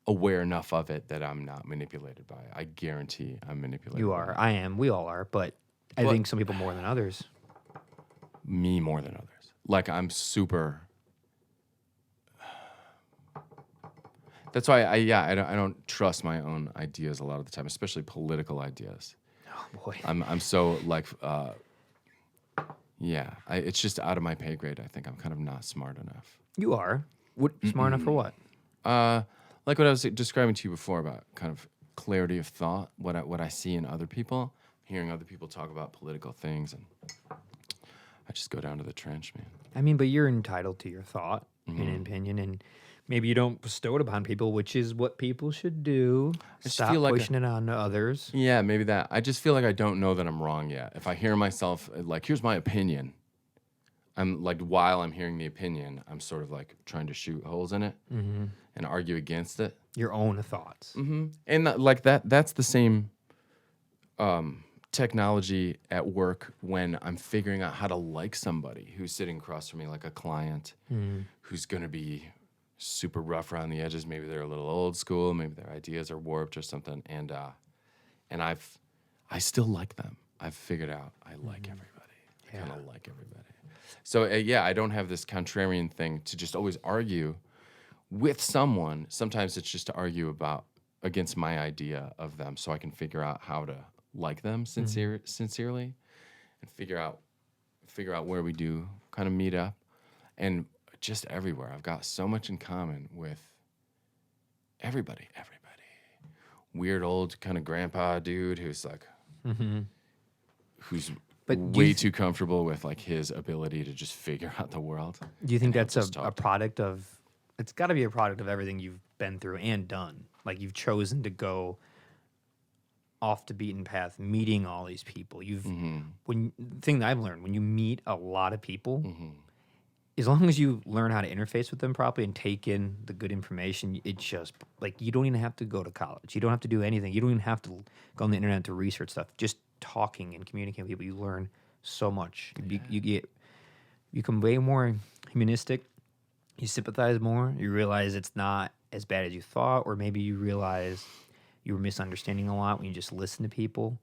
aware enough of it that I'm not manipulated by it. I guarantee I'm manipulated. You by are. it. I am. We all are. But I think some people more than others. Me more than others. Like I'm super. That's why I don't trust my own ideas a lot of the time, especially political ideas. Oh boy. I'm so like it's just out of my pay grade. I think I'm kind of not smart enough. You are. Smart enough for what? Like what I was describing to you before about kind of clarity of thought, what I see in other people, hearing other people talk about political things, and I just go down to the trench, man. I mean, but you're entitled to your thought and opinion, and maybe you don't bestow it upon people, which is what people should do. Stop pushing it on to others. Yeah, maybe that. I just feel like I don't know that I'm wrong yet. If I hear myself, like, here's my opinion, I'm like, while I'm hearing the opinion, I'm sort of like trying to shoot holes in it and argue against it. Your own thoughts. And like that's the same technology at work when I'm figuring out how to like somebody who's sitting across from me, like a client who's going to be super rough around the edges. Maybe they're a little old school. Maybe their ideas are warped or something. And I still like them. I've figured out I like everybody. I Yeah. kind of like everybody. So yeah, I don't have this contrarian thing to just always argue with someone. Sometimes it's just to argue against my idea of them, so I can figure out how to like them sincerely, and figure out where we do kind of meet up, and just everywhere. I've got so much in common with everybody. Weird old kind of grandpa dude who's like, who's But way too comfortable with like his ability to just figure out the world. Do you think and that's just a talk. product of? It's got to be a product of everything you've been through and done. Like you've chosen to go off the beaten path, meeting all these people. The thing that I've learned, when you meet a lot of people, as long as you learn how to interface with them properly and take in the good information, it just like you don't even have to go to college. You don't have to do anything. You don't even have to go on the internet to research stuff. Just talking and communicating with people, you learn so much. You become way more humanistic. You sympathize more. You realize it's not as bad as you thought, or maybe you realize you were misunderstanding a lot when you just listen to people.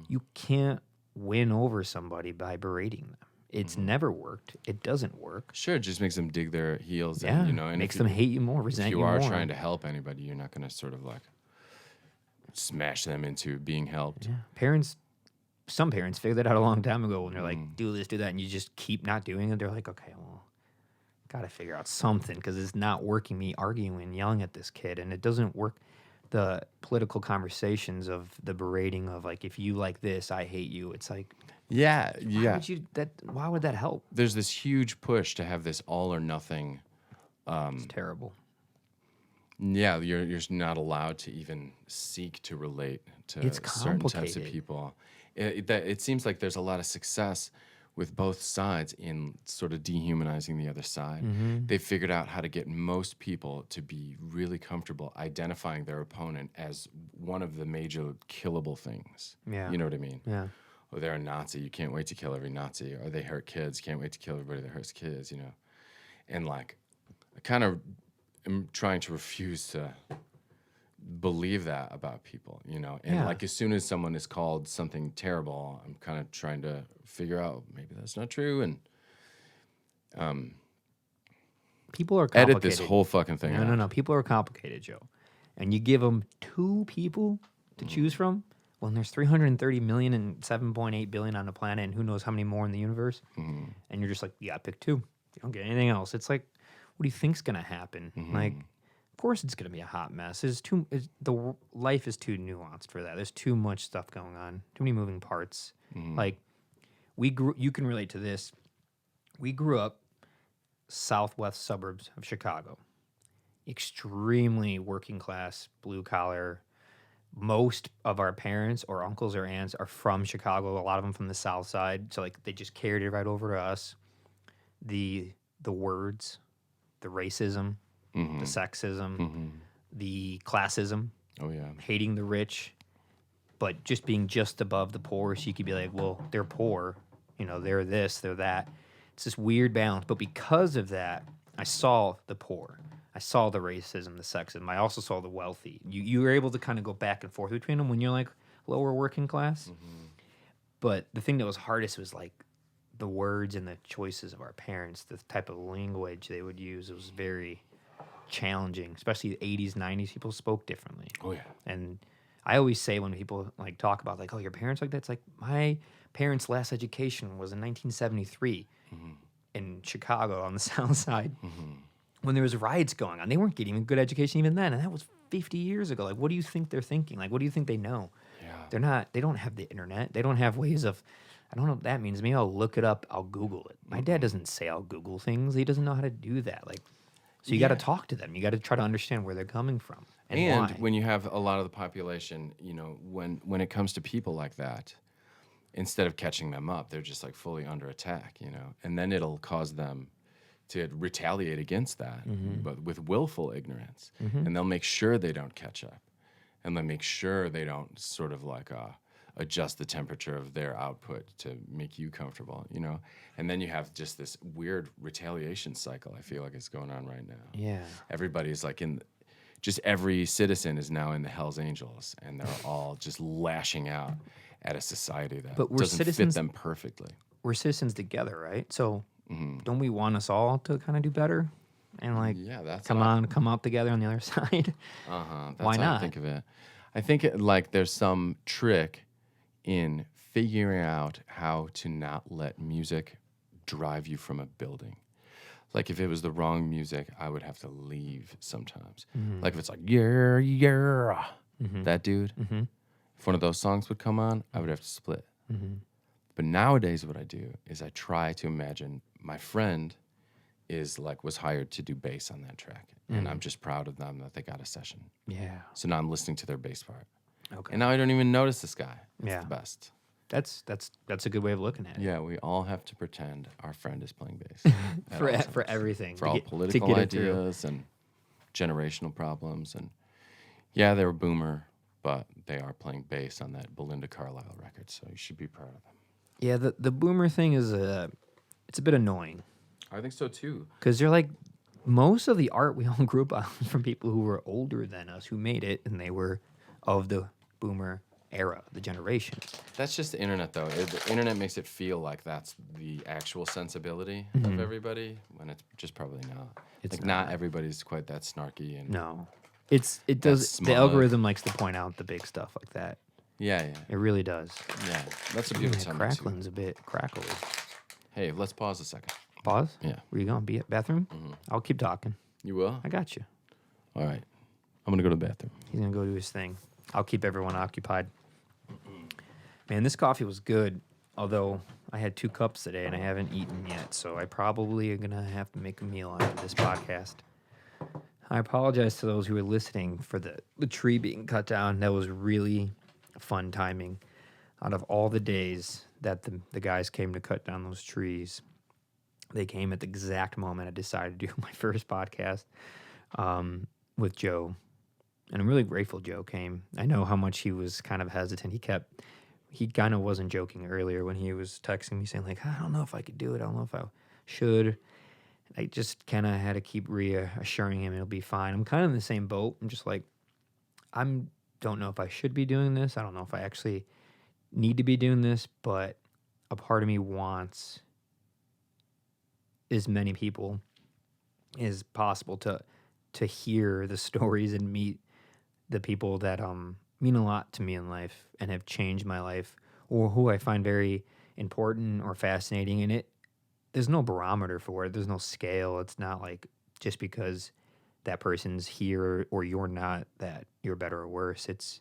You can't win over somebody by berating them. It's never worked. It doesn't work. Sure, it just makes them dig their heels. Yeah, And, and makes them hate you more, resent you more. If you are trying to help anybody, you're not going to sort of like smash them into being helped. Yeah. Some parents figured that out a long time ago when they're like, do this, do that, and you just keep not doing it. They're like, okay, well, got to figure out something because it's not working, me arguing and yelling at this kid, and it doesn't work. The political conversations of the berating of like, if you like this, I hate you. It's like, yeah. why would that help? There's this huge push to have this all or nothing. It's terrible. Yeah, you're not allowed to even seek to relate to It's certain types of complicated. people. It seems like there's a lot of success with both sides in sort of dehumanizing the other side. They've figured out how to get most people to be really comfortable identifying their opponent as one of the major killable things. Yeah. You know what I mean? Yeah. Or they're a Nazi, you can't wait to kill every Nazi. Or they hurt kids, can't wait to kill everybody that hurts kids, And like, I kind of am trying to refuse to believe that about people, And like, as soon as someone is called something terrible, I'm kind of trying to figure out maybe that's not true and People are complicated. edit this whole fucking thing out. No. People are complicated, Joe. And you give them 2 people to choose from. Well, there's 330 million and 7.8 billion on the planet, and who knows how many more in the universe. And you're just like, yeah, pick 2. You don't get anything else. It's like, what do you think's gonna happen? Like, of course it's gonna be a hot mess. The life is too nuanced for that. There's too much stuff going on. Too many moving parts. Like, you can relate to this. We grew up southwest suburbs of Chicago. Extremely working class, blue collar. Most of our parents or uncles or aunts are from Chicago. A lot of them from the south side. So like they just carried it right over to us. The words, the racism, the sexism, the classism. Oh yeah. Hating the rich, but just being just above the poor. So you could be like, well, they're poor. They're this, they're that. It's this weird balance. But because of that, I saw the poor. I saw the racism, the sexism. I also saw the wealthy. You were able to kind of go back and forth between them when you're like lower working class. But the thing that was hardest was like the words and the choices of our parents, the type of language they would use. It was very challenging, especially the 80s, 90s. People spoke differently. Oh yeah. And I always say when people like talk about like, oh, your parents like that, it's like my parents' last education was in 1973 in Chicago on the south side. When there was riots going on, they weren't getting a good education even then, and that was 50 years ago. Like, what do you think they're thinking? Like, what do you think they know? Yeah. They don't have the internet. They don't have ways of, I don't know what that means. Maybe I'll look it up. I'll Google it. My dad doesn't say I'll Google things. He doesn't know how to do that. Like, so you got to talk to them. You got to try to understand where they're coming from and why. when you have a lot of the population, when it comes to people like that, instead of catching them up, they're just like fully under attack, and then it'll cause them to retaliate against that, but with willful ignorance. And they'll make sure they don't catch up. And they'll make sure they don't sort of like adjust the temperature of their output to make you comfortable, And then you have just this weird retaliation cycle, I feel like it's going on right now. Yeah. Everybody's like just every citizen is now in the Hells Angels, and they're all just lashing out. at a society that But we're doesn't citizens- fit them perfectly. We're citizens together, right? So Mm-hmm. don't we want us all to kind of do better? And like, Yeah, that's come out together on the other side. That's Why how not? I think of it. I think like there's some trick in figuring out how to not let music drive you from a building. Like if it was the wrong music, I would have to leave sometimes. Like if it's like that dude. If one of those songs would come on, I would have to split. But nowadays, what I do is I try to imagine my friend was hired to do bass on that track, and I'm just proud of them that they got a session. Yeah. So now I'm listening to their bass part, Okay. and now I don't even notice this guy. It's Yeah. the best. That's a good way of looking at it. Yeah, we all have to pretend our friend is playing bass at all For times. everything. for to all get- to political get it through. ideas and generational problems. And yeah, they were boomer, but they are playing bass on that Belinda Carlisle record, so you should be proud of them. Yeah, the boomer thing is it's a bit annoying I think so too. because they're like most of the art we all grew up on from people who were older than us who made it, and they were of the boomer era, the generation. That's just the internet, though. The internet makes it feel like that's the actual sensibility of everybody, when it's just probably not. It's like not everybody's quite that snarky and No, it does. The smug. algorithm likes to point out the big stuff like that. yeah. It really does. Yeah, that's a Yeah, beautiful time. crackling's a bit crackly. Hey, let's pause a second. Pause. Yeah. Where you going? Be at bathroom? I'll keep talking. You will? I got you. All right. I'm gonna go to the bathroom. He's gonna go do his thing. I'll keep everyone occupied. Man, this coffee was good. Although I had 2 cups today and I haven't eaten yet, so I probably am gonna have to make a meal after this podcast. I apologize to those who are listening for the tree being cut down. That was really fun timing. Out of all the days that the guys came to cut down those trees, they came at the exact moment I decided to do my first podcast with Joe. And I'm really grateful Joe came. I know how much he was kind of hesitant. He kind of wasn't joking earlier when he was texting me saying like, I don't know if I could do it. I don't know if I should. I just kind of had to keep reassuring him it'll be fine. I'm kind of in the same boat. I'm just like, don't know if I should be doing this. I don't know if I actually need to be doing this, but a part of me wants as many people as possible to hear the stories and meet the people that mean a lot to me in life and have changed my life, or who I find very important or fascinating. And there's no barometer for it. There's no scale. It's not like just because that person's here or you're not that you're better or worse. It's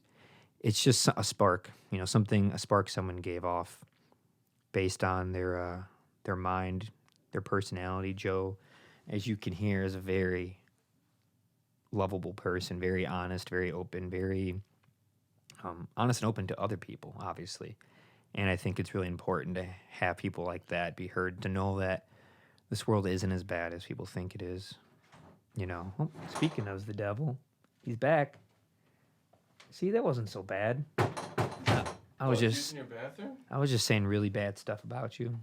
just a spark, a spark someone gave off based on their mind, their personality. Joe, as you can hear, is a very lovable person, very honest, very open, very honest and open to other people, obviously. And I think it's really important to have people like that be heard, to know that this world isn't as bad as people think it is. Oh, speaking of the devil, he's back. See, that wasn't so bad. I was just using your bathroom? I was just saying really bad stuff about you.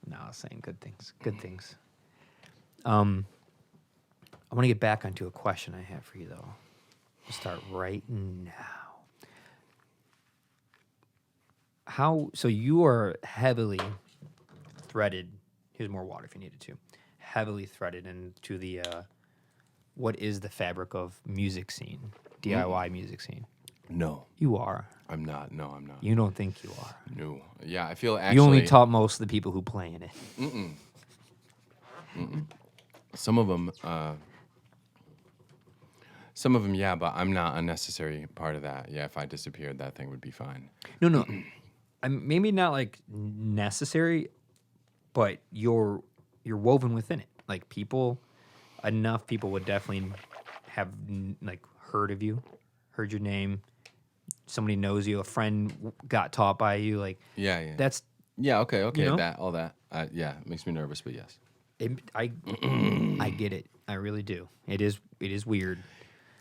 No, I was saying good things. Good things. I want to get back onto a question I have for you, though. We'll start right now. So you are heavily threaded. Here's more water if you needed to. Heavily threaded into the what is the fabric of music scene, DIY music scene. No, You are. I'm not. No, I'm not. You don't think you are. No. Yeah, I feel actually. You only taught most of the people who play in it. Some of them. Some of them, yeah, but I'm not a necessary part of that. Yeah, if I disappeared, that thing would be fine. No. Maybe not like necessary, but you're woven within it. Like enough people would definitely have like heard of you, heard your name. Somebody knows you. A friend got taught by you. Like Yeah. that's Yeah. Okay. You know? That. All that. Yeah, it makes me nervous, but yes. I get it. I really do. It is weird.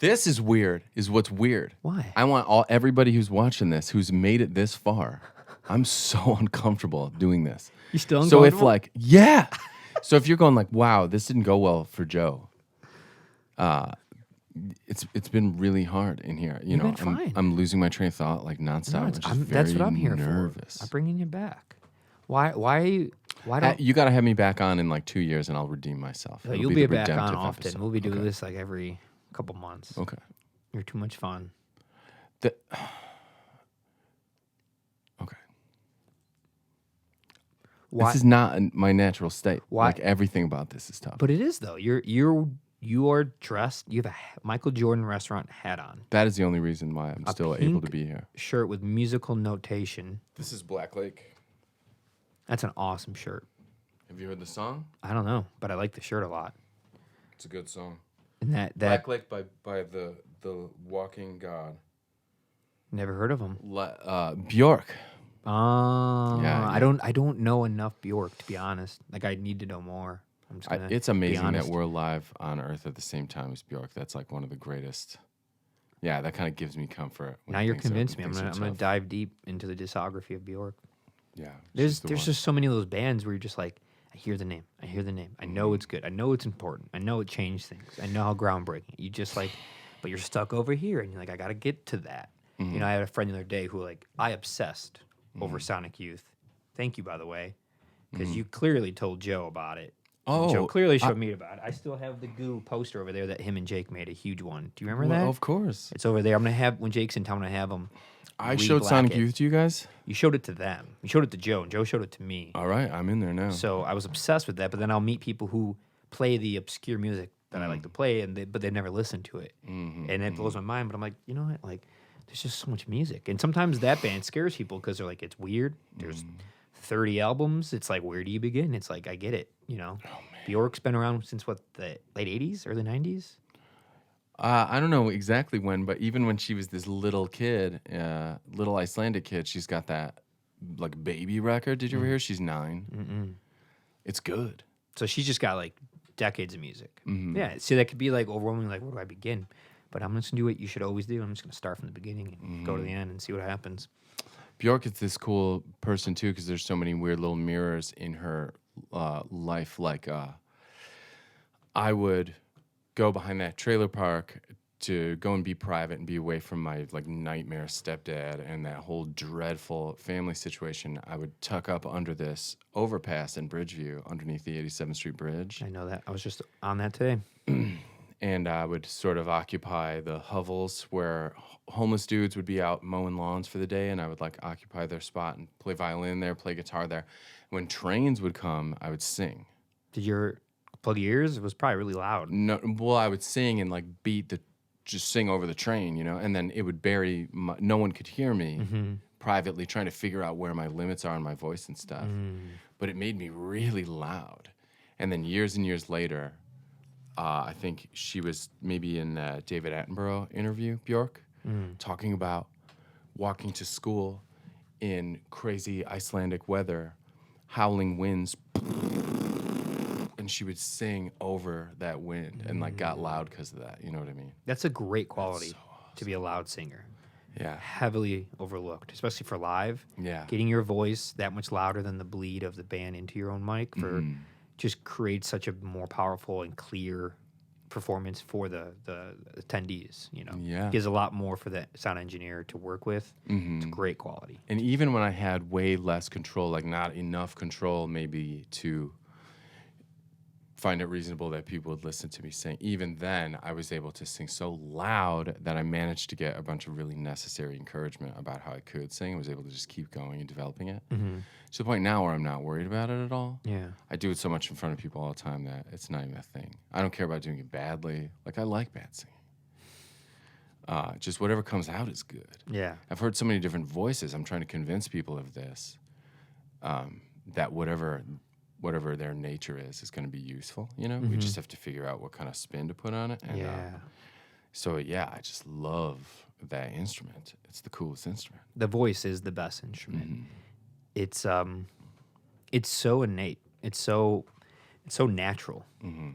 This is weird. Is what's weird. Why? I want everybody who's watching this, who's made it this far. I'm so uncomfortable doing this. You still So if uncomfortable? so if you're going like, wow, this didn't go well for Joe. It's been really hard in here. You You've know, been fine. I'm losing my train of thought like nonstop. No, I'm just very that's what I'm here nervous. for. I'm bringing you back. Why don't You got to have me back on in like 2 years, and I'll redeem myself. It'll you'll be be the back on redemptive often? episode. We'll be doing Okay. this like every couple months. Okay. You're too much fun. Okay. Why? This is not my natural state. Why- Like everything about this is tough. But it is though. You are dressed. You have a Michael Jordan restaurant hat on, That is the only reason why I'm still able to pink be here. shirt with musical notation. This is Black Lake. That's an awesome shirt. Have you heard the song? I don't know, but I like the shirt a lot. It's a good song. And that Black Lake by the Walking God. never heard of him. Bjork. Yeah, yeah. I don't know enough Bjork to be honest. Like I need to know more. I'm just gonna It's be amazing that honest. we're alive on Earth at the same time as Bjork. That's like one of the greatest. Yeah, that kind of gives me comfort. when Now you're things are- convinced me. I'm things are gonna tough. dive deep into the discography of Bjork. Yeah, There's she's the there's one. just so many of those bands where you're just like, I hear the name. I Mm-hmm. know it's good. I know it's important. I know it changed things. I know how groundbreaking. You just like, but you're stuck over here, and you're like, I gotta get to that. Mm-hmm. You know, I had a friend the other day who like I obsessed over Sonic Youth. Thank you, by the way, because you clearly told Joe about it. Oh, Joe clearly showed me about it. I still have the Goo poster over there that him and Jake made, a huge one. Do you remember well, that? of course. It's over there. I'm gonna have when Jake's in town. I'm gonna have him. I showed re-black Sonic it. Youth to you guys. You showed it to them. You showed it to Joe, and Joe showed it to me. All right, I'm in there now. So I was obsessed with that. But then I'll meet people who play the obscure music that I like to play, but they never listen to it, and it blows my mind. But I'm like, you know what? Like, there's just so much music, and sometimes that band scares people because they're like, it's weird. There's 30 albums. It's like, where do you begin? It's like, I get it. You know, Bjork's been around since what, the late 80s, early 90s. I don't know exactly when, but even when she was this little kid, little Icelandic kid, she's got that like baby record. Did you ever hear? She's 9. It's good. So she's just got like decades of music. Mm-hmm. Yeah. So that could be like overwhelming. Like, where do I begin? But I'm just gonna do what you should always do. I'm just gonna start from the beginning and go to the end and see what happens. Bjork is this cool person too, because there's so many weird little mirrors in her life. Like I would go behind that trailer park to go and be private and be away from my like nightmare stepdad and that whole dreadful family situation. I would tuck up under this overpass in Bridgeview underneath the 87th Street Bridge. I know that. I was just on that today. And I would sort of occupy the hovels where homeless dudes would be out mowing lawns for the day, and I would like occupy their spot and play violin there, play guitar there. When trains would come, I would sing. Did your plug your ears? It was probably really loud. No, well, I would sing and like just sing over the train, you know, and then it would bury. No one could hear me privately, trying to figure out where my limits are in my voice and stuff. But it made me really loud. And then years and years later, I think she was maybe in a David Attenborough interview, Bjork, talking about walking to school in crazy Icelandic weather, howling winds, and she would sing over that wind and like got loud because of that. You know what I mean? That's a great quality to be a loud singer. Yeah. Heavily overlooked, especially for live. Yeah. Getting your voice that much louder than the bleed of the band into your own mic for just creates such a more powerful and clear performance for the attendees. You know, Yeah. gives a lot more for the sound engineer to work with. It's great quality. And even when I had way less control, like not enough control maybe to find it reasonable that people would listen to me sing, even then I was able to sing so loud that I managed to get a bunch of really necessary encouragement about how I could sing. I was able to just keep going and developing it. To the point now where I'm not worried about it at all. Yeah. I do it so much in front of people all the time that it's not even a thing. I don't care about doing it badly. Like, I like bad singing. Just whatever comes out is good. Yeah. I've heard so many different voices. I'm trying to convince people of this, that whatever their nature is going to be useful. You know, we just have to figure out what kind of spin to put on it. And, so I just love that instrument. It's the coolest instrument. The voice is the best instrument. It's so innate. It's so natural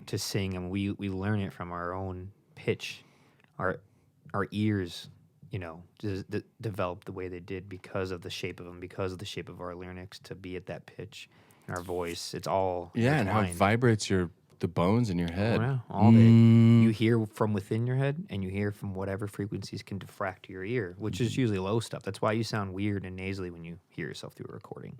to sing, and we learn it from our own pitch. Our ears, you know, developed the way they did because of the shape of them, because of the shape of our larynx to be at that pitch. And our voice, it's all Yeah, and how it intertwined. vibrates the the bones in your head. Yeah, all of it. You hear from within your head, and you hear from whatever frequencies can diffract to your ear, which is usually low stuff. That's why you sound weird and nasally when you hear yourself through a recording.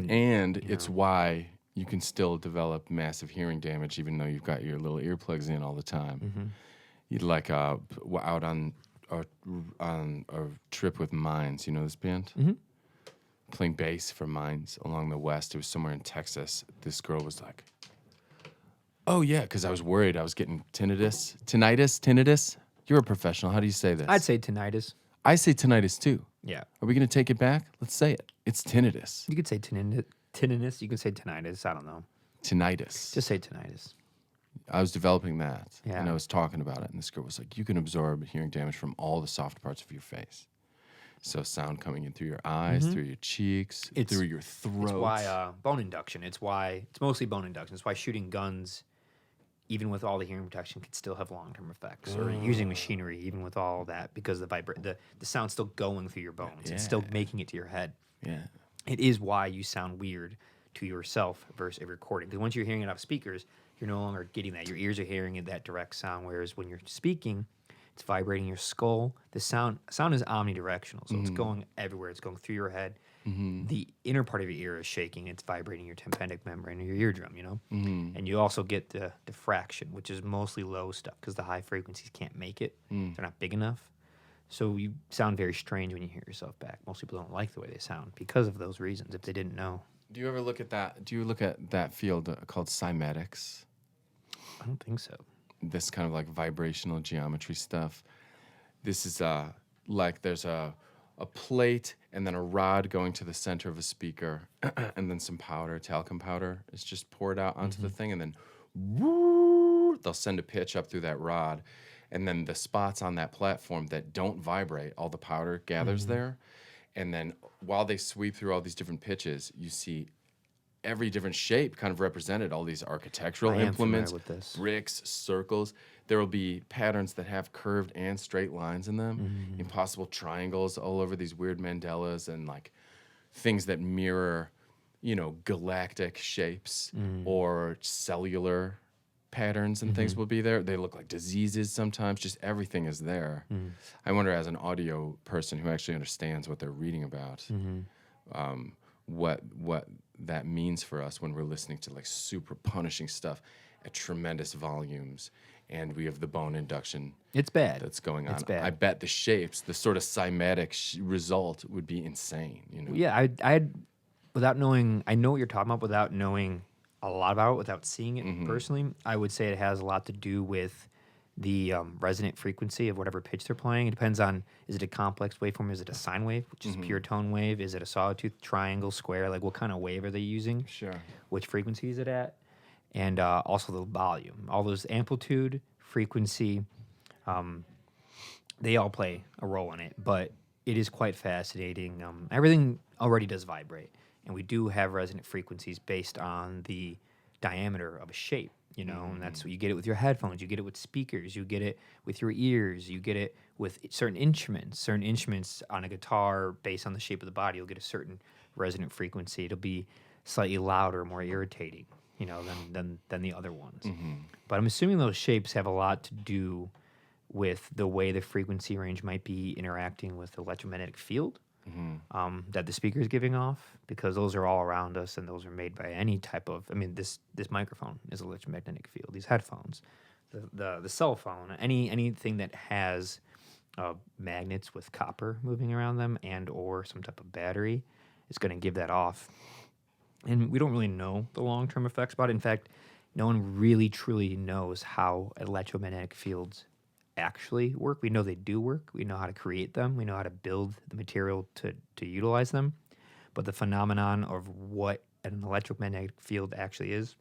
And it's why you can still develop massive hearing damage even though you've got your little earplugs in all the time. You'd like out on a trip with Mines. You know this band? Playing bass for Mines along the west. It was somewhere in Texas. This girl was like, "Oh yeah," because I was worried I was getting tinnitus. You're a professional. How do you say this? I'd say tinnitus. I say tinnitus too. Yeah. Are we gonna take it back? Let's say it. It's tinnitus. You could say tinnitus. You could say tinnitus. I don't know. Tinnitus. Just say tinnitus. I was developing that, Yeah. and I was talking about it, and this girl was like, "You can absorb hearing damage from all the soft parts of your face." So sound coming in through your eyes, through your cheeks, through your throat. It's why bone induction. It's mostly bone induction. It's why shooting guns, even with all the hearing protection, could still have long-term effects. Or using machinery, even with all that, because the sound's still going through your bones. It's still making it to your head. Yeah. It is why you sound weird to yourself versus a recording. Because once you're hearing it off speakers, you're no longer getting that. Your ears are hearing it, that direct sound. Whereas when you're speaking, it's vibrating your skull. The sound is omnidirectional, so it's going everywhere. It's going through your head. The inner part of your ear is shaking. It's vibrating your tympanic membrane or your eardrum, you know? And you also get the diffraction, which is mostly low stuff because the high frequencies can't make it. They're not big enough. So you sound very strange when you hear yourself back. Most people don't like the way they sound because of those reasons, if they didn't know. Do you ever look at that? Do you look at that field called Cymatics? I don't think so. This kind of like vibrational geometry stuff. This is like there's a plate and then a rod going to the center of a speaker and then some powder, talcum powder is just poured out onto the thing, and then woo, they'll send a pitch up through that rod, and then the spots on that platform that don't vibrate, all the powder gathers there, and then while they sweep through all these different pitches, you see every different shape kind of represented, all these architectural implements, with this. bricks, circles. There will be patterns that have curved and straight lines in them, impossible triangles all over these weird mandalas, and like things that mirror, galactic shapes or cellular patterns and things will be there. They look like diseases sometimes. Just everything is there. I wonder, as an audio person who actually understands what they're reading about, what that means for us when we're listening to like super punishing stuff at tremendous volumes, and we have the bone induction. It's bad. That's going on. It's bad. I bet the shapes, the sort of cymatic result would be insane. Yeah, I without knowing, I know what you're talking about without knowing a lot about it, without seeing it personally. I would say it has a lot to do with the resonant frequency of whatever pitch they're playing. It depends on, is it a complex waveform? Is it a sine wave, which is pure tone wave? Is it a sawtooth, triangle, square? Like, what kind of wave are they using? Sure. Which frequency is it at? And also the volume. All those amplitude, frequency, they all play a role in it. But it is quite fascinating. Everything already does vibrate. And we do have resonant frequencies based on the diameter of a shape. And that's what you get it with your headphones, you get it with speakers, you get it with your ears, you get it with certain instruments on a guitar based on the shape of the body. You'll get a certain resonant frequency. It'll be slightly louder, more irritating, than the other ones. But I'm assuming those shapes have a lot to do with the way the frequency range might be interacting with the electromagnetic field that the speaker is giving off, because those are all around us, and those are made by any type of, this microphone is electromagnetic field, these headphones, the cell phone, anything that has magnets with copper moving around them and or some type of battery is going to give that off. And we don't really know the long-term effects about it. In fact, no one really truly knows how electromagnetic fields actually work. We know they do work. We know how to create them. We know how to build the material to utilize them. But the phenomenon of what an electromagnetic field actually is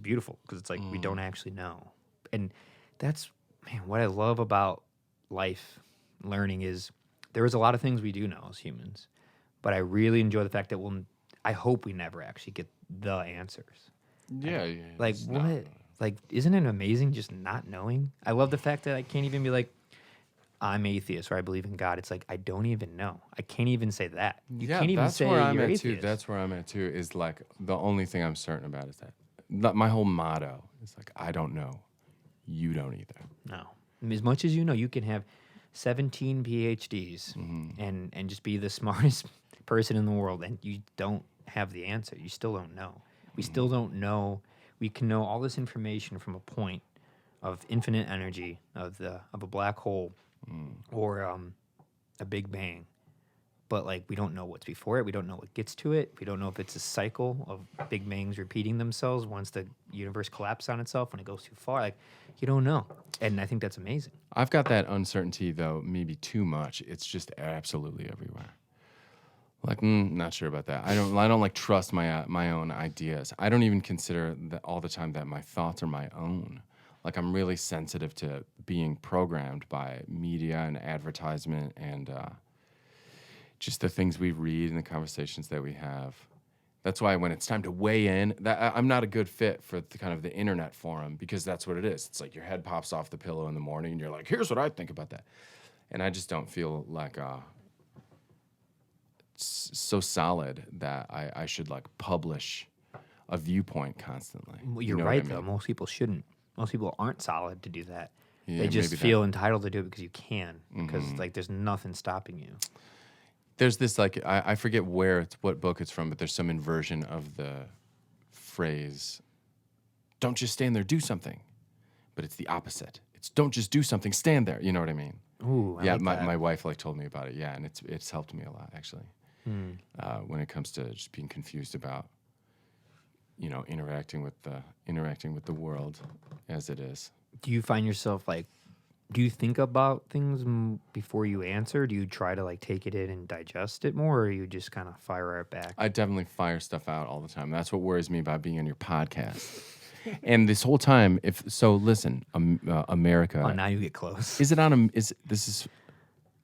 beautiful, because it's like we don't actually know. And that's, what I love about life, learning, is there is a lot of things we do know as humans. But I really enjoy the fact that I hope we never actually get the answers. Yeah. Like, what? Like, isn't it amazing just not knowing? I love the fact that I can't even be like, I'm atheist or I believe in God. It's like, I don't even know. I can't even say that. You can't even say you're atheist. That's where I'm at too. Is like, the only thing I'm certain about is that my whole motto is like, I don't know. You don't either. No. As much as you know, you can have 17 PhDs and just be the smartest person in the world, and you don't have the answer. You still don't know. We still don't know. We can know all this information from a point of infinite energy of a black hole or a Big Bang, but like we don't know what's before it. We don't know what gets to it. We don't know if it's a cycle of Big Bangs repeating themselves once the universe collapses on itself when it goes too far. Like you don't know, and I think that's amazing. I've got that uncertainty though, maybe too much. It's just absolutely everywhere. Like, not sure about that. I don't like trust my own ideas. I don't even consider that all the time that my thoughts are my own. Like I'm really sensitive to being programmed by media and advertisement and just the things we read and the conversations that we have. That's why when it's time to weigh in, I'm not a good fit for the kind of the internet forum because that's what it is. It's like your head pops off the pillow in the morning and you're like, here's what I think about that. And I just don't feel like so solid that I should like publish a viewpoint constantly. Well, you're right, though. Most people shouldn't. Most people aren't solid to do that. Yeah, they just feel entitled to do it because you can. Because like there's nothing stopping you. There's this like I forget what book it's from, but there's some inversion of the phrase, "Don't just stand there, do something," but it's the opposite. It's "Don't just do something, stand there." You know what I mean? Ooh, yeah. like My wife like told me about it. Yeah, and it's helped me a lot actually when it comes to just being confused about interacting with the world as it is. Do you find yourself like? Do you think about things before you answer? Do you try to like take it in and digest it more, or you just kind of fire it back? I definitely fire stuff out all the time. That's what worries me about being on your podcast. And this whole time, listen, America. Oh, now you get close. Is it on this is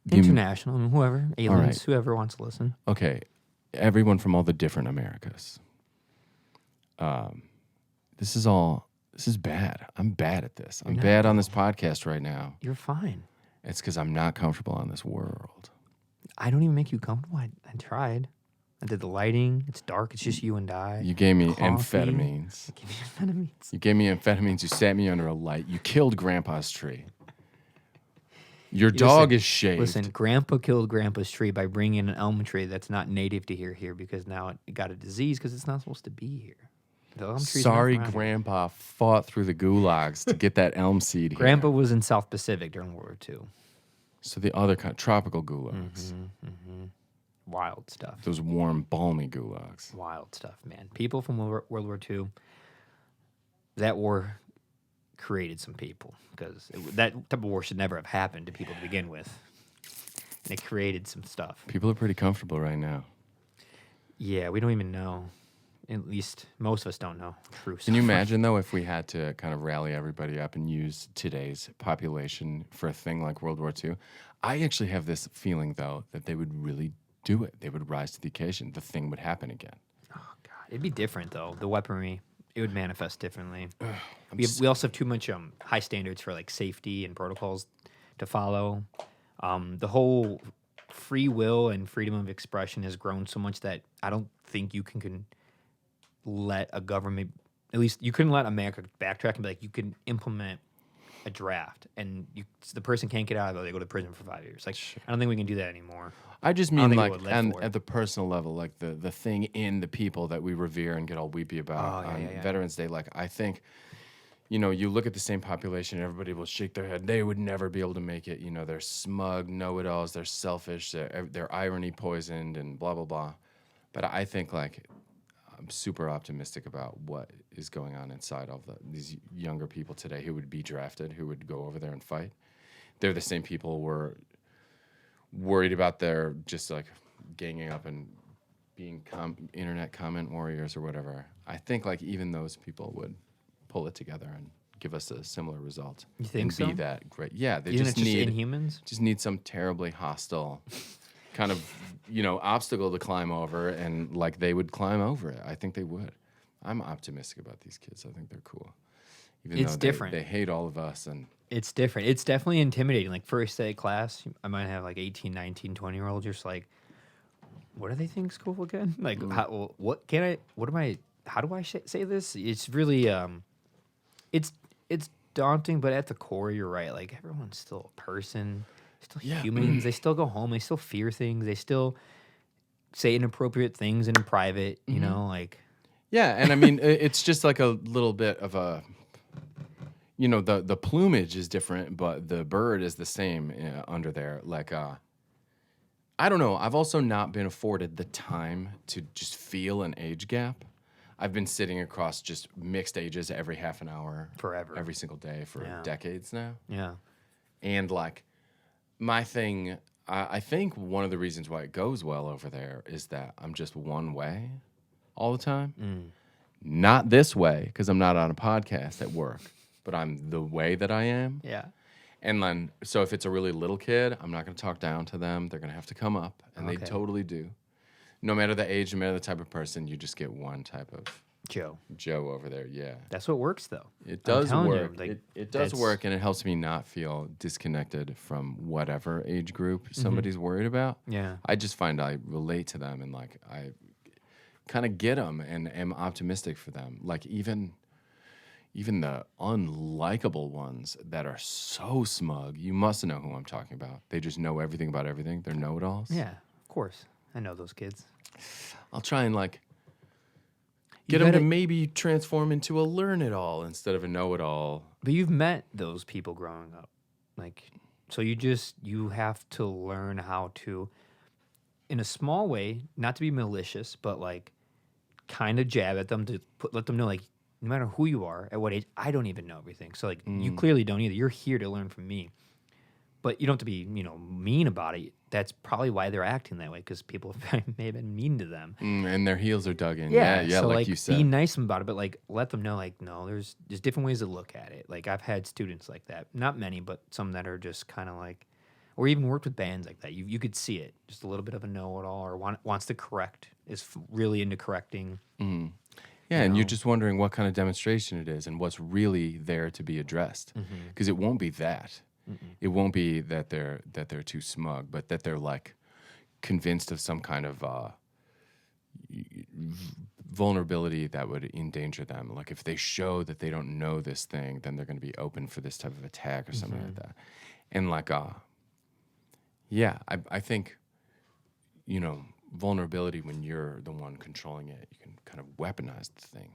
international? I mean, whoever, aliens, whoever wants to listen. Okay, everyone from all the different Americas. This is bad. I'm bad at this. I'm bad on this podcast right now. You're fine. It's because I'm not comfortable on this world. I don't even make you comfortable. I tried. I did the lighting. It's dark. It's just you and I. You gave me Coffee. amphetamines. I gave you amphetamines. You gave me amphetamines. You sat me under a light. You killed Grandpa's tree. Your dog is shaved. Listen, Grandpa killed Grandpa's tree by bringing an elm tree that's not native to here because now it got a disease because it's not supposed to be here. Sorry, Grandpa fought through the gulags to get that elm seed here. Grandpa was in South Pacific during World War II. So the other kind, tropical gulags. Wild stuff. Those warm, balmy gulags. Wild stuff, man. People from World War II, that war created some people because that type of war should never have happened to people to begin with. And it created some stuff. People are pretty comfortable right now. Yeah, we don't even know. At least most of us don't know. True. Can you imagine, though, if we had to kind of rally everybody up and use today's population for a thing like World War II? I actually have this feeling, though, that they would really do it. They would rise to the occasion. The thing would happen again. Oh, God. It'd be different, though. The weaponry, it would manifest differently. We also have too much high standards for, like, safety and protocols to follow. The whole free will and freedom of expression has grown so much that I don't think you can let a government, at least you couldn't let America backtrack and be like, you can implement a draft and the person can't get out of it, they go to prison for 5 years. Like, I don't think we can do that anymore. I just mean like at the personal level, like the thing in the people that we revere and get all weepy about on Veterans Day. Like, I think, you look at the same population, everybody will shake their head. They would never be able to make it. They're smug, know-it-alls, they're selfish, they're irony poisoned and blah, blah, blah. But I think like, I'm super optimistic about what is going on inside of these younger people today who would be drafted, who would go over there and fight. They're the same people who were worried about their just like ganging up and being internet comment warriors or whatever. I think like even those people would pull it together and give us a similar result. You think so? Be that great. Yeah, they just need Inhumans. Just need some terribly hostile kind of, obstacle to climb over, and like they would climb over it. I think they would. I'm optimistic about these kids. I think they're cool. Even though different. They hate all of us. And it's different. It's definitely intimidating. Like first day of class, I might have like 18, 19, 20-year-olds just like, what do they think is cool again? Like, what am I how do I say this? It's really it's daunting, but at the core, you're right. Like everyone's still a person, still Yeah. humans. They still go home. They still fear things. They still say inappropriate things in private. You know, like Yeah, and I mean, it's just like a little bit of a, the plumage is different, but the bird is the same under there. Like, I don't know. I've also not been afforded the time to just feel an age gap. I've been sitting across just mixed ages every half an hour, Forever. every single day for Yeah. decades now. yeah, And like, my thing, I think one of the reasons why it goes well over there is that I'm just one way all the time. Not this way, because I'm not on a podcast at work, but I'm the way that I am. yeah. And then, so if it's a really little kid, I'm not going to talk down to them. They're going to have to come up, and they Okay. totally do. No matter the age, no matter the type of person, you just get one type of Joe. Joe over there. Yeah. That's what works though. It I'm does telling you, work. like, It does that's- work, and it helps me not feel disconnected from whatever age group somebody's worried about. Yeah. I just find I relate to them, and like I kind of get them, and am optimistic for them. Like even the unlikable ones that are so smug, you must know who I'm talking about. They just know everything about everything. They're know-it-alls. Yeah, of course. I know those kids. I'll try and like You get them to gotta- maybe transform into a learn-it-all instead of a know-it-all. But you've met those people growing up. Like, so you have to learn how to, in a small way, not to be malicious, but like kind of jab at them to let them know, like, no matter who you are, at what age, I don't even know everything. So like, you clearly don't either. You're here to learn from me. But you don't have to be, mean about it. That's probably why they're acting that way, because people may have been mean to them. And their heels are dug in. Yeah, so like you said. be nice about it, but like let them know, like, no, there's different ways to look at it. Like I've had students like that, not many, but some that are just kind of like, or even worked with bands like that. You could see it, just a little bit of a know-it-all, or wants to correct, is really into correcting. Yeah, and you're just wondering what kind of demonstration it is and what's really there to be addressed. Because it won't be that. It won't be that they're too smug, but that they're like convinced of some kind of vulnerability that would endanger them. Like if they show that they don't know this thing, then they're going to be open for this type of attack or something like that. And like, yeah, I think, vulnerability, when you're the one controlling it, you can kind of weaponize the thing,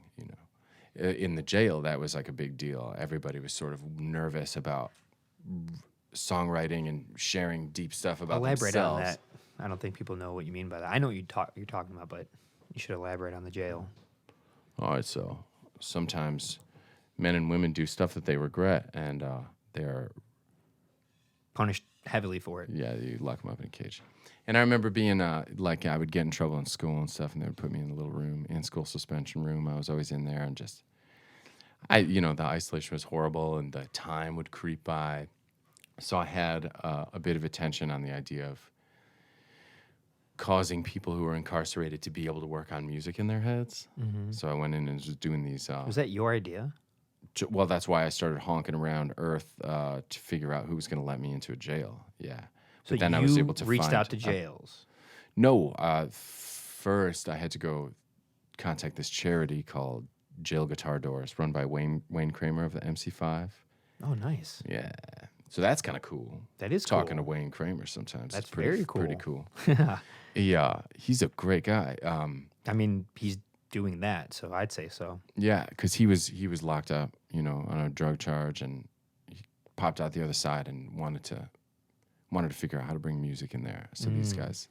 In the jail, that was like a big deal. Everybody was sort of nervous about songwriting and sharing deep stuff about Elaborate themselves. on that. I don't think people know what you mean by that. I know what you're talking about, but you should elaborate on the jail. All right, so sometimes men and women do stuff that they regret, and they are, Punished heavily for it. yeah, you lock them up in a cage. And I remember being like, I would get in trouble in school and stuff, and they would put me in a little room, in school suspension room. I was always in there, and just, the isolation was horrible, and the time would creep by. So I had a bit of attention on the idea of causing people who were incarcerated to be able to work on music in their heads. So I went in and was doing these. Was that your idea? Well, that's why I started honking around Earth to figure out who was going to let me into a jail. Yeah. So But then you I was able to reached find, out to jails. No, first I had to go contact this charity called Jail Guitar Doors, run by Wayne Kramer of the MC5. Oh, nice. Yeah. So that's kind of cool. That is Talking cool. to Wayne Kramer sometimes. That's It's pretty, very cool. Pretty cool. He's a great guy. I mean, he's doing that, so I'd say so. Yeah, because he was locked up, on a drug charge, and he popped out the other side and wanted to figure out how to bring music in there. So these guys,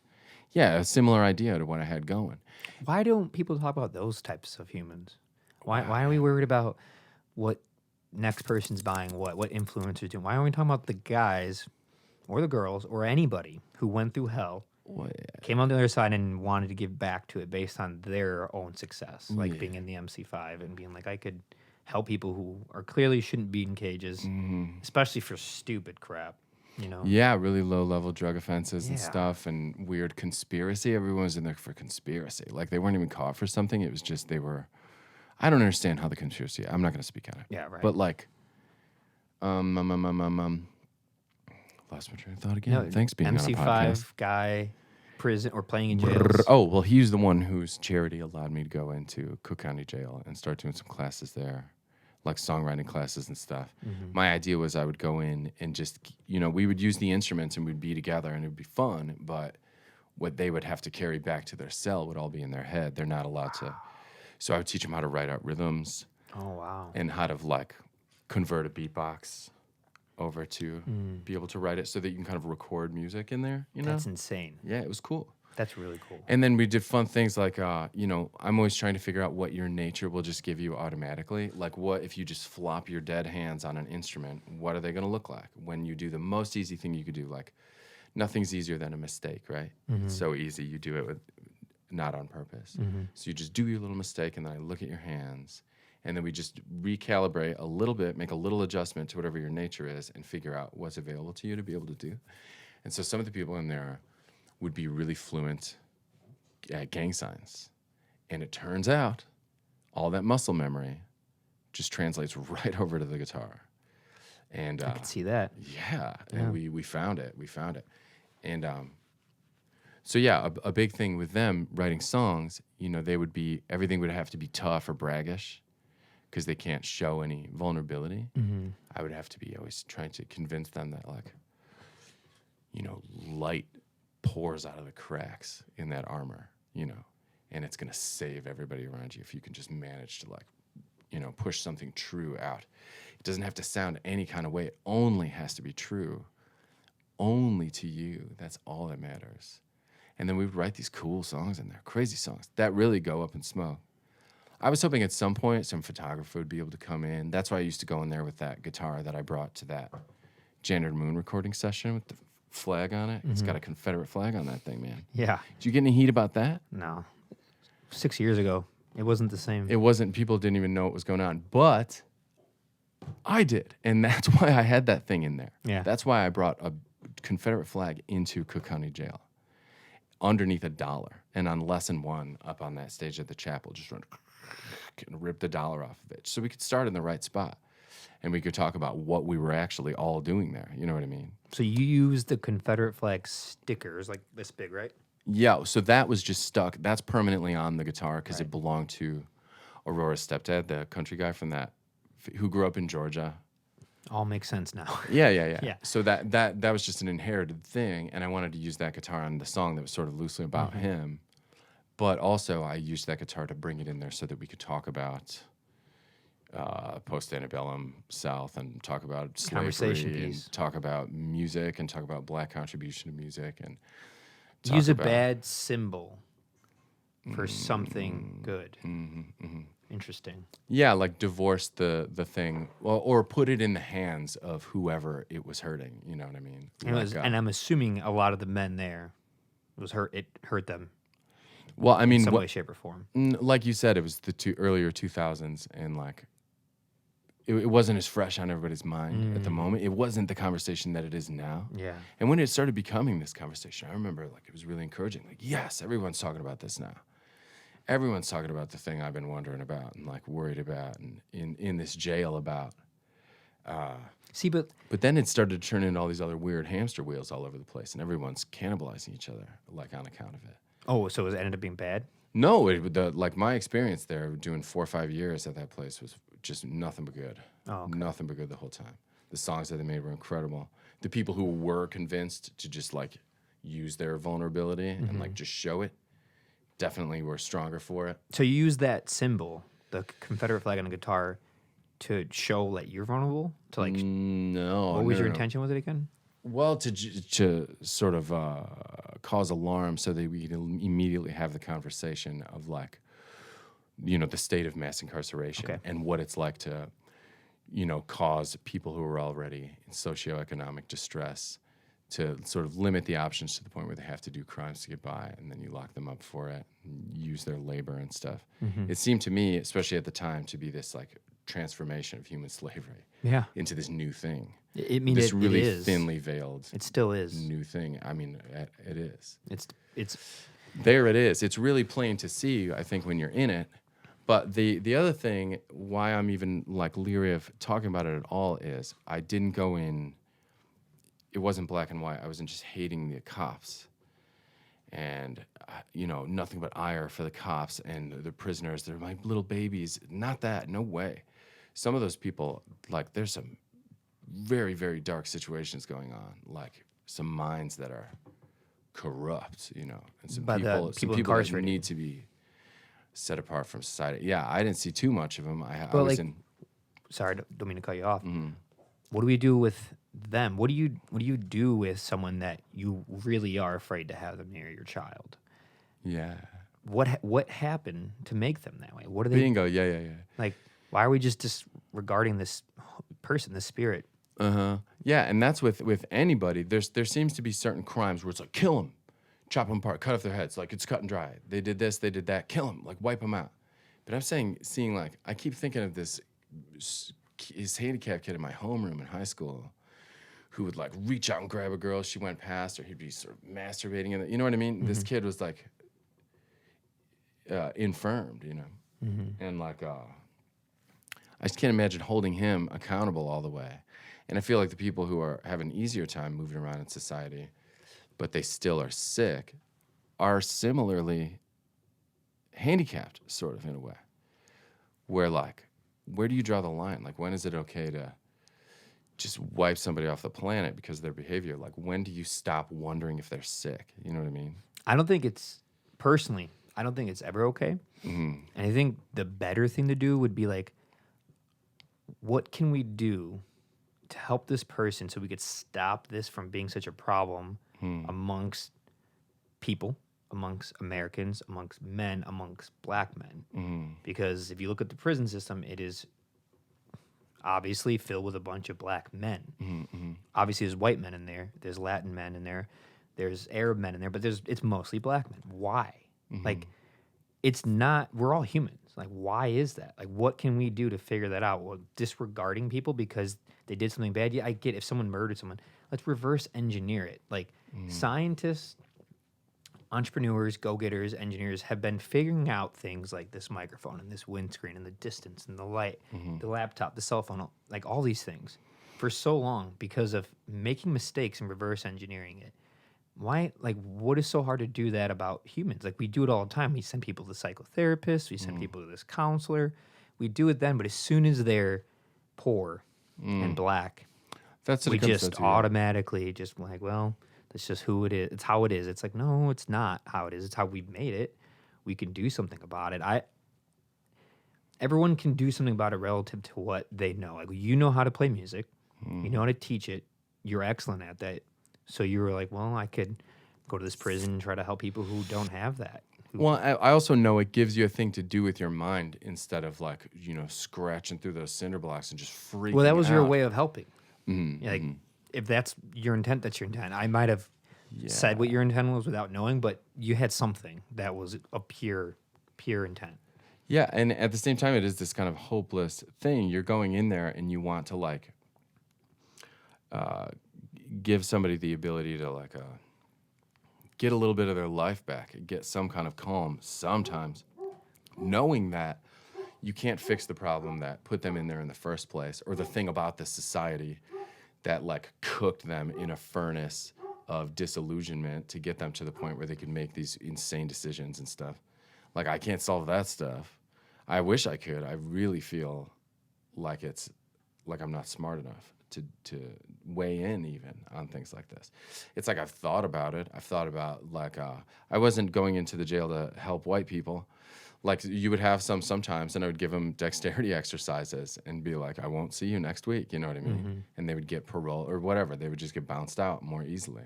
yeah, a similar idea to what I had going. Why don't people talk about those types of humans? Why are we worried about what next person's buying, what influencers doing? Why aren't we talking about the guys or the girls or anybody who went through hell, came on the other side and wanted to give back to it based on their own success, like being in the MC5 and being like, I could help people who are clearly shouldn't be in cages, especially for stupid crap, Yeah, really low-level drug offenses and Yeah. stuff, and weird conspiracy. Everyone was in there for conspiracy. Like, they weren't even caught for something. It was just they were... I don't understand how the conspiracy... I'm not going to speak on it. Yeah, right. But, like... Lost my train of thought again. Thanks being on a podcast. MC5 guy. prison or playing in jails? Oh, well, he's the one whose charity allowed me to go into Cook County Jail and start doing some classes there, like songwriting classes and stuff. My idea was I would go in and just, we would use the instruments and we'd be together and it would be fun, but what they would have to carry back to their cell would all be in their head. They're not allowed to. So I would teach them how to write out rhythms. Oh, wow. And how to like convert a beatbox over to be able to write it so that you can kind of record music in there, That's insane. Yeah, it was cool. That's really cool. And then we did fun things like, I'm always trying to figure out what your nature will just give you automatically. Like, what if you just flop your dead hands on an instrument? What are they going to look like? When you do the most easy thing you could do, like, nothing's easier than a mistake, right? It's so easy. You do it with not on purpose. So you just do your little mistake, and then I look at your hands, and then we just recalibrate a little bit, make a little adjustment to whatever your nature is, and figure out what's available to you to be able to do. And so some of the people in there would be really fluent at gang signs. And it turns out all that muscle memory just translates right over to the guitar. And I can see that. Yeah, and we found it. And so yeah, a big thing with them writing songs, everything would have to be tough or braggish because they can't show any vulnerability. I would have to be always trying to convince them that, like, light pours out of the cracks in that armor, and it's going to save everybody around you if you can just manage to, like, push something true out. It doesn't have to sound any kind of way. It only has to be true, only to you. That's all that matters. And then we would write these cool songs in there, crazy songs that really go up in smoke. I was hoping at some point some photographer would be able to come in. That's why I used to go in there with that guitar that I brought to that Janet Moon recording session with the flag on it. It's got a Confederate flag on that thing, man. Yeah. Did you get any heat about that? No. 6 years ago, it wasn't the same. It wasn't. People didn't even know what was going on. But I did. And that's why I had that thing in there. Yeah. That's why I brought a Confederate flag into Cook County Jail underneath $1. And on lesson 1, up on that stage at the chapel, just run and rip the $1 off of it. So we could start in the right spot. And we could talk about what we were actually all doing there. You know what I mean? So you used the Confederate flag stickers, like this big, right? Yeah, so that was just stuck. That's permanently on the guitar because it belonged to Aurora's stepdad, the country guy from who grew up in Georgia. All makes sense now. Yeah. So that was just an inherited thing, and I wanted to use that guitar on the song that was sort of loosely about him. But also I used that guitar to bring it in there so that we could talk about post-antebellum South and talk about slavery and talk about music and talk about Black contribution to music and use a bad symbol for something good. Interesting. Yeah, like divorce the thing, or put it in the hands of whoever it was hurting. You know what I mean? And I'm assuming a lot of the men there it hurt them. Well, I mean, in some way, shape, or form. Like you said, it was the earlier 2000s, and like it wasn't as fresh on everybody's mind at the moment. It wasn't the conversation that it is now. Yeah. And when it started becoming this conversation, I remember like it was really encouraging. Like, yes, everyone's talking about this now. Everyone's talking about the thing I've been wondering about and like worried about and in this jail about. But then it started to turn into all these other weird hamster wheels all over the place, and everyone's cannibalizing each other like on account of it. Oh, so it ended up being bad? No, like my experience there, doing 4 or 5 years at that place was just nothing but good. Oh, okay. Nothing but good the whole time. The songs that they made were incredible. The people who were convinced to just like use their vulnerability and like just show it definitely were stronger for it. So you use that symbol, the Confederate flag on a guitar, to show that you're vulnerable? To like, no. What was your intention with it again? Well, to sort of cause alarm so that we could immediately have the conversation of like, the state of mass incarceration and what it's like to, cause people who are already in socioeconomic distress to sort of limit the options to the point where they have to do crimes to get by, and then you lock them up for it and use their labor and stuff. It seemed to me, especially at the time, to be this like transformation of human slavery into this new thing. This really it is. Thinly veiled. It still is. New thing. I mean, it is. It's there. It is. It's really plain to see, I think, when you're in it. But the other thing, why I'm even like leery of talking about it at all, is I didn't go in. It wasn't black and white. I wasn't just hating the cops. and nothing but ire for the cops and the prisoners. They're my little babies. Not that. No way. Some of those people, like, there's some very, very dark situations going on, like some minds that are corrupt, and some By the people that incarcerated. need to be set apart from society. Yeah, I didn't see too much of them. I But, was like, in. Sorry, don't mean to cut you off. Mm-hmm. What do we do with them? What do you do with someone that you really are afraid to have them near your child? Yeah. What happened to make them that way? What are they Bingo. Yeah. like? Why are we just disregarding this person, this spirit? Yeah, and that's with anybody. There seems to be certain crimes where it's like, kill them, chop them apart, cut off their heads. Like, it's cut and dry. They did this, they did that. Kill them, like, wipe them out. But I'm seeing like, I keep thinking of this handicapped kid in my homeroom in high school who would, like, reach out and grab a girl she went past, or he'd be sort of masturbating in it. You know what I mean? This kid was, like, infirmed, and, like, I just can't imagine holding him accountable all the way. And I feel like the people who have an easier time moving around in society, but they still are sick, are similarly handicapped, sort of, in a way. Where, like, where do you draw the line? Like, when is it okay to just wipe somebody off the planet because of their behavior? Like, when do you stop wondering if they're sick? You know what I mean? I don't think it's ever okay. And I think the better thing to do would be like, what can we do to help this person so we could stop this from being such a problem amongst people, amongst Americans, amongst men, amongst black men? Because if you look at the prison system, it is obviously filled with a bunch of black men. Obviously, there's white men in there, there's Latin men in there, there's Arab men in there, but it's mostly black men. Why? Like, it's not. We're all humans. Like, why is that? Like, what can we do to figure that out? Well, disregarding people because they did something bad. Yeah, I get if someone murdered someone. Let's reverse engineer it. Like, scientists, entrepreneurs, go-getters, engineers have been figuring out things like this microphone and this windscreen and the distance and the light, the laptop, the cell phone, like all these things for so long because of making mistakes and reverse engineering it. Why, like, what is so hard to do that about humans? Like, we do it all the time. We send people to psychotherapists. We send people to this counselor. We do it then, but as soon as they're poor and black, That's what we it comes just down to, yeah. automatically just like, well, that's just who it is. It's how it is. It's like, no, it's not how it is. It's how we've made it. We can do something about it. Everyone can do something about it relative to what they know. Like, you know how to play music. You know how to teach it. You're excellent at that. So you were like, well, I could go to this prison and try to help people who don't have that. Well, I also know it gives you a thing to do with your mind instead of, like, scratching through those cinder blocks and just freaking out. Well, that was your way of helping. Like, if that's your intent, that's your intent. I might have said what your intent was without knowing, but you had something that was a pure intent. Yeah, and at the same time, it is this kind of hopeless thing. You're going in there and you want to, like, give somebody the ability to, like, get a little bit of their life back, get some kind of calm sometimes, knowing that you can't fix the problem that put them in there in the first place, or the thing about the society that, like, cooked them in a furnace of disillusionment to get them to the point where they could make these insane decisions and stuff. Like, I can't solve that stuff. I wish I could. I really feel like it's like I'm not smart enough to weigh in even on things like this. It's like I've thought about it. I've thought about, like, I wasn't going into the jail to help white people. Like, you would have sometimes, and I would give them dexterity exercises and be like, I won't see you next week, you know what I mean? And they would get parole or whatever. They would just get bounced out more easily.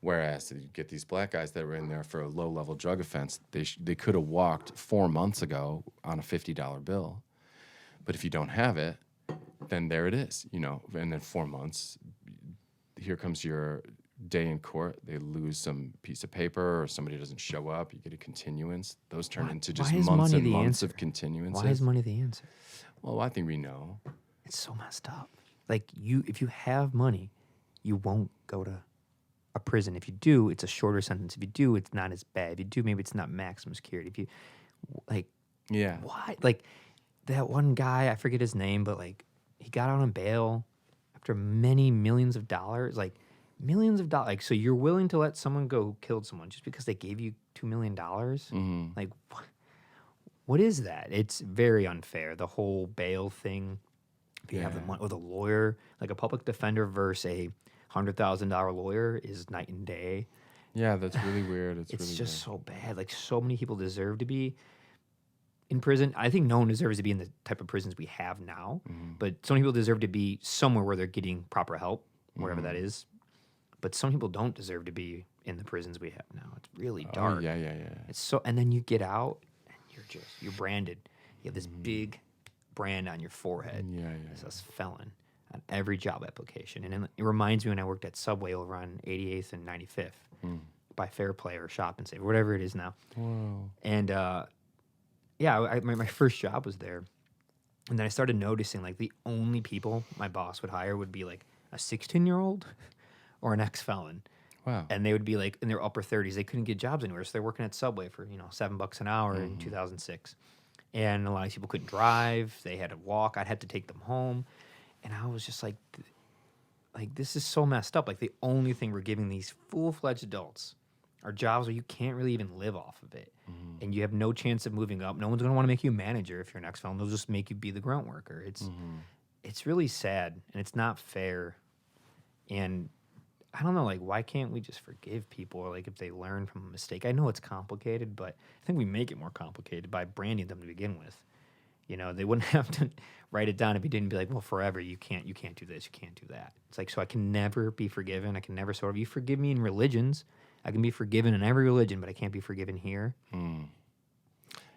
Whereas you get these black guys that were in there for a low-level drug offense, they could have walked 4 months ago on a $50 bill. But if you don't have it, then there it is, and then 4 months, here comes your day in court. They lose some piece of paper or somebody doesn't show up. You get a continuance. Those turn into just months and months of continuances. Why is money the answer? Well, I think we know. It's so messed up. Like, if you have money, you won't go to a prison. If you do, it's a shorter sentence. If you do, it's not as bad. If you do, maybe it's not maximum security. If you, like, yeah, why? Like, that one guy, I forget his name, but, like, he got out on bail after many millions of dollars. Like, Millions of dollars. Like, so you're willing to let someone go who killed someone just because they gave you $2 million? Like, what is that? It's very unfair. The whole bail thing. If you have the money with a lawyer, like a public defender versus a $100,000 lawyer is night and day. Yeah, that's really weird. It's It's really just so bad. Like, so many people deserve to be in prison. I think no one deserves to be in the type of prisons we have now, but some people deserve to be somewhere where they're getting proper help, wherever that is. But some people don't deserve to be in the prisons we have now. It's really dark. Oh, yeah. It's so, and then you get out and you're branded. You have this big brand on your forehead. It says felon on every job application. And it reminds me when I worked at Subway over on 88th and 95th by Fair Play or Shop and Save, whatever it is now. Whoa. And my first job was there. And then I started noticing like the only people my boss would hire would be like a 16-year-old or an ex-felon. Wow. And they would be like in their upper 30s. They couldn't get jobs anywhere. So they're working at Subway for, $7 an hour in 2006. And a lot of people couldn't drive. They had to walk. I'd have to take them home. And I was just like, this is so messed up. Like, the only thing we're giving these full-fledged adults are jobs where you can't really even live off of it. And you have no chance of moving up. No one's going to want to make you a manager if you're an ex-felon. They'll just make you be the grunt worker. It's really sad, and it's not fair. And I don't know, like, why can't we just forgive people, or like if they learn from a mistake? I know it's complicated, but I think we make it more complicated by branding them to begin with. They wouldn't have to write it down if you didn't be like, well, forever you can't do this, you can't do that. It's like, so I can never be forgiven. I can never you forgive me in religions. I can be forgiven in every religion, but I can't be forgiven here.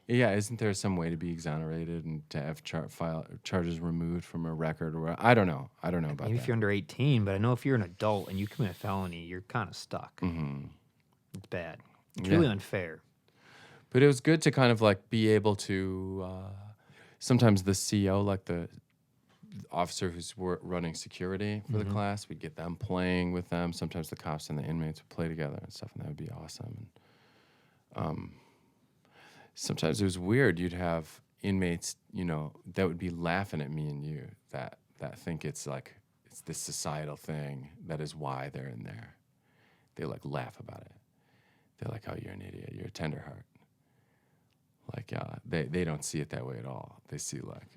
Yeah, isn't there some way to be exonerated and to have charges removed from a record? Or I don't know about Maybe that. if you're under 18, but I know if you're an adult and you commit a felony, you're kind of stuck. It's bad. It's really unfair. But it was good to kind of like be able to. Sometimes the CO, like the officer who's running security for the class, we'd get them playing with them. Sometimes the cops and the inmates would play together and stuff, and that would be awesome. And sometimes it was weird. You'd have inmates, that would be laughing at me and you, that think it's this societal thing that is why they're in there. They like laugh about it. They're like, "Oh, you're an idiot. You're a tenderheart." Like, they don't see it that way at all. They see like,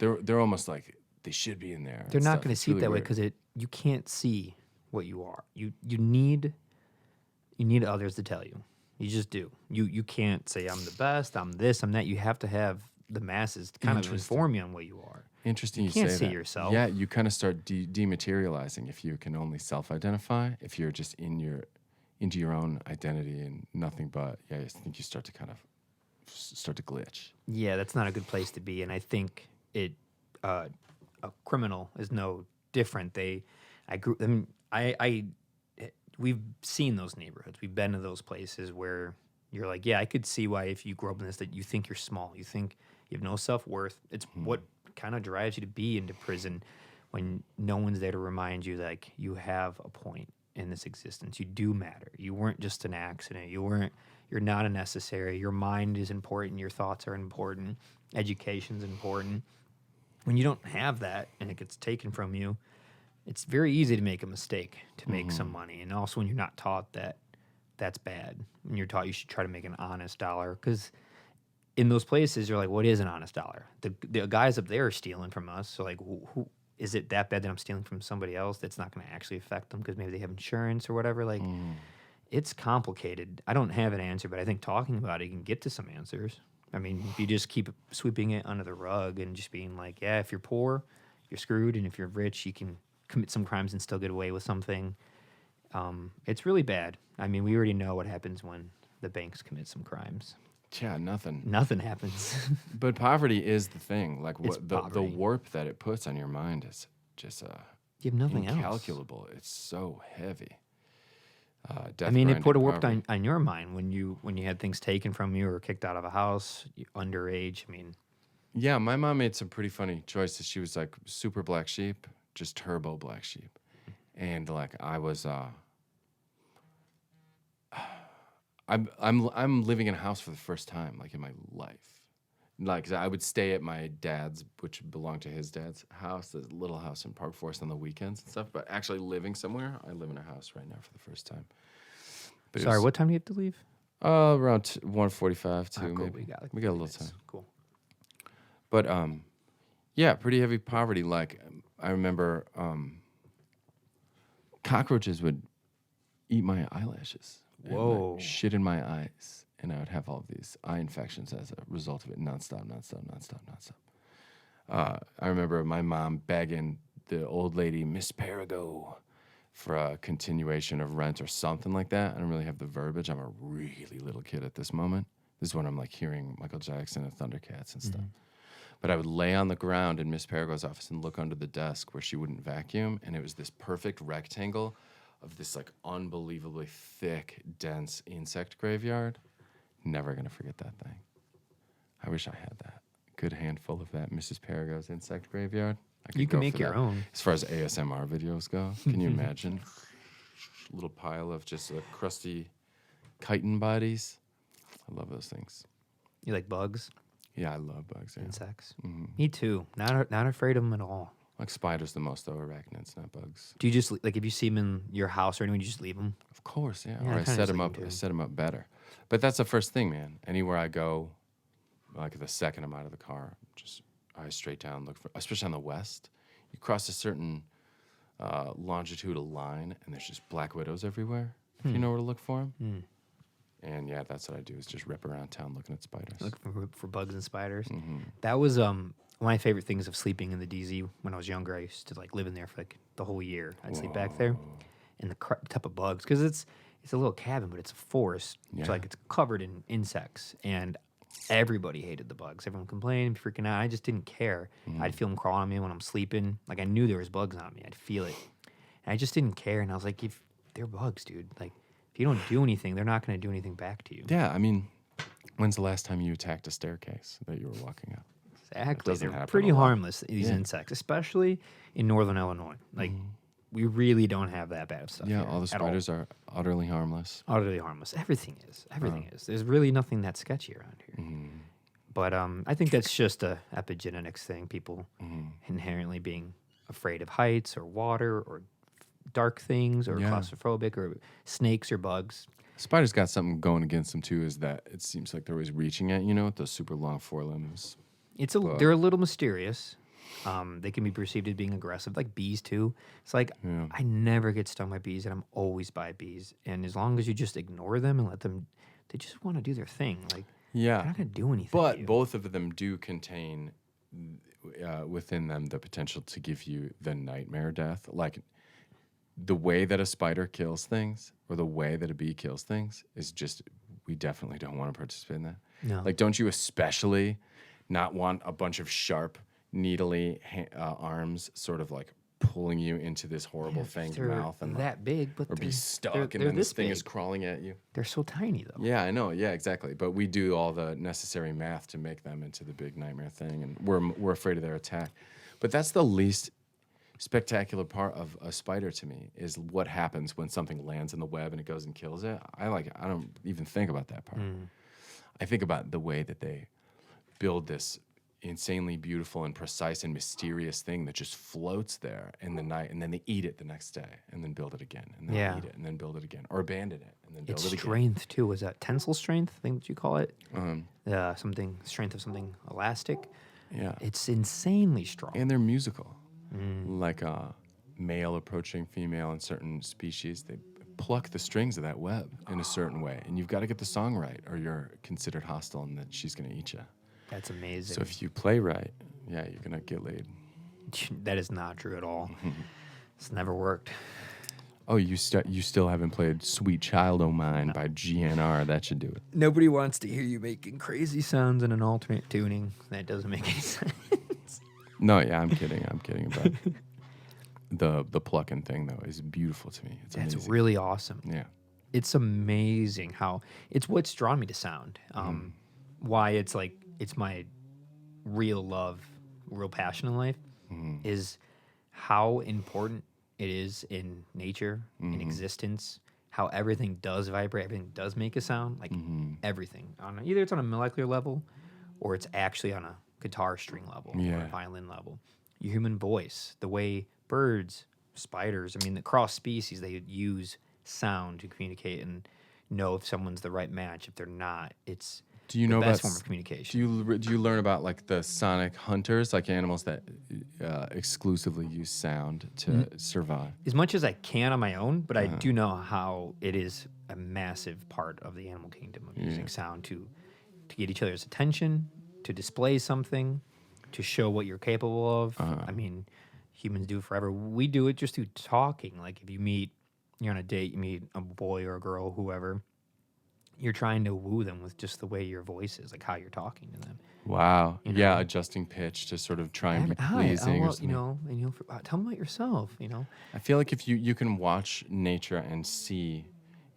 they're almost like they should be in there. They're not going to see it that way because you can't see what you are. You need others to tell you. You just do. You can't say I'm the best, I'm this, I'm that. You have to have the masses to kind of inform you on what you are. Interesting you can't say see that. yourself. Yeah, you kind of start dematerializing if you can only self-identify. If you're just into your own identity and nothing but, I think you start to kind of start to glitch. Yeah, that's not a good place to be, and I think a criminal is no different. We've seen those neighborhoods. We've been to those places where you're like, I could see why if you grow up in this that you think you're small. You think you have no self-worth. It's what kind of drives you to be into prison when no one's there to remind you that like, you have a point in this existence. You do matter. You weren't just an accident. You're not unnecessary. Your mind is important. Your thoughts are important. Education's important. When you don't have that and it gets taken from you, it's very easy to make a mistake, to make some money. And also when you're not taught that that's bad. When you're taught you should try to make an honest dollar. Because in those places, you're like, what is an honest dollar? The guys up there are stealing from us. So like, who is it that bad that I'm stealing from somebody else that's not going to actually affect them because maybe they have insurance or whatever? Like, it's complicated. I don't have an answer, but I think talking about it, you can get to some answers. I mean, if you just keep sweeping it under the rug and just being like, if you're poor, you're screwed. And if you're rich, you can commit some crimes and still get away with something. It's really bad. I mean, we already know what happens when the banks commit some crimes. Yeah, nothing. Nothing happens. But poverty is the thing. Like the poverty. warp that it puts on your mind is just You have nothing incalculable. It's so heavy. I mean, it put a warp on your mind when you had things taken from you or kicked out of a house, underage. I mean, yeah, my mom made some pretty funny choices. She was like super black sheep, just turbo black sheep, and like I was. I'm living in a house for the first time, like in my life, Like I would stay at my dad's, which belonged to his dad's house, this little house in Park Forest on the weekends and stuff. But actually living somewhere, I live in a house right now for the first time. But Sorry, what time do you have to leave? Around 1:45 too. Cool. Maybe We got a 30 little minutes. time. Cool. But yeah, pretty heavy poverty. Like I remember cockroaches would eat my eyelashes. Whoa. And, like, shit in my eyes. And I would have all of these eye infections as a result of it, nonstop. I remember my mom begging the old lady, Miss Perigo, for a continuation of rent or something like that. I don't really have the verbiage. I'm a really little kid at this moment. This is when I'm like hearing Michael Jackson and Thundercats and stuff. But I would lay on the ground in Miss Perigo's office and look under the desk where she wouldn't vacuum, and it was this perfect rectangle of this like unbelievably thick, dense insect graveyard. Never gonna forget that thing. I wish I had that. Good handful of that Mrs. Perigo's insect graveyard. You can make your own. As far as ASMR videos go, can you imagine? A little pile of just crusty chitin bodies. I love those things. You like bugs, Yeah, I love bugs. Yeah. insects? Me too. Not afraid of them at all. Like spiders the most, though. Arachnids, not bugs. Do you just like if you see them in your house or anywhere, you just leave them? Of course, yeah. Yeah, Or I I kinda set just them like up. them, I too. set them up better. But that's the first thing, man. Anywhere I go, like the second I'm out of the car, just eyes straight down, look for. Especially on the west, you cross a certain longitudinal line, and there's just black widows everywhere. If you know where to look for them. And yeah, that's what I do is just rip around town looking at spiders. Looking for bugs and spiders. That was one of my favorite things of sleeping in the DZ when I was younger. I used to like live in there for like the whole year. I'd sleep back there, and the type of bugs because it's a little cabin, but it's a forest. Yeah. So like it's covered in insects, and everybody hated the bugs. Everyone complained, freaking out. I just didn't care. I'd feel them crawling on me when I'm sleeping. Like I knew there was bugs on me. I'd feel it, and I just didn't care. And I was like, if they're bugs, dude, like if you don't do anything, they're not going to do anything back to you. Yeah, I mean, when's the last time you attacked a staircase that you were walking up? Exactly. doesn't They're happen pretty a lot. harmless, these insects, especially in northern Illinois. Like, we really don't have that bad of stuff Yeah, here all the at spiders are utterly harmless. Utterly harmless. Everything is. Everything is. There's really nothing that sketchy around here. But I think that's just a epigenetics thing. People inherently being afraid of heights or water or dark things or Yeah. claustrophobic or snakes or bugs. Spiders got something going against them too. Is that it seems like they're always reaching at with those super long forelimbs. They're a little mysterious. They can be perceived as being aggressive, like bees too. It's like I never get stung by bees, and I'm always by bees. And as long as you just ignore them and let them, they just want to do their thing. Like Yeah, they're not gonna do anything. to but you. both of them do contain within them the potential to give you the nightmare death. Like the way that a spider kills things or the way that a bee kills things is just, we definitely don't want to participate in that. No. Like, don't you especially not want a bunch of sharp, needly arms sort of like pulling you into this horrible fanged they're mouth and that big, but or be they're- stuck they're and then this this thing is big. crawling at you. They're so tiny though. Yeah, I know. Yeah, exactly. But we do all the necessary math to make them into the big nightmare thing, and we're afraid of their attack. But that's the least spectacular part of a spider to me is what happens when something lands in the web and it goes and kills it. I don't even think about that part. I think about the way that they build this insanely beautiful and precise and mysterious thing that just floats there in the night, and then they eat it the next day and then build it again, and then Yeah. eat it and then build it again, or abandon it and then build It's it again. strength too. Is that tensile strength? I think that you call it. Something strength of something elastic. Yeah. It's insanely strong. And they're musical. Like a male approaching female in certain species, they pluck the strings of that web in a certain way. And you've got to get the song right or you're considered hostile and then she's going to eat you. That's amazing. So if you play right, yeah, you're going to get laid. That is not true at all. It's never worked. Oh, you still haven't played Sweet Child O' Mine by GNR. That should do it. Nobody wants to hear you making crazy sounds in an alternate tuning. That doesn't make any sense. No, yeah, I'm kidding. I'm kidding about the plucking thing, though, is beautiful to me. It's That's amazing. really awesome. Yeah. It's amazing how it's what's drawn me to sound. Why it's like it's my real love, real passion in life is how important it is in nature, in existence, how everything does vibrate, everything does make a sound, like everything. Either it's on a molecular level or it's actually on a guitar string level or Yeah. a violin level. Your human voice, the way birds, spiders, I mean, across species, they use sound to communicate and know if someone's the right match. If they're not, it's Do you the know best about form of communication. do you learn about like the sonic hunters, like animals that exclusively use sound to survive? As much as I can on my own, but I do know how it is a massive part of the animal kingdom of using sound to get each other's attention, to display something, to show what you're capable of. I mean, humans do it forever. We do it just through talking. Like if you're on a date, you meet a boy or a girl, whoever, you're trying to woo them with just the way your voice is, like how you're talking to them. Wow. You Yeah, know? adjusting pitch to sort of try and be Hi, pleasing or well, something. tell them about yourself. I feel like if you can watch nature and see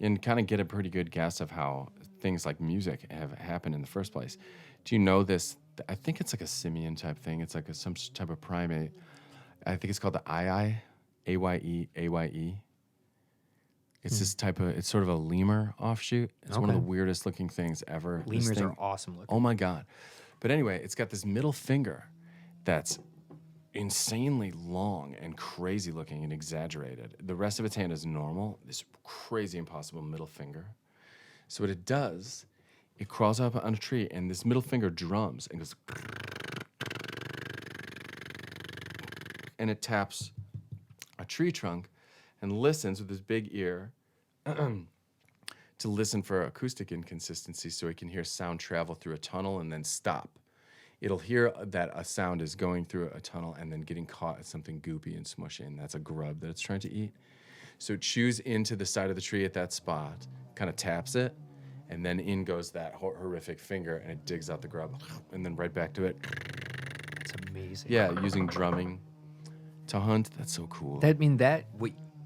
and kind of get a pretty good guess of how things like music have happened in the first place. Do you know this? I think it's like a simian type thing. It's like some type of primate. I think it's called the Aye. It's this type of, it's sort of a lemur offshoot. It's one of the Okay. weirdest looking things ever. This Lemurs thing- are awesome looking. Oh my God. But anyway, it's got this middle finger that's insanely long and crazy looking and exaggerated. The rest of its hand is normal, this crazy impossible middle finger. So what it does, it crawls up on a tree and this middle finger drums and goes, and it taps a tree trunk and listens with his big ear to listen for acoustic inconsistency so it can hear sound travel through a tunnel and then stop. It'll hear that a sound is going through a tunnel and then getting caught at something goopy and smushy, and that's a grub that it's trying to eat. So it chews into the side of the tree at that spot, kind of taps it, and then in goes that horrific finger, and it digs out the grub, and then right back to it. It's amazing. Yeah, using drumming to hunt. That's so cool.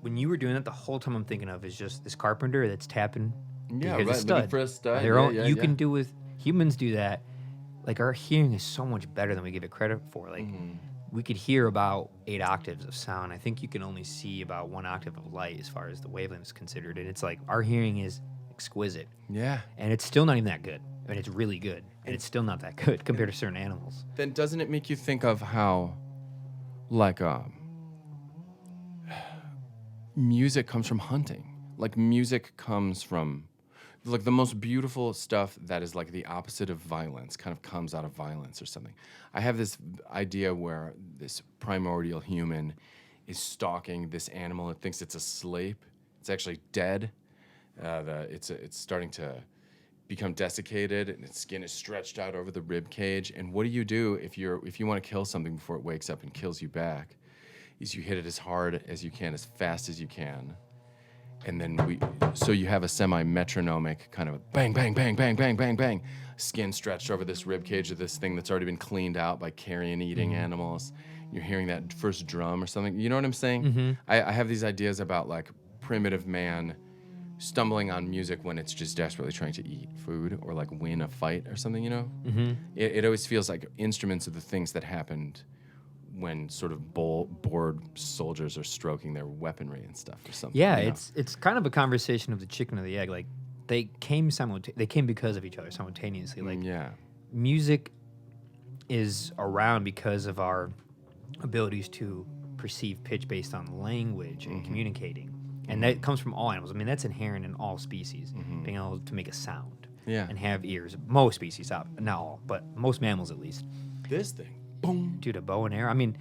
When you were doing that, the whole time I'm thinking of is just this carpenter that's tapping. Yeah, here's right, a looking stud. for a stud. Their Yeah, own- yeah, you yeah. can do with humans do that. Like our hearing is so much better than we give it credit for. Like we could hear about 8 octaves of sound. I think you can only see about 1 octave of light as far as the wavelength is considered. And it's like our hearing is exquisite. Yeah. And it's still not even that good. I mean, it's really good. And it's still not that good compared to certain animals. Then doesn't it make you think of how, like, music comes from hunting? Like, music comes from, like, the most beautiful stuff that is, like, the opposite of violence kind of comes out of violence or something. I have this idea where this primordial human is stalking this animal. It thinks it's asleep. It's actually dead. It's starting to become desiccated, and its skin is stretched out over the rib cage. And what do if you want to kill something before it wakes up and kills you back? Is you hit it as hard as you can, as fast as you can, and then so you have a semi-metronomic kind of bang, bang, bang, bang, bang, bang, bang, skin stretched over this rib cage of this thing that's already been cleaned out by carrion-eating animals. You're hearing that first drum or something. You know what I'm saying? I have these ideas about like primitive man stumbling on music when it's just desperately trying to eat food or like win a fight or something, you know? It always feels like instruments of the things that happened when sort of bored soldiers are stroking their weaponry and stuff or something. Yeah, you know? it's kind of a conversation of the chicken or the egg. Like they came because of each other simultaneously. Like yeah. music is around because of our abilities to perceive pitch based on language and communicating. And that comes from all animals. I mean, that's inherent in all species, being able to make a sound and have ears. Most species, not all, but most mammals at least. This thing, boom. Dude, a bow and arrow. I mean,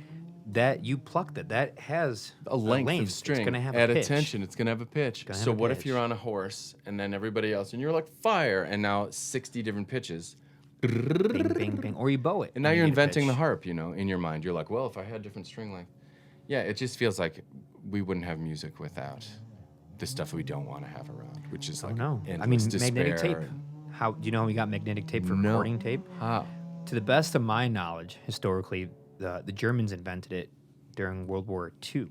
that you plucked it. That has A length of string. It's gonna have at a pitch. attention, it's going to have a pitch. Gonna have So a what if pitch. you're on a horse and then everybody else, and you're like, fire, and now 60 different pitches. Bing, bing, bing. Or you bow it. And now you you're get a inventing the pitch. harp, you know, in your mind. You're like, well, if I had different string length. Yeah, it just feels like we wouldn't have music without the stuff we don't want to have around, which is like No. I mean, endless magnetic despair tape. and- How do you know how we got magnetic tape for No. recording tape? How? To the best of my knowledge, historically, the Germans invented it during World War II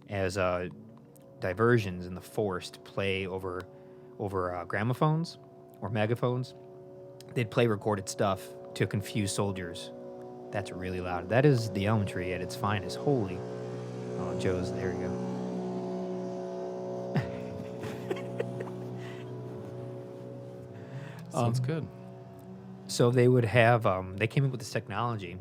as diversions in the forest to play over gramophones or megaphones. They'd play recorded stuff to confuse soldiers. That's really loud. That is the elm tree at its finest. Holy. Oh, Joe's, there you go. Sounds good. So they would have, they came up with this technology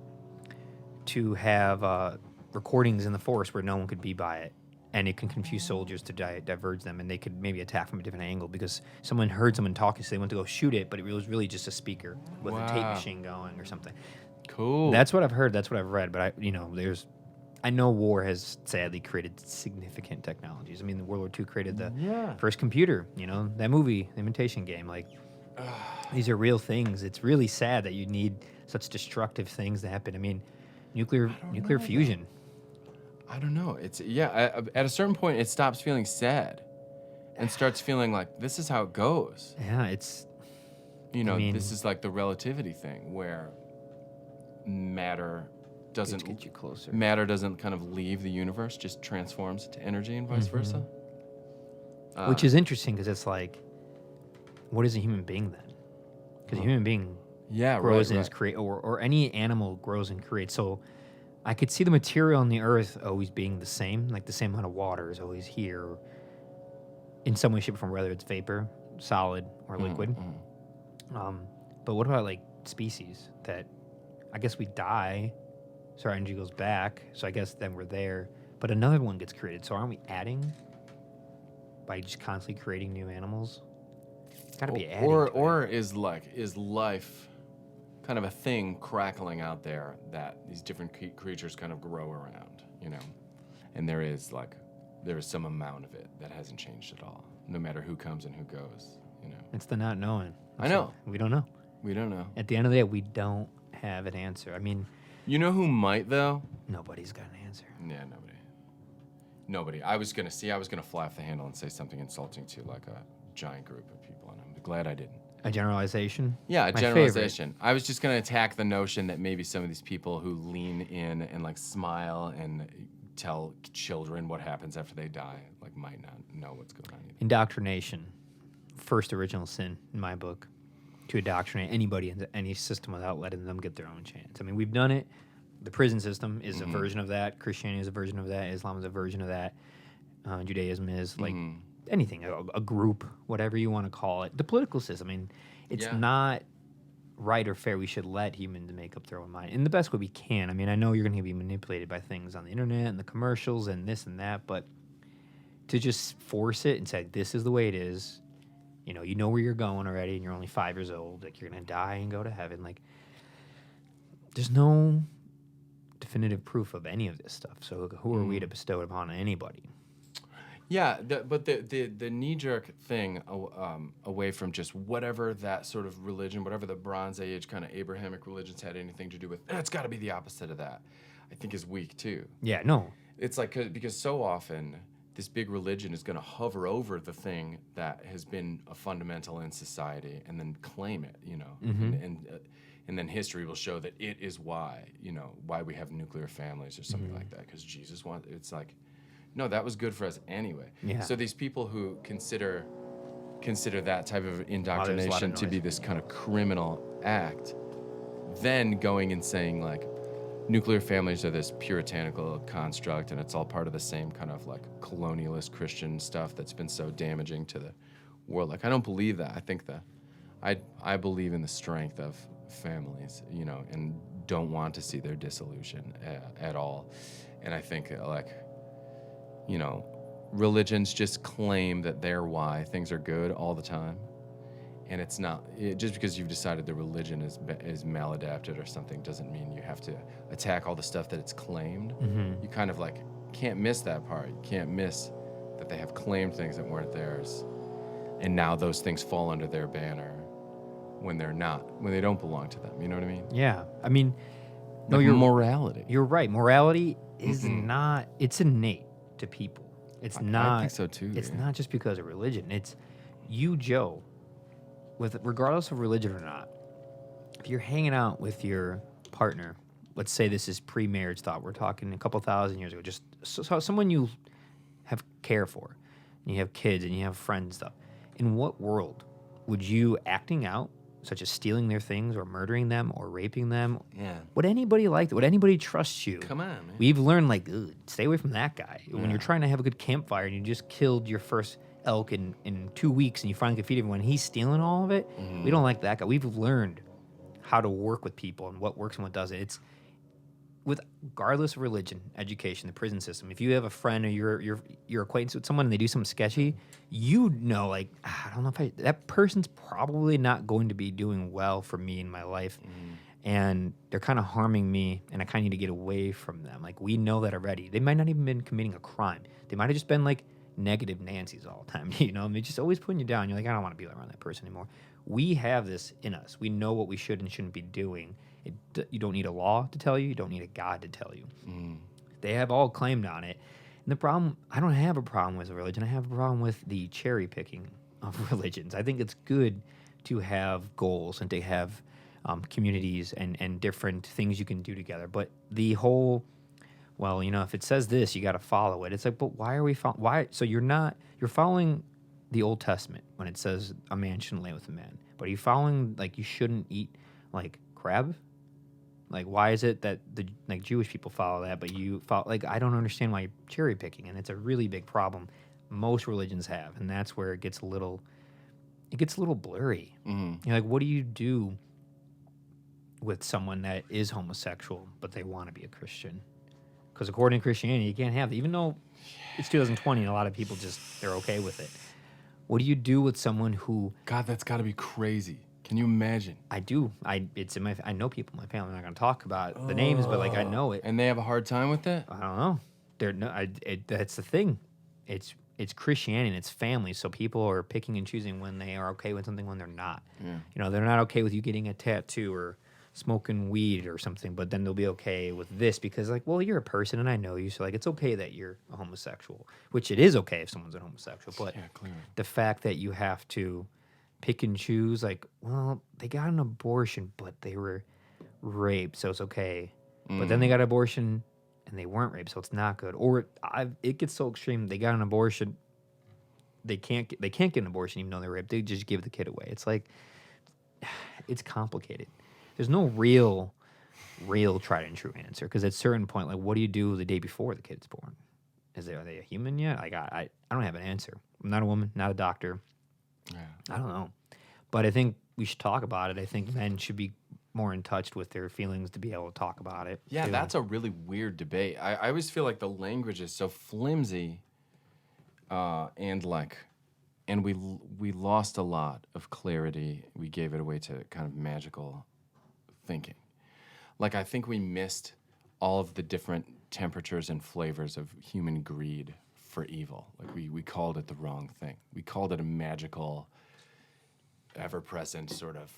to have recordings in the forest where no one could be by it. And it can confuse soldiers to diverge them, and they could maybe attack from a different angle because someone heard someone talking, so they went to go shoot it, but it was really just a speaker with a tape machine going or something. Cool. That's what I've heard. That's what I've read. But I know war has sadly created significant technologies. I mean, World War II created the first computer. That movie, The Imitation Game. Like, these are real things. It's really sad that you need such destructive things to happen. I mean, nuclear fusion. I don't know. It's at a certain point, it stops feeling sad, and starts feeling like this is how it goes. Yeah, it's. This is like the relativity thing where matter doesn't get you closer. Matter doesn't kind of leave the universe, just transforms into energy and vice versa. Which is interesting because it's like, what is a human being then? Because a human being grows and is created, or any animal grows and creates. So I could see the material on the earth always being the same, like the same amount of water is always here in some way, shape, or form, whether it's vapor, solid, or liquid. But what about like species that I guess we die, so our energy goes back, so I guess then we're there, but another one gets created. So aren't we adding by just constantly creating new animals? Gotta be adding. Or is life kind of a thing crackling out there that these different creatures kind of grow around, and there is some amount of it that hasn't changed at all, no matter who comes and who goes, It's the not knowing. I know. We don't know. We don't know. At the end of the day, we don't have an answer. I mean, you know who might though? Nobody's got an answer. Yeah, nobody. I was gonna fly off the handle and say something insulting to like a giant group of people, and I'm glad I didn't. A generalization? Yeah, a My generalization. favorite. I was just going to attack the notion that maybe some of these people who lean in and like smile and tell children what happens after they die, like might not know what's going on either. Indoctrination. First original sin in my book. To indoctrinate anybody into any system without letting them get their own chance. I mean, we've done it. The prison system is a version of that. Christianity is a version of that. Islam is a version of that. Judaism is like anything, a group, whatever you want to call it. The political system, I mean, it's not right or fair. We should let humans make up their own mind in the best way we can. I mean, I know you're going to be manipulated by things on the internet and the commercials and this and that, but to just force it and say, this is the way it is, you know where you're going already and you're only 5 years old, like you're going to die and go to heaven. Like, there's no definitive proof of any of this stuff. So who are we to bestow it upon anybody? Yeah, but the knee-jerk thing away from just whatever that sort of religion, whatever the Bronze Age kind of Abrahamic religions had anything to do with, it's got to be the opposite of that, I think is weak too. Yeah, no. It's like, because so often this big religion is going to hover over the thing that has been a fundamental in society and then claim it, and then history will show that it is why we have nuclear families or something like that, because Jesus wanted, it's like, no, that was good for us anyway. Yeah. So these people who consider that type of indoctrination to be this kind of criminal act, then going and saying like nuclear families are this puritanical construct and it's all part of the same kind of like colonialist Christian stuff that's been so damaging to the world. Like, I don't believe that. I think I believe in the strength of families, and don't want to see their dissolution at all. And I think religions just claim that they're why things are good all the time. And it's not, just because you've decided the religion is maladapted or something doesn't mean you have to attack all the stuff that it's claimed. You kind of like can't miss that part. You can't miss that they have claimed things that weren't theirs. And now those things fall under their banner when they're not, when they don't belong to them. You know what I mean? Yeah. I mean, no, your morality. You're right. Morality is not, it's innate to people. It's not. I think so too. It's not just because of religion. It's you, Joe, regardless of religion or not. If you're hanging out with your partner, let's say this is pre-marriage thought. We're talking a couple thousand years ago. Just someone you have care for, and you have kids, and you have friends and stuff. In what world would you acting out, such as stealing their things or murdering them or raping them? Yeah. Would anybody like that? Would anybody trust you? Come on, man. We've learned, like, stay away from that guy. Yeah. When you're trying to have a good campfire and you just killed your first elk in 2 weeks and you finally can feed everyone, he's stealing all of it. We don't like that guy. We've learned how to work with people and what works and what doesn't. It's regardless of religion, education, the prison system. If you have a friend or you're acquaintance with someone and they do something sketchy, you know, like, I don't know if that person's probably not going to be doing well for me in my life. And they're kind of harming me, and I kind of need to get away from them. Like, we know that already. They might not even been committing a crime. They might have just been like negative Nancy's all the time. You know, and they're just always putting you down. You're like, I don't want to be around that person anymore. We have this in us. We know what we should and shouldn't be doing. You don't need a law to tell you. You don't need a God to tell you. They have all claimed on it. And the problem, I don't have a problem with religion. I have a problem with the cherry picking of religions. I think it's good to have goals and to have communities and different things you can do together. But the whole, well, you know, if it says this, you got to follow it. It's like, but why are we why? So you're following the Old Testament when it says a man shouldn't lay with a man. But are you following, like, you shouldn't eat, like, crab? Like, why is it that the Jewish people follow that, but you follow, like, I don't understand why you're cherry picking, and it's a really big problem most religions have, and that's where it gets a little blurry. You're like, what do you do with someone that is homosexual, but they want to be a Christian? Because according to Christianity, you can't have that, even though it's 2020 and a lot of people they're okay with it. What do you do with someone who... God, that's got to be crazy. Can you imagine? I do. I know people in my family. I'm not going to talk about the names, but, like, I know it. And they have a hard time with it? I don't know. That's the thing. It's Christianity and it's family, so people are picking and choosing when they are okay with something, when they're not. Yeah. You know, they're not okay with you getting a tattoo or smoking weed or something, but then they'll be okay with this because, like, well, you're a person and I know you, so, like, it's okay that you're a homosexual, which it is okay if someone's a homosexual, but the fact that you have to pick and choose, like, well, they got an abortion, but they were raped, so it's okay. But then they got an abortion and they weren't raped, so it's not good. Or it gets so extreme, they got an abortion, they can't get an abortion even though they're raped. They just give the kid away. It's like, it's complicated. There's no real tried and true answer, because at a certain point, like, what do you do the day before the kid's born? Are they a human yet? Like, I don't have an answer. I'm not a woman, not a doctor. Yeah. I don't know. But I think we should talk about it. I think men should be more in touch with their feelings to be able to talk about it. Yeah, too. that's a really weird debate. I always feel like the language is so flimsy, and we lost a lot of clarity. We gave it away to kind of magical thinking. Like, I think we missed all of the different temperatures and flavors of human greed for evil. Like, we called it the wrong thing. We called it a magical, ever-present sort of,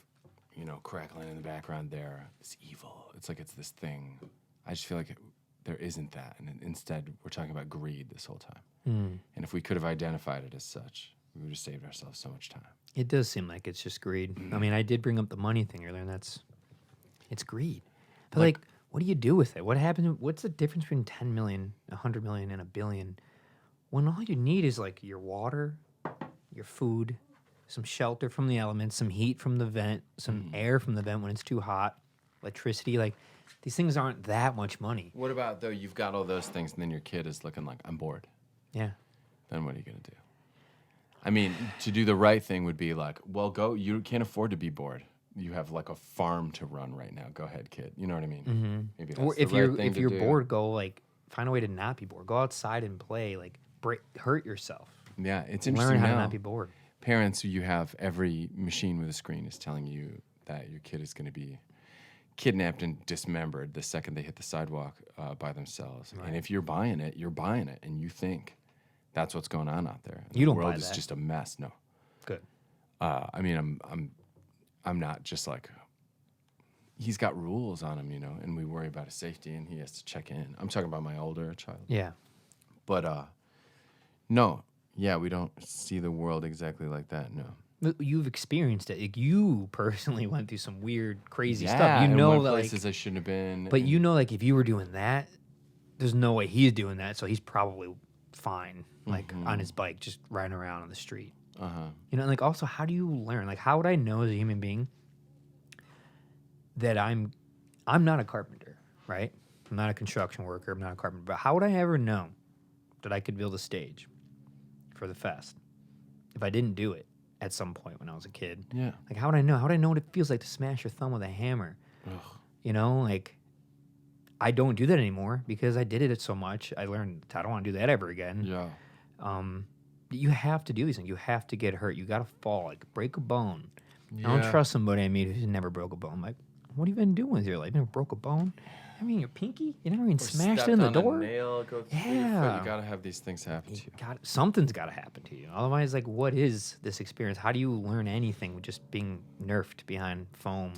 you know, crackling in the background there. It's evil. It's like it's this thing. I just feel like there isn't that. And instead, we're talking about greed this whole time. And if we could have identified it as such, we would have saved ourselves so much time. It does seem like it's just greed. I mean, I did bring up the money thing earlier, and it's greed. But, like, what do you do with it? What happens? What's the difference between 10 million, 100 million, and a billion? When all you need is, like, your water, your food, some shelter from the elements, some heat from the vent, some air from the vent when it's too hot, electricity. Like, these things aren't that much money. What about, though, you've got all those things, and then your kid is looking like, I'm bored. Yeah. Then what are you going to do? I mean, to do the right thing would be like, well, go. You can't afford to be bored. You have, like, a farm to run right now. Go ahead, kid. You know what I mean? Maybe that's Or the if right thing if to you're do. bored, go, like, find a way to not be bored. Go outside and play. Like, hurt yourself. Yeah, it's interesting. Learn how now. to not be bored. Parents, you have every machine with a screen is telling you that your kid is going to be kidnapped and dismembered the second they hit the sidewalk by themselves. Right. And if you're buying it, and you think that's what's going on out there. You don't the buy world is that. just a mess. No. Good. I mean, I'm not just like, he's got rules on him, you know, and we worry about his safety, and he has to check in. I'm talking about my older child. Yeah. But no, yeah, we don't see the world exactly like that. No. But you've experienced it. Like, you personally went through some weird, crazy stuff. Yeah, You and know went that, places like, I shouldn't have been. but and- you know, like, if you were doing that, there's no way he's doing that. So he's probably fine, like, on his bike, just riding around on the street. You know, and, like, also, how do you learn? Like, how would I know as a human being that I'm not a carpenter, right? I'm not a construction worker. I'm not a carpenter. But how would I ever know that I could build a stage for the fest if I didn't do it? at some point when I was a kid. Yeah. Like, how would I know? How would I know what it feels like to smash your thumb with a hammer? Ugh. You know, like, I don't do that anymore because I did it so much. I learned I don't want to do that ever again. Yeah. You have to do these things. You have to get hurt. You got to fall, like break a bone. Yeah. I don't trust somebody I meet who's never broke a bone. I'm like, what have you been doing with your life? You never broke a bone? I mean, your pinky? You never even smashed it in the door? A nail, go through your Yeah. foot. You gotta have these things happen to you. Something's got to happen to you. Otherwise, like, what is this experience? How do you learn anything with just being nerfed behind foam,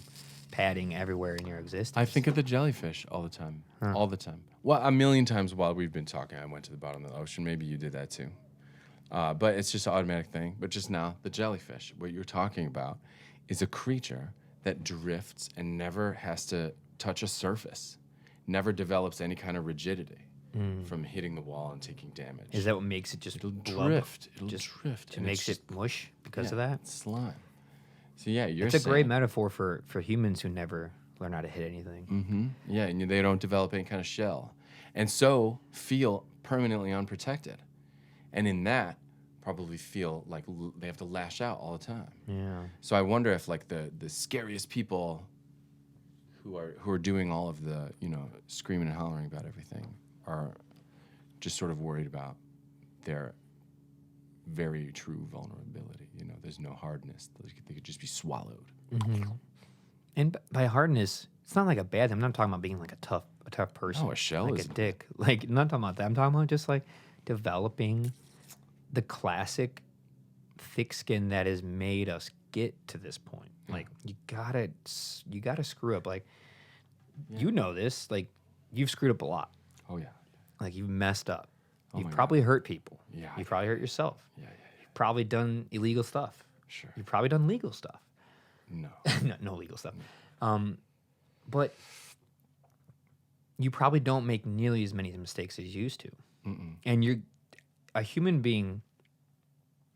padding everywhere in your existence? I think of the jellyfish all the time. All the time. Well, a million times while we've been talking, I went to the bottom of the ocean. Maybe you did that too. But it's just an automatic thing. But just now, the jellyfish, what you're talking about, is a creature that drifts and never has to touch a surface, never develops any kind of rigidity from hitting the wall and taking damage. Is that what makes it just It'll blub? drift. It'll drift. It and makes it's it mush because just- of yeah, that? it's slime. So yeah, you're It's a great saying- metaphor for humans who never learn how to hit anything. Mm-hmm. Yeah, and they don't develop any kind of shell. And so feel permanently unprotected. And in that, probably feel like they have to lash out all the time. Yeah. So I wonder if like the scariest people who are doing all of the, screaming and hollering about everything are just sort of worried about their very true vulnerability. There's no hardness. They could just be swallowed. Mm-hmm. And by hardness, it's not like a bad thing. I'm not talking about being like a tough person. No, a shell like is a dick. Like, I'm not talking about that. I'm talking about just like developing the classic thick skin that has made us get to this point. Like, you gotta screw up. Like, you know this. Like, you've screwed up a lot. Oh yeah. Like, you've messed up. Oh You've my probably hurt people. Yeah. You've probably hurt yourself. Yeah. You've probably done illegal stuff. Sure. You've probably done legal stuff. No. no legal stuff. But you probably don't make nearly as many mistakes as you used to. Mm-mm. And you're a human being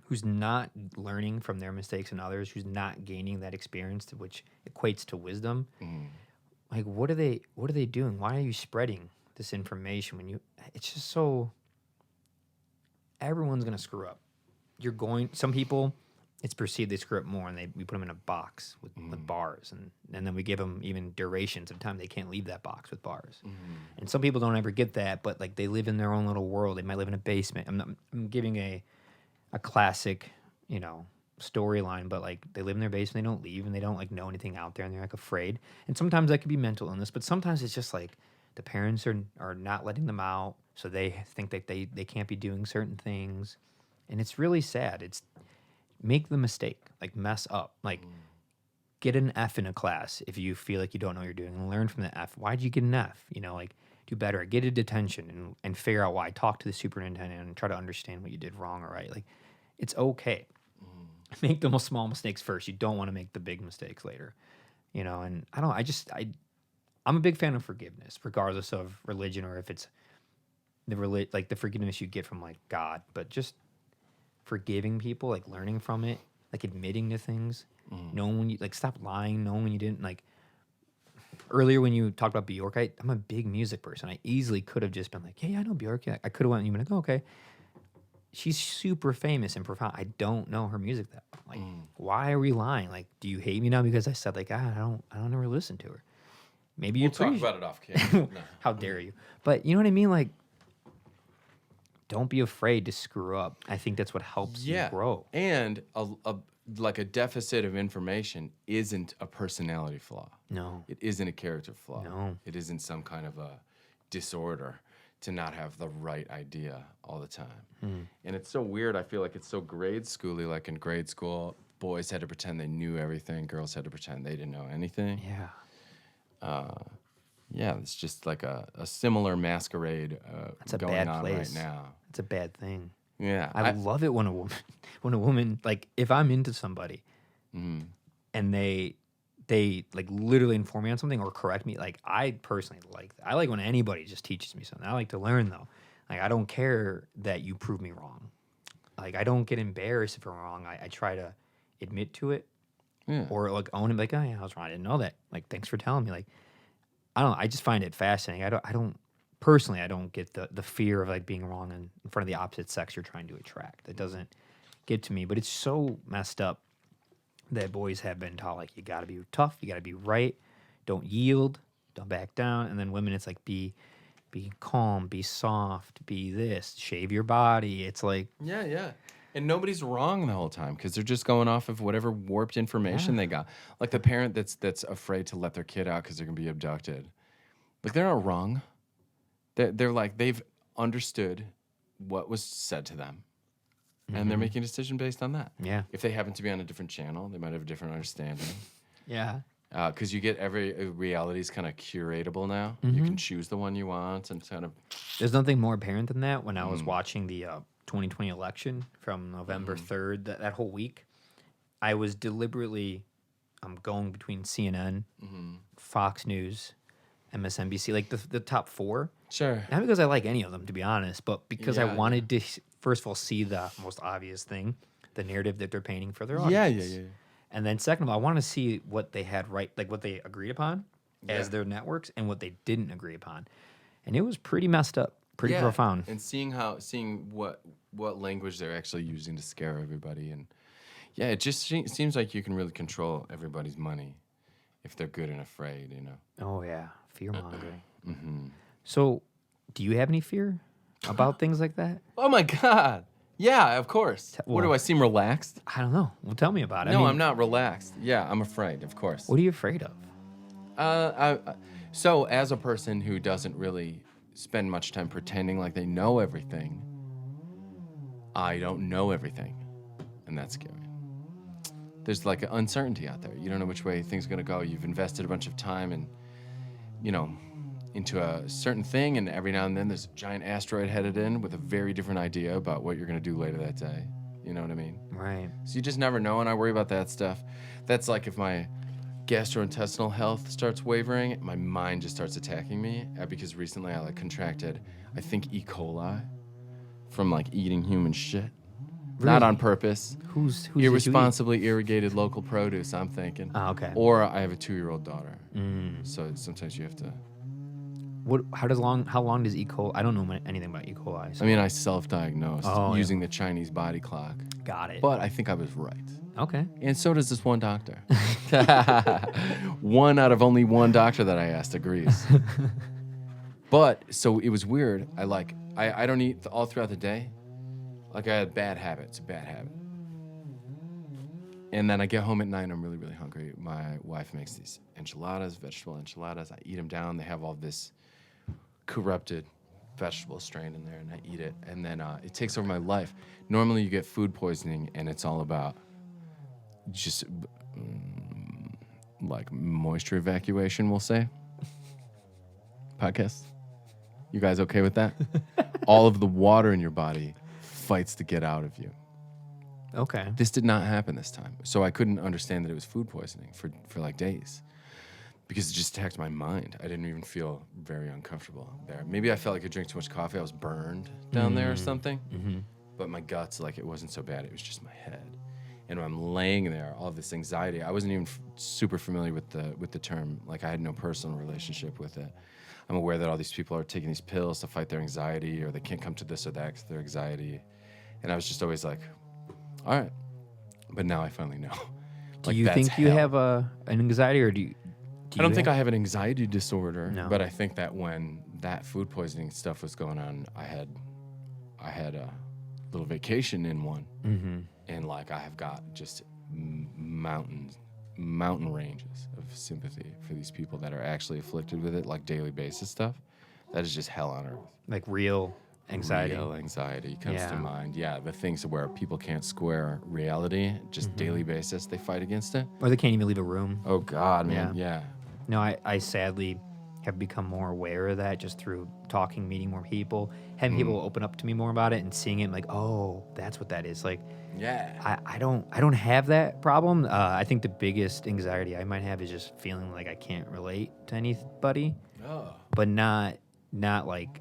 who's not learning from their mistakes and others, who's not gaining that experience, which equates to wisdom. Like, what are they doing? Why are you spreading this information when it's just so, everyone's going to screw up. Some people, it's perceived they screw up more, and we put them in a box with bars, and then we give them even durations of time they can't leave that box with bars. And some people don't ever get that, but like they live in their own little world. They might live in a basement. I'm giving a classic, storyline, but like they live in their basement, they don't leave, and they don't like know anything out there, and they're like afraid. And sometimes that could be mental illness, but sometimes it's just like the parents are not letting them out, so they think that they can't be doing certain things, and it's really sad. It's make the mistake, like mess up, like get an F in a class if you feel like you don't know what you're doing, and learn from the F. Why'd you get an F? Like do better. Get a detention and figure out why. Talk to the superintendent and try to understand what you did wrong or right. Like, it's okay. Make the most small mistakes first. You don't want to make the big mistakes later. And I'm a big fan of forgiveness, regardless of religion or if it's the forgiveness you get from like God, but just forgiving people, like learning from it, like admitting to things, knowing when you like stop lying, knowing when you didn't like. Earlier when you talked about Bjork, I'm a big music person. I easily could have just been like, hey, I know Bjork. Yeah. I could have went and you've been like, oh, okay. She's super famous and profound. I don't know her music that well. Like, why are we lying? Like, do you hate me now because I said like, I don't ever listen to her? Maybe you We'll talk about it off camera. No. How dare you? But you know what I mean? Like, don't be afraid to screw up. I think that's what helps you grow. And a deficit of information isn't a personality flaw. No. It isn't a character flaw. No. It isn't some kind of a disorder to not have the right idea all the time. And it's so weird. I feel like it's so grade schooly. Like in grade school, boys had to pretend they knew everything. Girls had to pretend they didn't know anything. Yeah. It's just like a similar masquerade going on right now. It's a bad thing. Yeah. I love it when a woman, like if I'm into somebody and they like literally inform me on something or correct me, like I personally like that. I like when anybody just teaches me something. I like to learn though. Like I don't care that you prove me wrong. Like I don't get embarrassed if I'm wrong. I try to admit to it or like own it, like, oh yeah, I was wrong. I didn't know that. Like, thanks for telling me. Like, I don't know. I just find it fascinating. I don't personally, I don't get the fear of like being wrong in front of the opposite sex you're trying to attract. It doesn't get to me. But it's so messed up that boys have been taught, like, you got to be tough, you got to be right, don't yield, don't back down. And then women, it's like, be calm, be soft, be this, shave your body. It's like, Yeah. And nobody's wrong the whole time because they're just going off of whatever warped information they got. Like the parent that's afraid to let their kid out because they're gonna be abducted. Like they're not wrong. They're like they've understood what was said to them, and they're making a decision based on that. Yeah. If they happen to be on a different channel, they might have a different understanding. yeah. Because you get every reality is kind of curatable now. You can choose the one you want and kind of. There's nothing more apparent than that. When I was watching the 2020 election from November 3rd, that whole week, I was deliberately going between CNN, Fox News, MSNBC, like the top four. Sure. Not because I like any of them, to be honest, but because I Yeah, wanted to, first of all, see the most obvious thing, the narrative that they're painting for their Yeah. audience. And then second of all, I want to see what they had right, like what they agreed upon as their networks and what they didn't agree upon. And it was pretty messed up, pretty profound. And seeing what language they're actually using to scare everybody, and it just seems like you can really control everybody's money if they're good and afraid, you know. Oh yeah, fear mongering. So, do you have any fear about things like that? Oh my God. Yeah, of course. What do I seem relaxed? I don't know. Well, tell me about it. No, I'm not relaxed. Yeah, I'm afraid, of course. What are you afraid of? So as a person who doesn't really spend much time pretending like they know everything, I don't know everything, and that's scary. There's like an uncertainty out there. You don't know which way things are gonna go. You've invested a bunch of time and, into a certain thing, and every now and then there's a giant asteroid headed in with a very different idea about what you're gonna do later that day. You know what I mean? Right. So you just never know, and I worry about that stuff. That's like if my gastrointestinal health starts wavering, my mind just starts attacking me, because recently I contracted, I think, E. coli from eating human shit. Really? Not on purpose. Who's irresponsibly irrigated local produce, I'm thinking. Oh, okay. Or I have a 2-year-old daughter. So sometimes you have to. How long does E. coli? I don't know anything about E. coli. So. I mean, I self-diagnosed using the Chinese body clock. Got it. But I think I was right. Okay. And so does this one doctor. One out of only one doctor that I asked agrees. But so it was weird. I don't eat all throughout the day. I had bad habits, a bad habit. And then I get home at night and I'm really, really hungry. My wife makes these enchiladas, vegetable enchiladas. I eat them down. They have all this corrupted vegetable strain in there, and I eat it. And then it takes over my life. Normally you get food poisoning and it's all about just moisture evacuation, we'll say. Podcast? You guys okay with that? All of the water in your body fights to get out of you. Okay. This did not happen this time. So I couldn't understand that it was food poisoning for days because it just attacked my mind. I didn't even feel very uncomfortable there. Maybe I felt like I drank too much coffee. I was burned down there or something. But my guts, it wasn't so bad. It was just my head. And when I'm laying there, all this anxiety, I wasn't even super familiar with the term. I had no personal relationship with it. I'm aware that all these people are taking these pills to fight their anxiety, or they can't come to this or that because of their anxiety. And I was just always like, all right. But now I finally know. Do you think you have an anxiety, or do you I don't think I have an anxiety disorder, No. but I think that when that food poisoning stuff was going on, I had a little vacation in one. And I have got just mountain ranges of sympathy for these people that are actually afflicted with it, daily basis stuff. That is just hell on earth. Real anxiety. Real anxiety comes to Yeah. mind. Yeah, the things where people can't square reality, just daily basis, they fight against it. Or they can't even leave a room. Oh God, man. Yeah. No, I sadly have become more aware of that just through talking, meeting more people, having people open up to me more about it, and seeing it oh, that's what that is. Yeah. I don't have that problem. I think the biggest anxiety I might have is just feeling like I can't relate to anybody, but not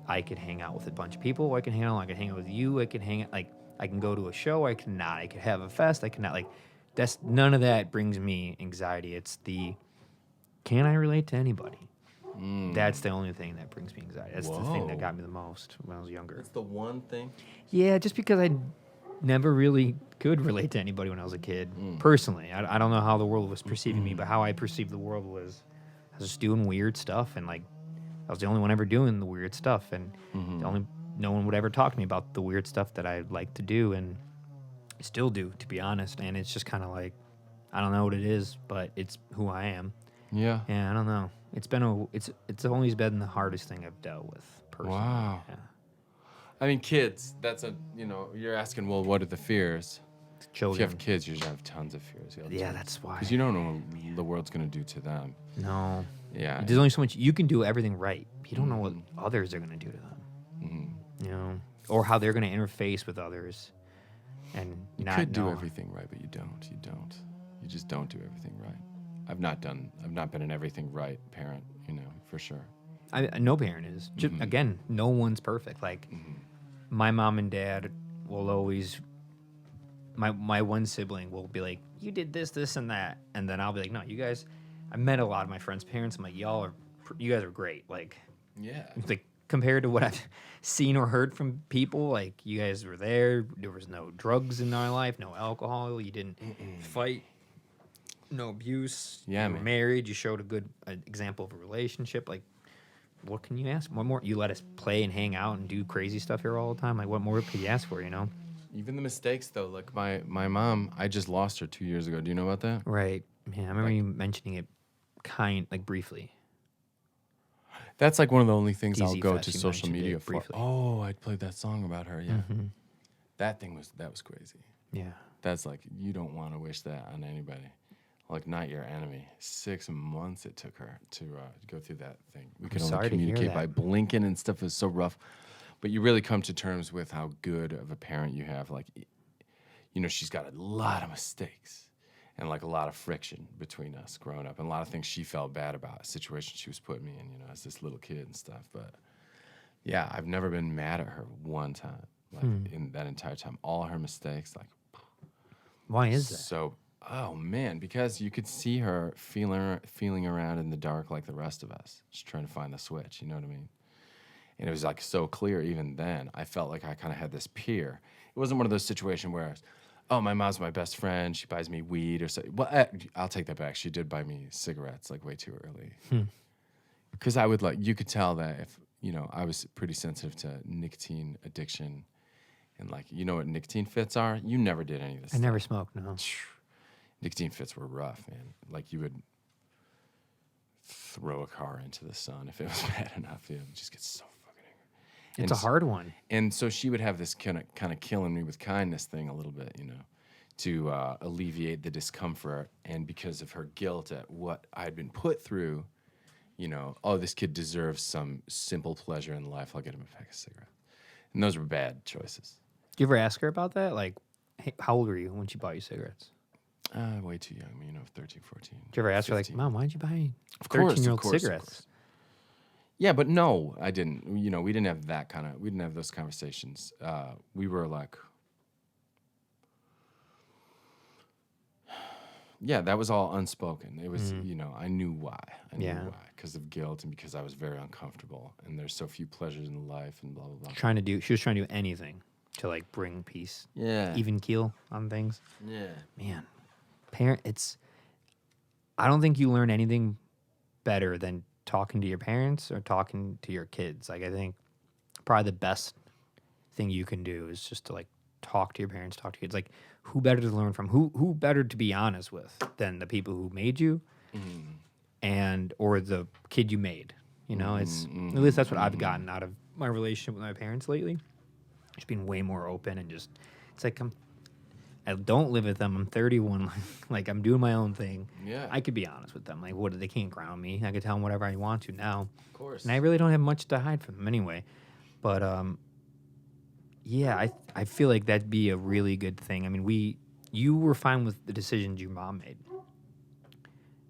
I could hang out with a bunch of people. I can hang out. I can hang out with you. I can hang out. I can go to a show. I cannot. I could have a fest. I cannot. That's none of that brings me anxiety. It's can I relate to anybody? That's the only thing that brings me anxiety. That's the thing that got me the most when I was younger. That's the one thing. Yeah, just because I never really could relate to anybody when I was a kid. Personally, I don't know how the world was perceiving me, but how I perceived the world was I was just doing weird stuff, and like I was the only one ever doing the weird stuff, and no one would ever talk to me about the weird stuff that I like to do, and still do, to be honest. And it's just kind of like I don't know what it is, but it's who I am. Yeah. Yeah, I don't know. It's always been the hardest thing I've dealt with personally. Wow. Yeah. I mean, kids, you're asking, well, what are the fears? If Children. you have kids, you should have tons of fears. Yeah, that's why. Because you don't know what the world's going to do to them. No. Yeah. There's only so much. You can do everything right. You don't know what others are going to do to them. You know? Or how they're going to interface with others. And You not could do know. everything right, but you don't. You don't. You just don't do everything right. I've not been an everything right parent, for sure. No parent is. Just, again, no one's perfect. Like, my mom and dad will always... My one sibling will be like, you did this, this, and that. And then I'll be like, no, you guys... I met a lot of my friends' parents. I'm like, you guys are great. Like, Yeah. like compared to what I've seen or heard from people, like, you guys were there. There was no drugs in our life, no alcohol. You didn't fight. No abuse. Yeah, you were man. married. You showed a good example of a relationship. Like, what can you ask? What more? You let us play and hang out and do crazy stuff here all the time. Like, what more could you ask for? Even the mistakes, though. Like my mom, I just lost her 2 years ago. Do you know about that? Right. Yeah, I remember you mentioning it, briefly. That's like one of the only things I'll DZ go Fest, to you social mentioned media it for. briefly. Oh, I played that song about her. Yeah. That was crazy. Yeah. That's like, you don't want to wish that on anybody. Like, not your enemy. 6 months it took her to go through that thing. We could only sorry to hear communicate by that. blinking and stuff. It was so rough. But you really come to terms with how good of a parent you have. Like, she's got a lot of mistakes and like a lot of friction between us growing up and a lot of things she felt bad about, a situation she was putting me in, as this little kid and stuff. But yeah, I've never been mad at her one time, like in that entire time. All her mistakes, like, Why is that? so, oh man, because you could see her feeling around in the dark like the rest of us, just trying to find the switch, you know what I mean? And it was like so clear even then. I felt like I kind of had this peer. It wasn't one of those situations where, oh, my mom's my best friend, she buys me weed or something. Well, I'll take that back. She did buy me cigarettes like way too early. Because I would you could tell that if, I was pretty sensitive to nicotine addiction. And like, you know what nicotine fits are? You never did any of this I never smoked, no. Nicotine fits were rough, man. Like, you would throw a car into the sun if it was bad enough. It would just get so fucking angry. It's a hard one. And so she would have this kind of killing me with kindness thing a little bit, to alleviate the discomfort. And because of her guilt at what I'd been put through, oh, this kid deserves some simple pleasure in life. I'll get him a pack of cigarettes. And those were bad choices. Did you ever ask her about that? Like, hey, how old were you when she bought you cigarettes? Way too young, 13, 14. Did you ever ask her, like, 15. Mom, why'd you buy Of course, 13-year-old of course, cigarettes? Of course. Yeah, but no, I didn't. We didn't have we didn't have those conversations. We were like, yeah, that was all unspoken. It was, I knew why. I knew why. Because of guilt and because I was very uncomfortable. And there's so few pleasures in life and blah, blah, blah. She was trying to do anything to, like, bring peace. Yeah. Even keel on things. Yeah. Man, I don't think you learn anything better than talking to your parents or talking to your kids. Like, I think probably the best thing you can do is just to, like, talk to your parents, talk to kids. Like, who better to learn from? Who better to be honest with than the people who made you or the kid you made? It's at least that's what I've gotten out of my relationship with my parents lately. Just being way more open and just, it's like I don't live with them. I'm 31. Like, I'm doing my own thing. Yeah. I could be honest with them. Like, they can't ground me. I could tell them whatever I want to now. Of course. And I really don't have much to hide from them anyway. But, yeah, I feel like that'd be a really good thing. I mean, you were fine with the decisions your mom made.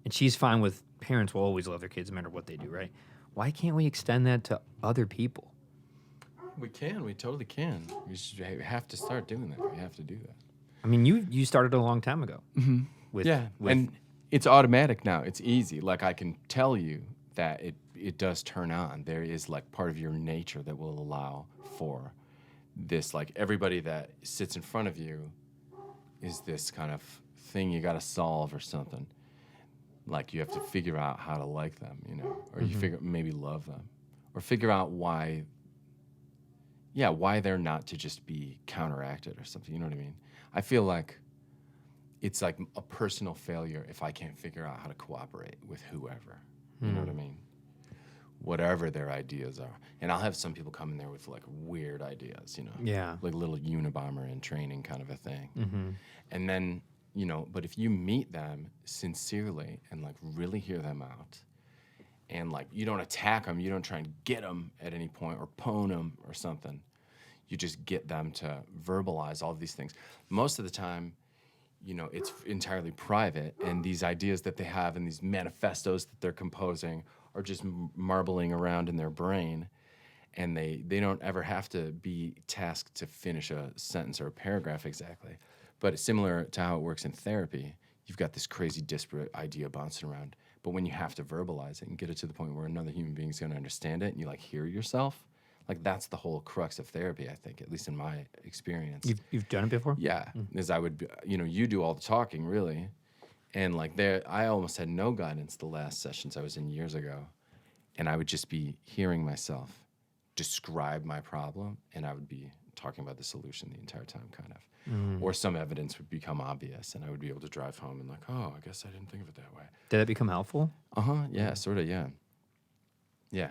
And she's fine with parents will always love their kids no matter what they do, right? Why can't we extend that to other people? We can. We totally can. We have to start doing that. We have to do that. I mean, you started a long time ago. Mm-hmm. And it's automatic now. It's easy. Like, I can tell you that it does turn on. There is, like, part of your nature that will allow for this, like, everybody that sits in front of you is this kind of thing you got to solve or something. Like, you have to figure out how to like them, you know, or you maybe love them, or figure out why they're not to just be counteracted or something. You know what I mean? I feel like it's like a personal failure if I can't figure out how to cooperate with whoever. You know what I mean? Whatever their ideas are. And I'll have some people come in there with like weird ideas, you know? Yeah. Like little Unabomber in training kind of a thing. And then, you know, but if you meet them sincerely and like really hear them out, and like you don't attack them, you don't try and get them at any point or pwn them or something. You just get them to verbalize all of these things. Most of the time, you know, it's entirely private, and these ideas that they have and these manifestos that they're composing are just marbling around in their brain, and they don't ever have to be tasked to finish a sentence or a paragraph exactly. But it's similar to how it works in therapy. You've got this crazy disparate idea bouncing around, but when you have to verbalize it and get it to the point where another human being is going to understand it and you like hear yourself, like that's the whole crux of therapy, I think, at least in my experience. You've done it before? Yeah, as I would, you know, you do all the talking really, and like there, I almost had no guidance the last sessions I was in years ago, and I would just be hearing myself describe my problem, and I would be talking about the solution the entire time, kind of. Or some evidence would become obvious, and I would be able to drive home and like, oh, I guess I didn't think of it that way. Did that become helpful? Yeah, sort of, yeah. Yeah.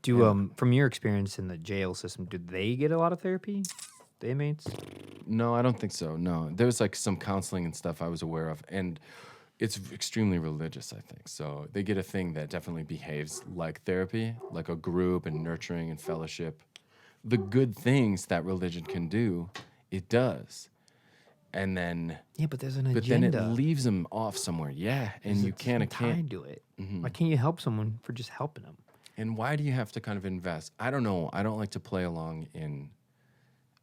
Do from your experience in the jail system, do they get a lot of therapy? The inmates? No, I don't think so. No, there was like some counseling and stuff I was aware of, and it's extremely religious, I think. So they get a thing that definitely behaves like therapy, like a group and nurturing and fellowship. The good things that religion can do, it does. And then, but there's an but agenda. then it leaves them off somewhere. Yeah, and you can't. Tied to it. Why can't you help someone for just helping them? And why do you have to kind of invest? I don't know. I don't like to play along in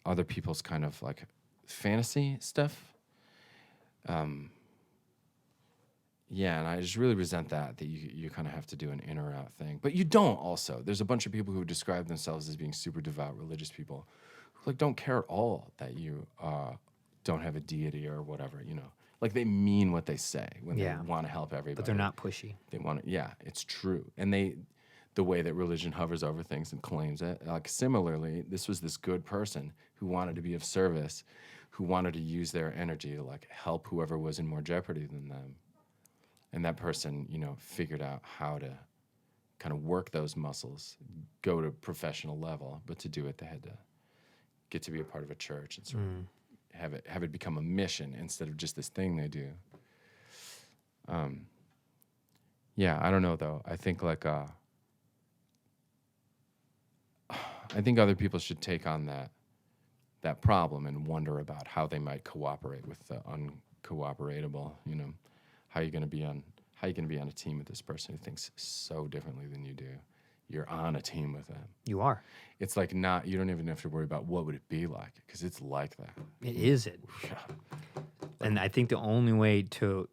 other people's kind of like fantasy stuff. Yeah, and I just really resent that you kind of have to do an in or out thing. But you don't also. There's a bunch of people who describe themselves as being super devout religious people who like don't care at all that you don't have a deity or whatever, you know. Like they mean what they say when they want to help everybody. But they're not pushy. They want to, yeah, it's true. And the way that religion hovers over things and claims it, like similarly, this was this good person who wanted to be of service, who wanted to use their energy to like help whoever was in more jeopardy than them. And that person, you know, figured out how to kind of work those muscles, go to professional level, but to do it, they had to get to be a part of a church and sort of have it become a mission instead of just this thing they do. Yeah, I don't know though. I think like I think other people should take on that problem and wonder about how they might cooperate with the uncooperatable. You know, how you gonna be on a team with this person who thinks so differently than you do. You're on a team with them. You are. It's like you don't even have to worry about what would it be like, because it's like that. It is it. And I think the only way to...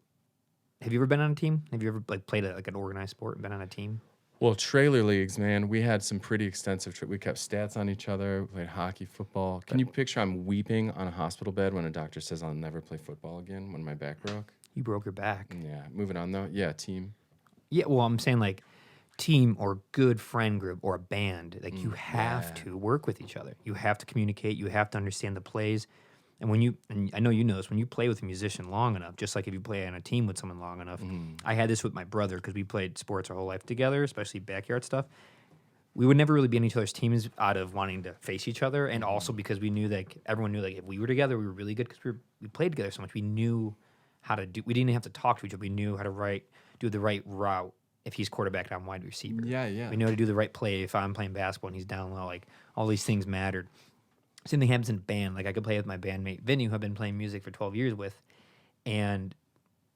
Have you ever been on a team? Have you ever like played like an organized sport and been on a team? Well, trailer leagues, man, we had some pretty extensive... we kept stats on each other, we played hockey, football. Can you picture I'm weeping on a hospital bed when a doctor says I'll never play football again when my back broke? You broke your back. Yeah, moving on though. Yeah, team. Yeah, well, I'm saying like team or good friend group or a band. Like you have to work with each other. You have to communicate. You have to understand the plays. And and I know you know this, when you play with a musician long enough, just like if you play on a team with someone long enough, I had this with my brother because we played sports our whole life together, especially backyard stuff. We would never really be on each other's teams out of wanting to face each other, and also because we knew that everyone knew like if we were together, we were really good because we played together so much. We knew how to do. We didn't have to talk to each other. We knew how to do the right route if he's quarterback and I'm wide receiver. Yeah. We know how to do the right play if I'm playing basketball and he's down low. Like all these things mattered. Same thing happens in band. Like I could play with my bandmate Vinny, who I've been playing music for 12 years with, and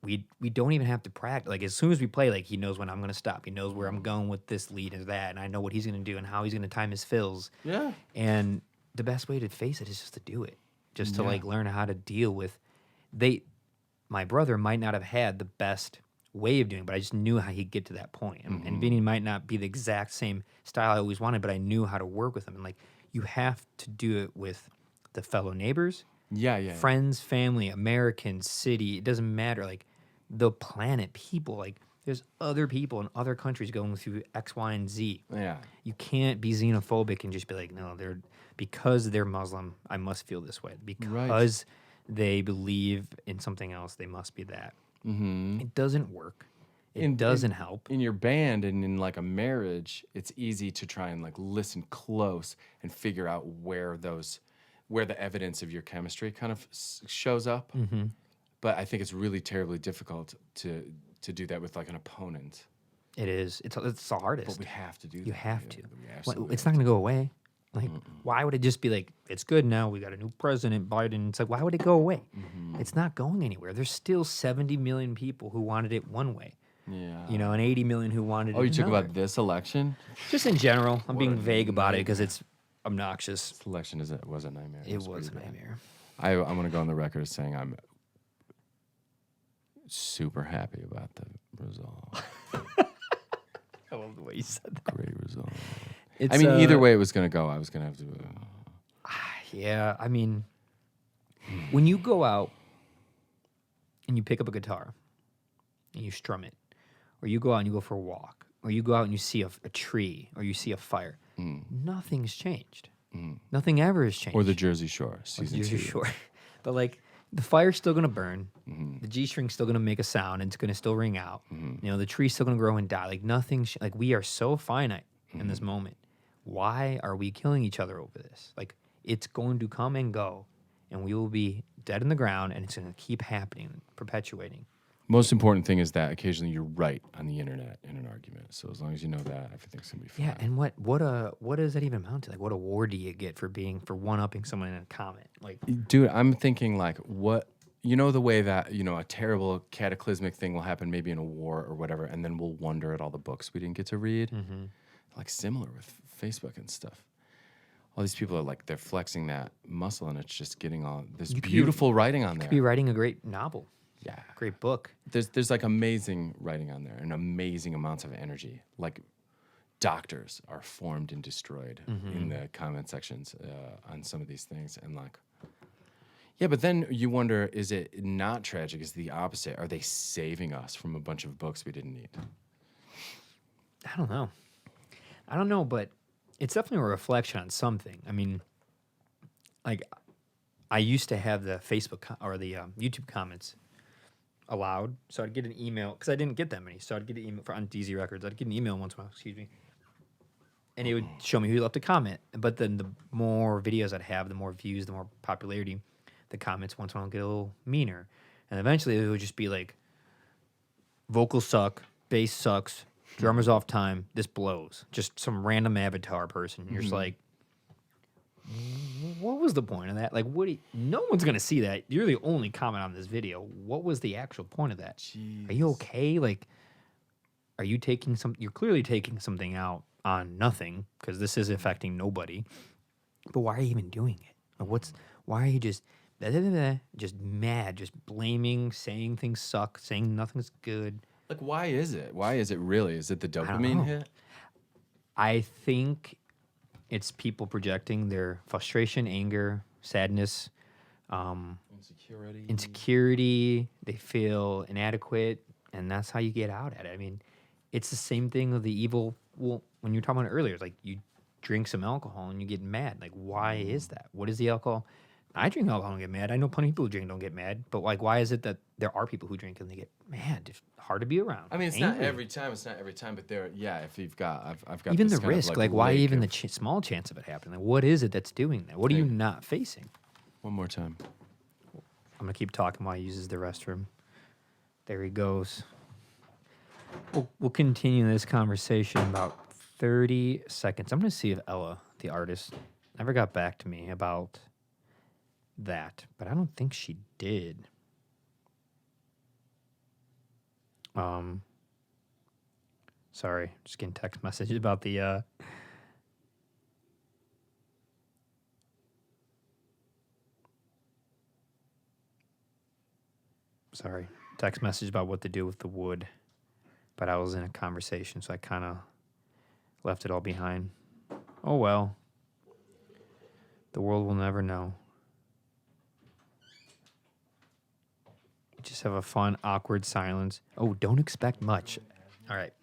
we don't even have to practice. Like as soon as we play, like he knows when I'm going to stop. He knows where I'm going with this lead and that, and I know what he's going to do and how he's going to time his fills. Yeah. And the best way to face it is just to do it, just to like learn how to deal with. My brother might not have had the best way of doing it, but I just knew how he'd get to that point. And Vinny might not be the exact same style I always wanted, but I knew how to work with him. And like You have to do it with the fellow neighbors, Yeah. friends, family, Americans, city. It doesn't matter. Like the planet, people. Like there's other people in other countries going through X, Y, and Z. Yeah. You can't be xenophobic and just be like, no, because they're Muslim, I must feel this way. Because they believe in something else, they must be that. Mm-hmm. It doesn't work. It doesn't help. In your band and in like a marriage, it's easy to try and like listen close and figure out where the evidence of your chemistry kind of shows up. Mm-hmm. But I think it's really terribly difficult to do that with like an opponent. It is. It's the hardest. But we have to do that. You have to. Well, it's not going to go away. Like, why would it just be like, it's good now, we got a new president, Biden. It's like, why would it go away? Mm-hmm. It's not going anywhere. There's still 70 million people who wanted it one way. Yeah. You know, and 80 million who wanted it Oh, you talk another. about this election? Just in general. I'm being vague about it because it's obnoxious. This election was a nightmare. It was a nightmare. I want to go on the record as saying I'm super happy about the result. I love the way you said that. Great result. It's, I mean, either way it was going to go, I was going to have to... Yeah, I mean, when you go out and you pick up a guitar and you strum it, or you go out and you go for a walk, or you go out and you see a tree, or you see a fire, nothing's changed. Nothing ever has changed. Or the Jersey Shore, season 2. Jersey Shore. But like, the fire's still gonna burn. The G-string's still gonna make a sound, and it's gonna still ring out. You know, the tree's still gonna grow and die. Like nothing's like we are so finite in this moment. Why are we killing each other over this? Like it's going to come and go, and we will be dead in the ground, and it's gonna keep happening, perpetuating. Most important thing is that occasionally you're right on the internet in an argument. So as long as you know that, everything's gonna be fine. Yeah, and what does that even amount to? Like, what award do you get for one-upping someone in a comment? Like, dude, I'm thinking like, what the way that a terrible cataclysmic thing will happen, maybe in a war or whatever, and then we'll wonder at all the books we didn't get to read. Like similar with Facebook and stuff. All these people are like they're flexing that muscle, and it's just getting all this beautiful writing on there. You could be writing a great novel. Yeah. Great book. There's like amazing writing on there and amazing amounts of energy. Like doctors are formed and destroyed in the comment sections on some of these things. And like, yeah, but then you wonder, is it not tragic? Is it the opposite? Are they saving us from a bunch of books we didn't need? I don't know, but it's definitely a reflection on something. I mean, like I used to have the Facebook or the YouTube comments allowed, so I'd get an email because I didn't get that many. So I'd get an email on DZ Records. I'd get an email once in a while, and it would show me who left a comment. But then the more videos I'd have, the more views, the more popularity, the comments once in a while get a little meaner, and eventually it would just be like, vocals suck, bass sucks, drummer's off time, this blows. Just some random avatar person. You're just like, what was the point of that? Like, no one's going to see that. You're the only comment on this video. What was the actual point of that? Jeez. Are you okay? Like, are you taking you're clearly taking something out on nothing because this is affecting nobody. But why are you even doing it? Like, why are you just mad, just blaming, saying things suck, saying nothing's good? Like, why is it? Why is it really? Is it the dopamine hit? I think it's people projecting their frustration, anger, sadness, insecurity. They feel inadequate, and that's how you get out at it. I mean, it's the same thing with the evil. Well, when you were talking about it earlier, it's like you drink some alcohol and you get mad. Like, why is that? What is the alcohol? I drink alcohol and get mad. I know plenty of people who drink and don't get mad. But like, why is it that there are people who drink and they get mad? It's hard to be around. I mean, it's not every time. It's not every time. But there, yeah. If you've got, I've got even this the risk. Like why even the small chance of it happening? Like, what is it that's doing that? What are you not facing? One more time. I'm gonna keep talking while he uses the restroom. There he goes. We'll continue this conversation in about 30 seconds. I'm gonna see if Ella, the artist, never got back to me about that, but I don't think she did. Sorry, just getting text messages about the text message about what to do with the wood, but I was in a conversation, so I kind of left it all behind. Oh well. The world will never know. Just have a fun, awkward silence. Oh, don't expect much. All right.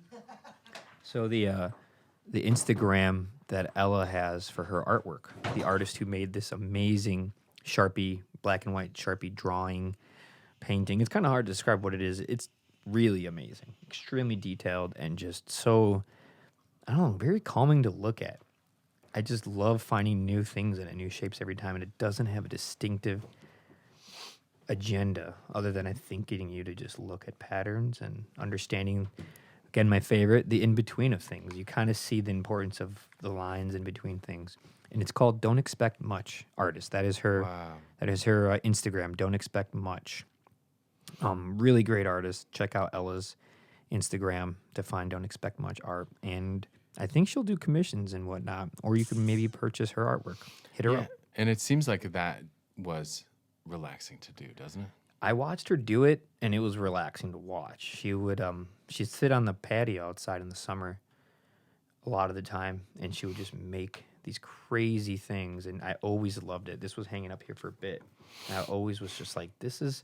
So the Instagram that Ella has for her artwork, the artist who made this amazing Sharpie, black and white Sharpie drawing, painting. It's kind of hard to describe what it is. It's really amazing, extremely detailed, and just so, I don't know, very calming to look at. I just love finding new things in it, new shapes every time, and it doesn't have a distinctive agenda other than I think getting you to just look at patterns and understanding. Again, my favorite, the in-between of things. You kind of see the importance of the lines in between things. And it's called Don't Expect Much Artist. That is her. Wow. That is her Instagram, Don't Expect Much. Really great artist. Check out Ella's Instagram to find Don't Expect Much art. And I think she'll do commissions and whatnot. Or you can maybe purchase her artwork. Hit her up. And it seems like that was relaxing to do, doesn't it? I watched her do it, and it was relaxing to watch. She would she'd sit on the patio outside in the summer a lot of the time, and she would just make these crazy things, and I always loved it. This was hanging up here for a bit, and I always was just like, this is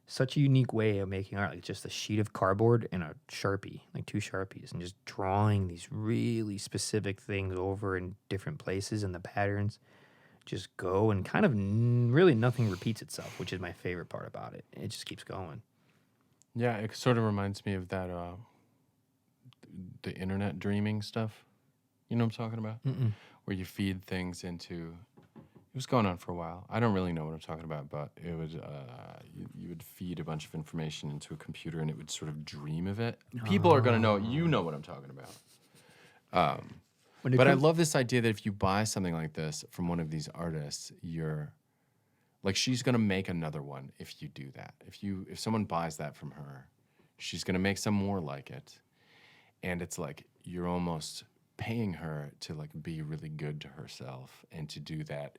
such a unique way of making art, like just a sheet of cardboard and a Sharpie, like 2 Sharpies, and just drawing these really specific things over in different places, and the patterns just go, and kind of really nothing repeats itself, which is my favorite part about it. It just keeps going. Yeah, it sort of reminds me of that, the internet dreaming stuff. You know what I'm talking about? Mm-mm. Where you feed things into. It was going on for a while. I don't really know what I'm talking about, but it would you would feed a bunch of information into a computer, and it would sort of dream of it. People are gonna know. You know what I'm talking about. But I love this idea that if you buy something like this from one of these artists, you're like, she's gonna make another one if you do that. If someone buys that from her, she's gonna make some more like it, and it's like you're almost paying her to like be really good to herself and to do that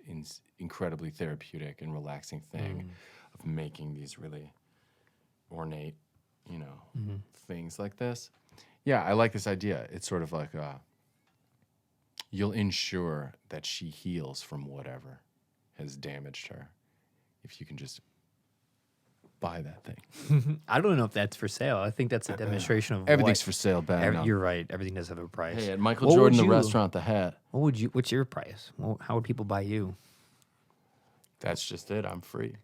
incredibly therapeutic and relaxing thing of making these really ornate, things like this. Yeah, I like this idea. It's sort of like you'll ensure that she heals from whatever has damaged her if you can just buy that thing. I don't know if that's for sale. I think that's a demonstration of Everything's for sale, bad. You're right. Everything does have a price. Hey, at Michael Jordan, the restaurant, the hat. What's your price? How would people buy you? That's just it. I'm free.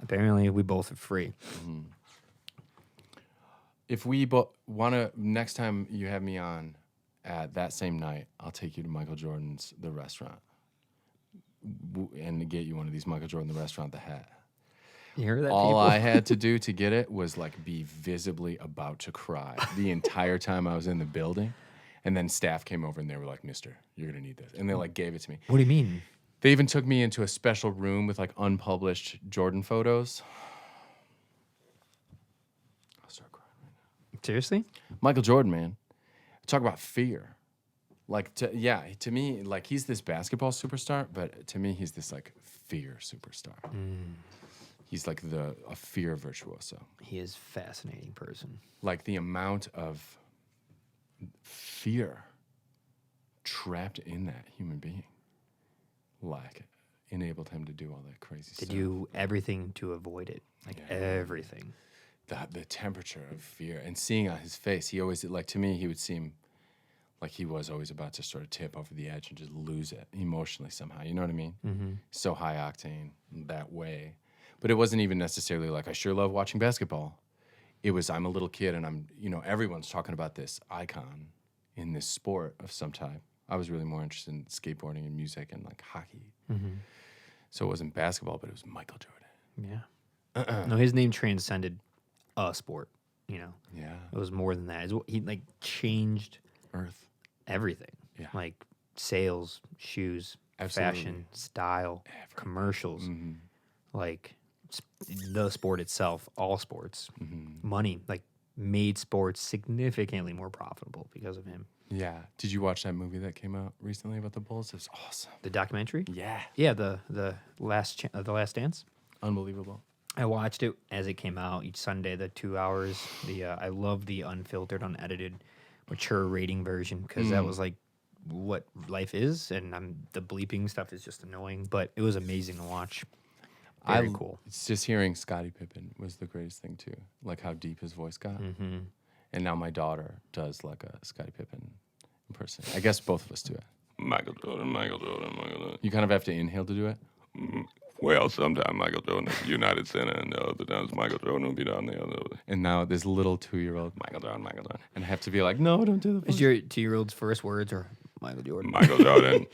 Apparently, we both are free. Mm-hmm. If we want to, next time you have me on at that same night, I'll take you to Michael Jordan's The Restaurant and get you one of these Michael Jordan, The Restaurant, the hat. You hear that, All people? I had to do to get it was like be visibly about to cry the entire time I was in the building. And then staff came over and they were like, "Mister, you're going to need this." And they like gave it to me. What do you mean? They even took me into a special room with like unpublished Jordan photos. I'll start crying right now. Seriously? Michael Jordan, man. Talk about fear. Like, to me, like, he's this basketball superstar, but to me, he's this like fear superstar. He's like a fear virtuoso. He is a fascinating person. Like the amount of fear trapped in that human being, like, enabled him to do all that crazy stuff. To do everything to avoid it. Like, everything. The temperature of fear. And seeing on his face, he always, like, to me, he would seem like he was always about to sort of tip over the edge and just lose it emotionally somehow. You know what I mean? Mm-hmm. So high octane that way. But it wasn't even necessarily like, I sure love watching basketball. It was, I'm a little kid and I'm, everyone's talking about this icon in this sport of some type. I was really more interested in skateboarding and music and like hockey. Mm-hmm. So it wasn't basketball, but it was Michael Jordan. Yeah. No, his name transcended a sport, Yeah. It was more than that. He like changed Earth. Everything. Yeah. Like sales, shoes, Absolutely. Fashion, style, commercials, like the sport itself, all sports, money, like made sports significantly more profitable because of him. Yeah. Did you watch that movie that came out recently about the Bulls? It was awesome. The documentary? Yeah. Yeah, the last Dance. Unbelievable. I watched it as it came out each Sunday, the 2 hours. I love the unfiltered, unedited, mature rating version because that was like what life is, and the bleeping stuff is just annoying. But it was amazing to watch. Very cool. It's just hearing Scottie Pippen was the greatest thing too. Like how deep his voice got. Mm-hmm. And now my daughter does like a Scottie Pippen impression. I guess both of us do it. Michael Jordan, Michael Jordan, Michael Jordan. You kind of have to inhale to do it. Well, sometimes Michael Jordan is United Center, and the other times Michael Jordan will be down there. And now this little 2-year-old, Michael Jordan, and I have to be like, no, don't do the. Is your 2-year-old's first words or Michael Jordan? Michael Jordan.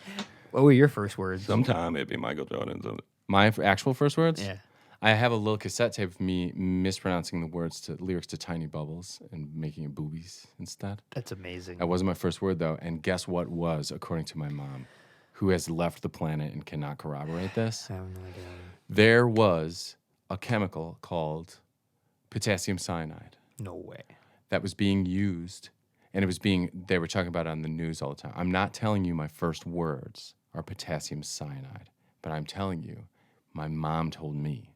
What were your first words? Sometime it'd be Michael Jordan. My actual first words? Yeah. I have a little cassette tape of me mispronouncing the lyrics to Tiny Bubbles and making it boobies instead. That's amazing. That wasn't my first word, though. And guess what was, according to my mom, who has left the planet and cannot corroborate this? I have no idea. There was a chemical called potassium cyanide. No way. That was being used, and they were talking about it on the news all the time. I'm not telling you my first words are potassium cyanide, but I'm telling you, my mom told me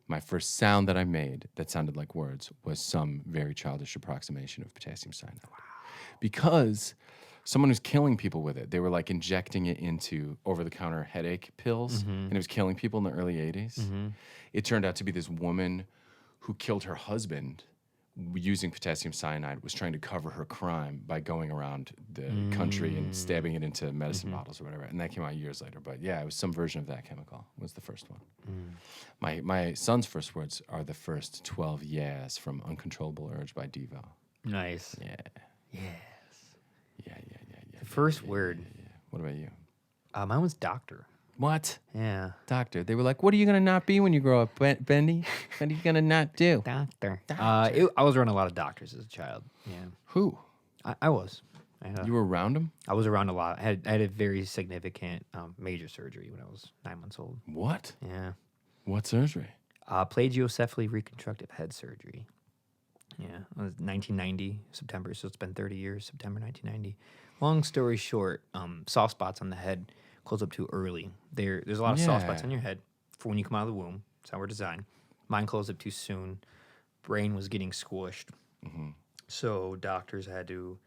my first sound that I made that sounded like words was some very childish approximation of potassium cyanide. Wow. Because someone was killing people with it. They were like injecting it into over-the-counter headache pills, and it was killing people in the early 80s. Mm-hmm. It turned out to be this woman who killed her husband using potassium cyanide, was trying to cover her crime by going around the country and stabbing it into medicine bottles or whatever. And that came out years later. But yeah, it was some version of that chemical was the first one. My son's first words are the first 12 yeahs from Uncontrollable Urge by Devo. Nice. Yeah. Yes. Yeah. The first word. Yeah. What about you? Mine was doctor. What? Yeah. Doctor. They were like, what are you going to not be when you grow up, Bendy? What are you going to not do? Doctor. I was around a lot of doctors as a child. Yeah. Who? I was. You were around them? I was around a lot. I had a very significant major surgery when I was 9 months old. What? Yeah. What surgery? Plagiocephaly reconstructive head surgery. Yeah. It was 1990, September, so it's been 30 years, September 1990. Long story short, soft spots on the head close up too early. There's a lot of soft spots on your head for when you come out of the womb. That's how we're designed. Mine closed up too soon. Brain was getting squished. Mm-hmm. So doctors had to...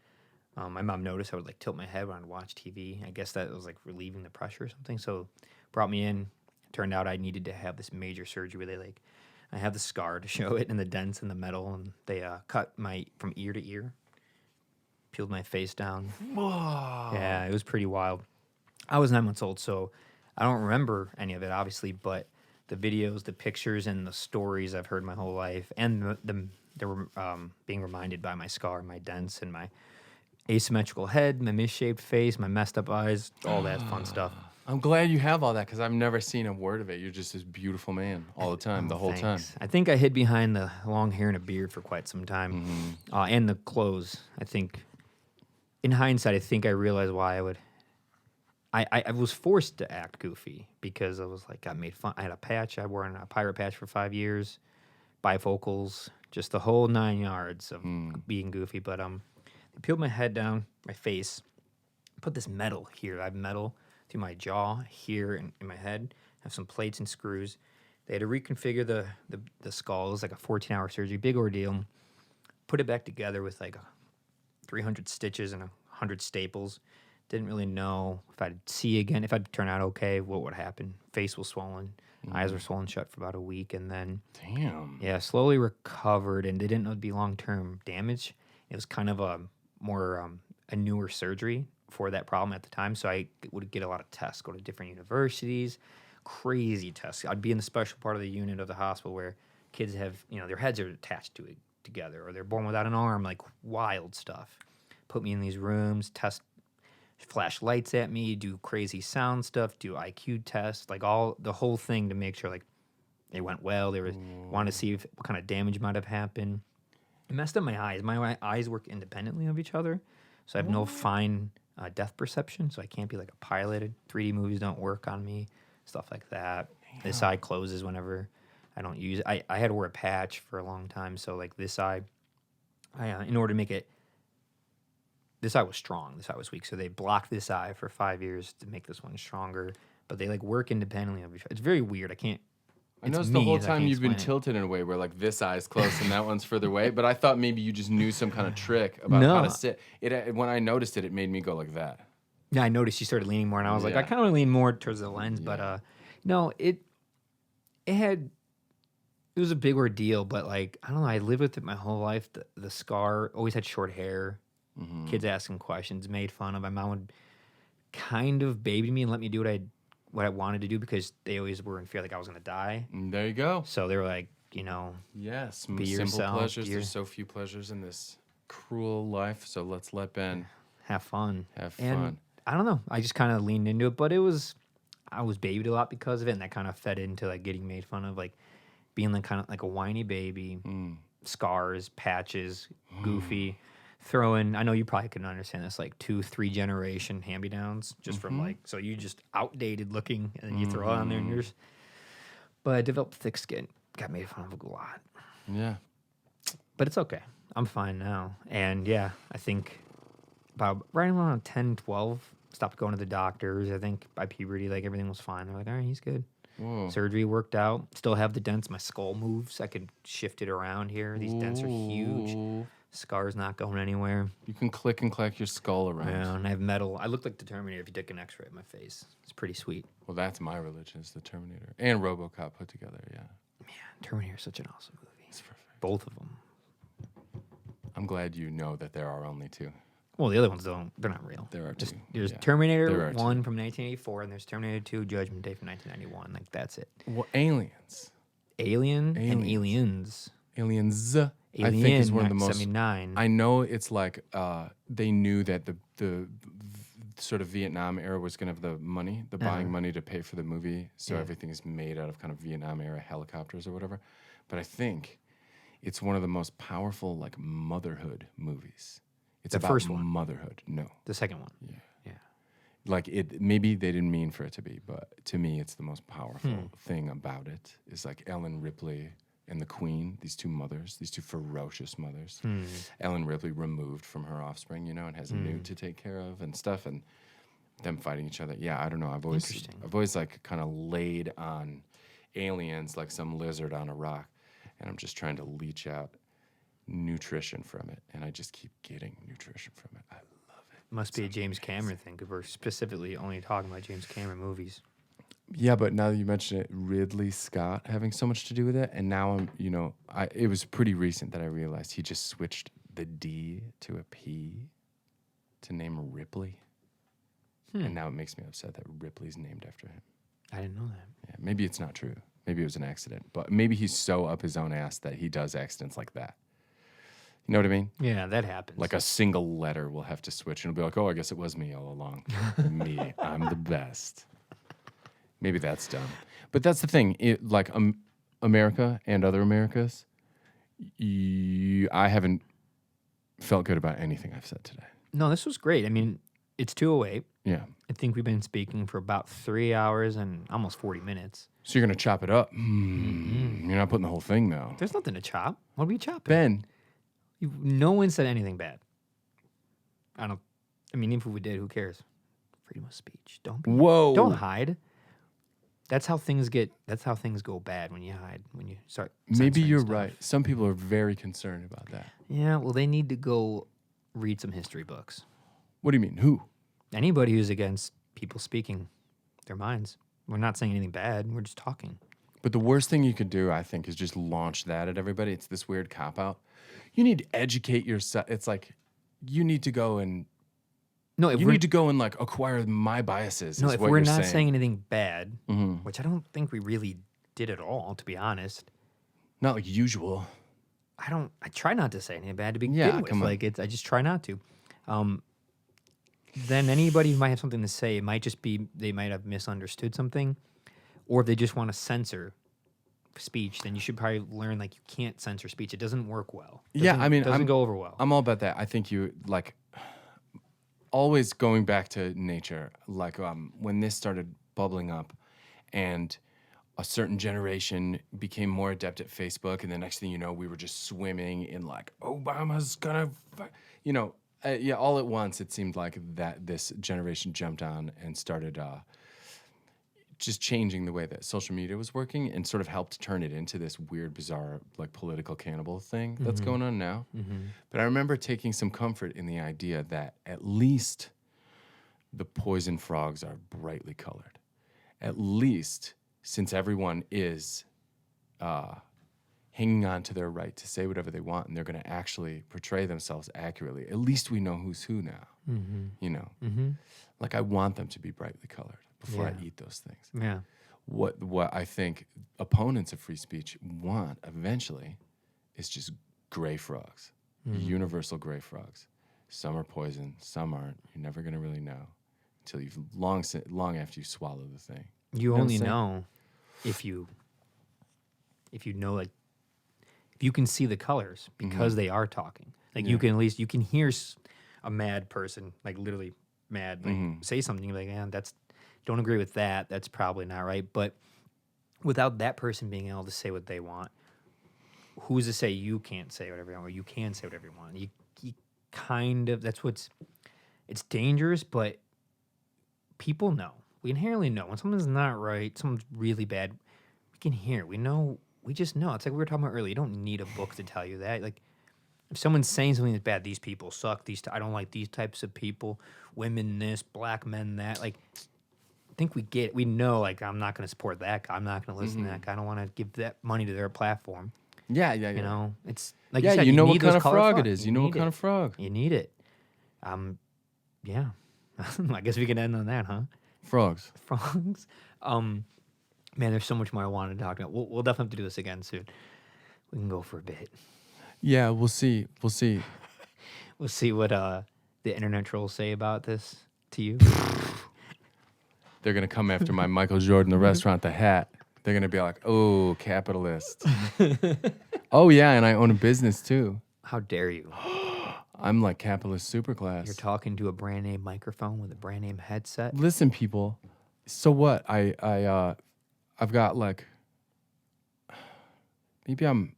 my mom noticed I would like tilt my head when I'd watch TV. I guess that was like relieving the pressure or something. So brought me in. Turned out I needed to have this major surgery where they I have the scar to show it and the dents in the metal, and they cut my from ear to ear, peeled my face down. Whoa. Yeah, it was pretty wild. I was 9 months old, so I don't remember any of it, obviously, but the videos, the pictures, and the stories I've heard my whole life, and they were being reminded by my scar, my dents, and my asymmetrical head, my misshaped face, my messed up eyes, all that fun stuff. I'm glad you have all that because I've never seen a word of it. You're just this beautiful man all the time, the whole time. I think I hid behind the long hair and a beard for quite some time, and the clothes. I think, in hindsight, I think I realized why I would. I was forced to act goofy because I was like, I made fun. I had a patch. I wore a pirate patch for 5 years, bifocals, just the whole 9 yards of being goofy. But they peeled my head down, my face, put this metal here. I have metal through my jaw here and in my head. I have some plates and screws. They had to reconfigure the skull. It was like a 14-hour surgery, big ordeal. Put it back together with like 300 stitches and 100 staples. Didn't really know if I'd see again, if I'd turn out okay, what would happen. Face was swollen. Eyes were swollen shut for about a week. And then, yeah, slowly recovered. And they didn't know it'd be long-term damage. It was kind of a newer surgery for that problem at the time. So I would get a lot of tests, go to different universities, crazy tests. I'd be in the special part of the unit of the hospital where kids have, their heads are attached to it together, or they're born without an arm, like wild stuff. Put me in these rooms, flash lights at me, do crazy sound stuff, do IQ tests, like the whole thing to make sure like it went well. They wanted to see what kind of damage might have happened. It messed up my eyes. My eyes work independently of each other, so I have no fine depth perception, so I can't be like a pilot. 3D movies don't work on me, stuff like that. Yeah. This eye closes whenever I don't use it. I had to wear a patch for a long time, so like this eye, in order to make it, this eye was strong, this eye was weak, so they blocked this eye for 5 years to make this one stronger, but they like work independently of each other. It's very weird. I noticed the whole time you've been tilted in a way where like this eye's close and that one's further away, but I thought maybe you just knew some kind of trick about how to sit. When I noticed it, it made me go like that. Yeah, I noticed you started leaning more, and I was like, I Yeah. kind of lean more towards the lens, Yeah. but no, it was a big ordeal, but like I don't know, I lived with it my whole life. The scar, always had short hair, kids asking questions, made fun of. My mom would kind of baby me and let me do what I wanted to do because they always were in fear like I was gonna die. There you go. So they were like, you know, Yes, be simple yourself, pleasures. There's so few pleasures in this cruel life. So let's let Ben have fun. have And fun. I don't know, I just kind of leaned into it, but I was babied a lot because of it, and that kind of fed into like getting made fun of, like being like kind of like a whiny baby, scars, patches, goofy. Throwing, I know you probably couldn't understand this, like 2-3 generation hand-me-downs just from like, so you just outdated looking and then you throw it on there and yours. But I developed thick skin, got made fun of a lot. Yeah. But it's okay. I'm fine now. And yeah, I think about right around 10, 12, stopped going to the doctors. I think by puberty, like everything was fine. They're like, all right, he's good. Whoa. Surgery worked out. Still have the dents. My skull moves. I could shift it around here. These dents are huge. Ooh. Scar's not going anywhere. You can click and clack your skull around. Yeah, and I have metal. I look like the Terminator if you take an X-ray of my face. It's pretty sweet. Well, that's my religion, is the Terminator and RoboCop put together. Yeah. Man, Terminator is such an awesome movie. It's perfect. Both of them. I'm glad you know that there are only two. Well, the other ones don't. They're not real. There are Just, two. There's Yeah. Terminator There are 1 two. from 1984, and there's Terminator 2 Judgment Day from 1991. Like, that's it. Well, aliens. Alien and Aliens. Aliens. Aliens. I Alien, think is one of the most. 79. I know it's like they knew that the sort of Vietnam era was going to have the money, the buying money to pay for the movie. So everything is made out of kind of Vietnam era helicopters or whatever. But I think it's one of the most powerful like motherhood movies. It's The about first one? motherhood. No. The second one. Yeah. Yeah. Like it, maybe they didn't mean for it to be, but to me, it's the most powerful thing about it. Is like Ellen Ripley and the Queen, these two mothers, these two ferocious mothers. Ellen Ripley removed from her offspring, you know, and has a new to take care of and stuff, and them fighting each other. Yeah, I don't know. I've always like kind of laid on aliens like some lizard on a rock, and I'm just trying to leach out nutrition from it, and I just keep getting nutrition from it. I love it. Must be a James Cameron thing, because we're specifically only talking about James Cameron movies. Yeah, but now that you mention it, Ridley Scott having so much to do with it, and now I'm, you know, it was pretty recent that I realized he just switched the D to a P to name Ripley, and now it makes me upset that Ripley's named after him. I didn't know that. Yeah, maybe it's not true. Maybe it was an accident, but maybe he's so up his own ass that he does accidents like that. You know what I mean? Yeah, that happens. Like a single letter will have to switch, and it'll be like, oh, I guess it was me all along. Me, I'm the best. Maybe that's dumb. But that's the thing. Like America and other Americas, I haven't felt good about anything I've said today. No, this was great. I mean, it's 2:08. Yeah. I think we've been speaking for about 3 hours and almost 40 minutes. So you're going to chop it up. You're not putting the whole thing, though. There's nothing to chop. What are we chopping? Ben. No one said anything bad. I mean, if we did, who cares? Freedom of speech. Whoa. Don't hide. That's how things go bad when you hide, when you start Maybe censoring you're stuff. right. Some people are very concerned about that. Yeah, well, they need to go read some history books. What do you mean? Who? Anybody who's against people speaking their minds. We're not saying anything bad. We're just talking. But the worst thing you could do, I think, is just launch that at everybody. It's this weird cop-out. You need to educate yourself. It's like you need to go and like acquire my biases. No, is if what we're you're not saying anything bad, Mhm. which I don't think we really did at all, to be honest. Not like usual. I try not to say anything bad to begin Yeah, with. come on. Like I just try not to. Then anybody who might have something to say, it might just be they might have misunderstood something, or if they just want to censor speech, then you should probably learn like you can't censor speech. It doesn't work well. It doesn't go over well. I'm all about that. I think you like always going back to nature. Like when this started bubbling up, and a certain generation became more adept at Facebook, and the next thing you know, we were just swimming in like Obama's gonna, all at once. It seemed like that this generation jumped on and started just changing the way that social media was working, and sort of helped turn it into this weird, bizarre, like political cannibal thing that's going on now. But I remember taking some comfort in the idea that at least the poison frogs are brightly colored. At least, since everyone is hanging on to their right to say whatever they want, and they're going to actually portray themselves accurately, at least we know who's who now. You know, like I want them to be brightly colored before I eat those things. Yeah. What I think opponents of free speech want eventually is just gray frogs, universal gray frogs. Some are poison, some aren't. You're never going to really know until you've long after you swallow the thing. You only know if you know, like, if you can see the colors because they are talking. Like you can you can hear a mad person, like literally mad, like say something like, "Man, don't agree with that. That's probably not right." But without that person being able to say what they want, who's to say you can't say whatever you want, or you can say whatever you want? You kind of, it's dangerous, but people know. We inherently know when someone's not right, someone's really bad. We can hear. We know. We just know. It's like we were talking about earlier. You don't need a book to tell you that. Like, if someone's saying something that's bad, these people suck. I don't like these types of people. Women this, black men that. Like, I think we get it. We know, like, I'm not going to support that guy. I'm not going to listen to that guy. I don't want to give that money to their platform. Yeah. You know, it's like Yeah, you said, you know need what kind those of color frog it frogs. is. You know what kind of frog. You need it. Yeah. I guess we can end on that, huh? Frogs. Frogs. Man, there's so much more I wanted to talk about. We'll definitely have to do this again soon. We can go for a bit. Yeah, we'll see. We'll see. We'll see what the internet trolls say about this to you. They're going to come after my Michael Jordan, the restaurant, the hat. They're going to be like, oh, capitalist. Oh, yeah, and I own a business, too. How dare you? I'm like capitalist superclass. You're talking to a brand name microphone with a brand name headset. Listen, people. So what? I've got like, maybe I'm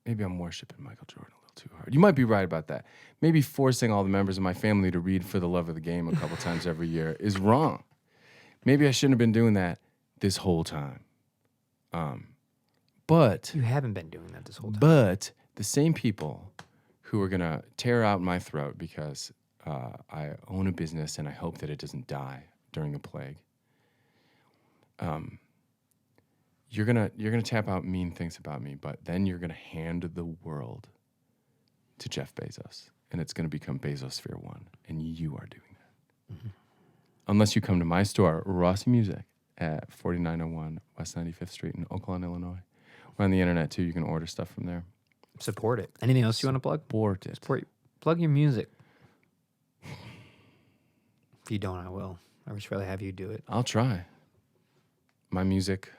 worshiping Michael Jordan a little too hard. You might be right about that. Maybe forcing all the members of my family to read For the Love of the Game a couple times every year is wrong. Maybe I shouldn't have been doing that this whole time. But You haven't been doing that this whole time. But the same people who are gonna tear out my throat because I own a business and I hope that it doesn't die during a plague. You're gonna tap out mean things about me, but then you're gonna hand the world to Jeff Bezos, and it's gonna become Bezosphere 1, and you are doing that. Unless you come to my store, Rossi Music, at 4901 West 95th Street in Oakland, Illinois. We're on the internet too. You can order stuff from there. Support it. Anything else you want to plug? Support it. Plug your music. If you don't, I will. I would just rather have you do it. I'll try. My music,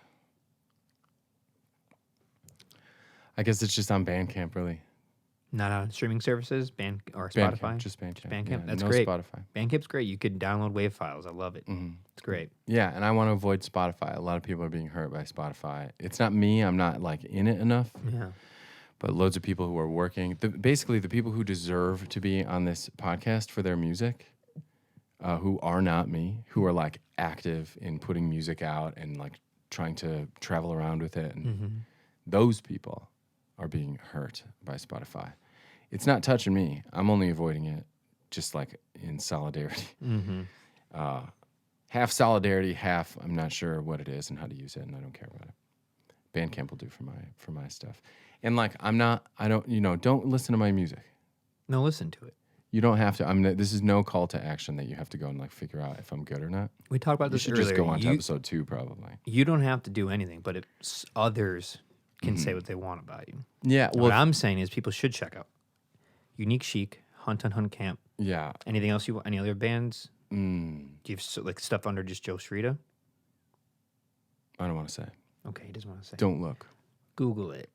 I guess it's just on Bandcamp, really. Not on streaming services, Spotify? Bandcamp, just Bandcamp. Bandcamp? Yeah, That's no great. Spotify. Bandcamp's great. You could download WAV files. I love it. It's great. Yeah, and I want to avoid Spotify. A lot of people are being hurt by Spotify. It's not me. I'm not like in it enough. Yeah. But loads of people who are working. Basically, the people who deserve to be on this podcast for their music, who are not me, who are like active in putting music out and like trying to travel around with it. And those people are being hurt by Spotify. It's not touching me. I'm only avoiding it just like in solidarity. Half solidarity, half I'm not sure what it is and how to use it, and I don't care about it. Bandcamp will do for my stuff. And like don't listen to my music. No, listen to it. You don't have to. This is no call to action that you have to go and like figure out if I'm good or not. We talked about this earlier. You should just go on to episode 2 probably. You don't have to do anything, but if others can say what they want about you. Yeah. Well, what I'm saying is people should check out Unique Chic, Hunt on Hunt Camp. Yeah. Anything else you want? Any other bands? Do you have like stuff under just Joe Starita? I don't want to say. Okay, he doesn't want to say. Don't look. Google it.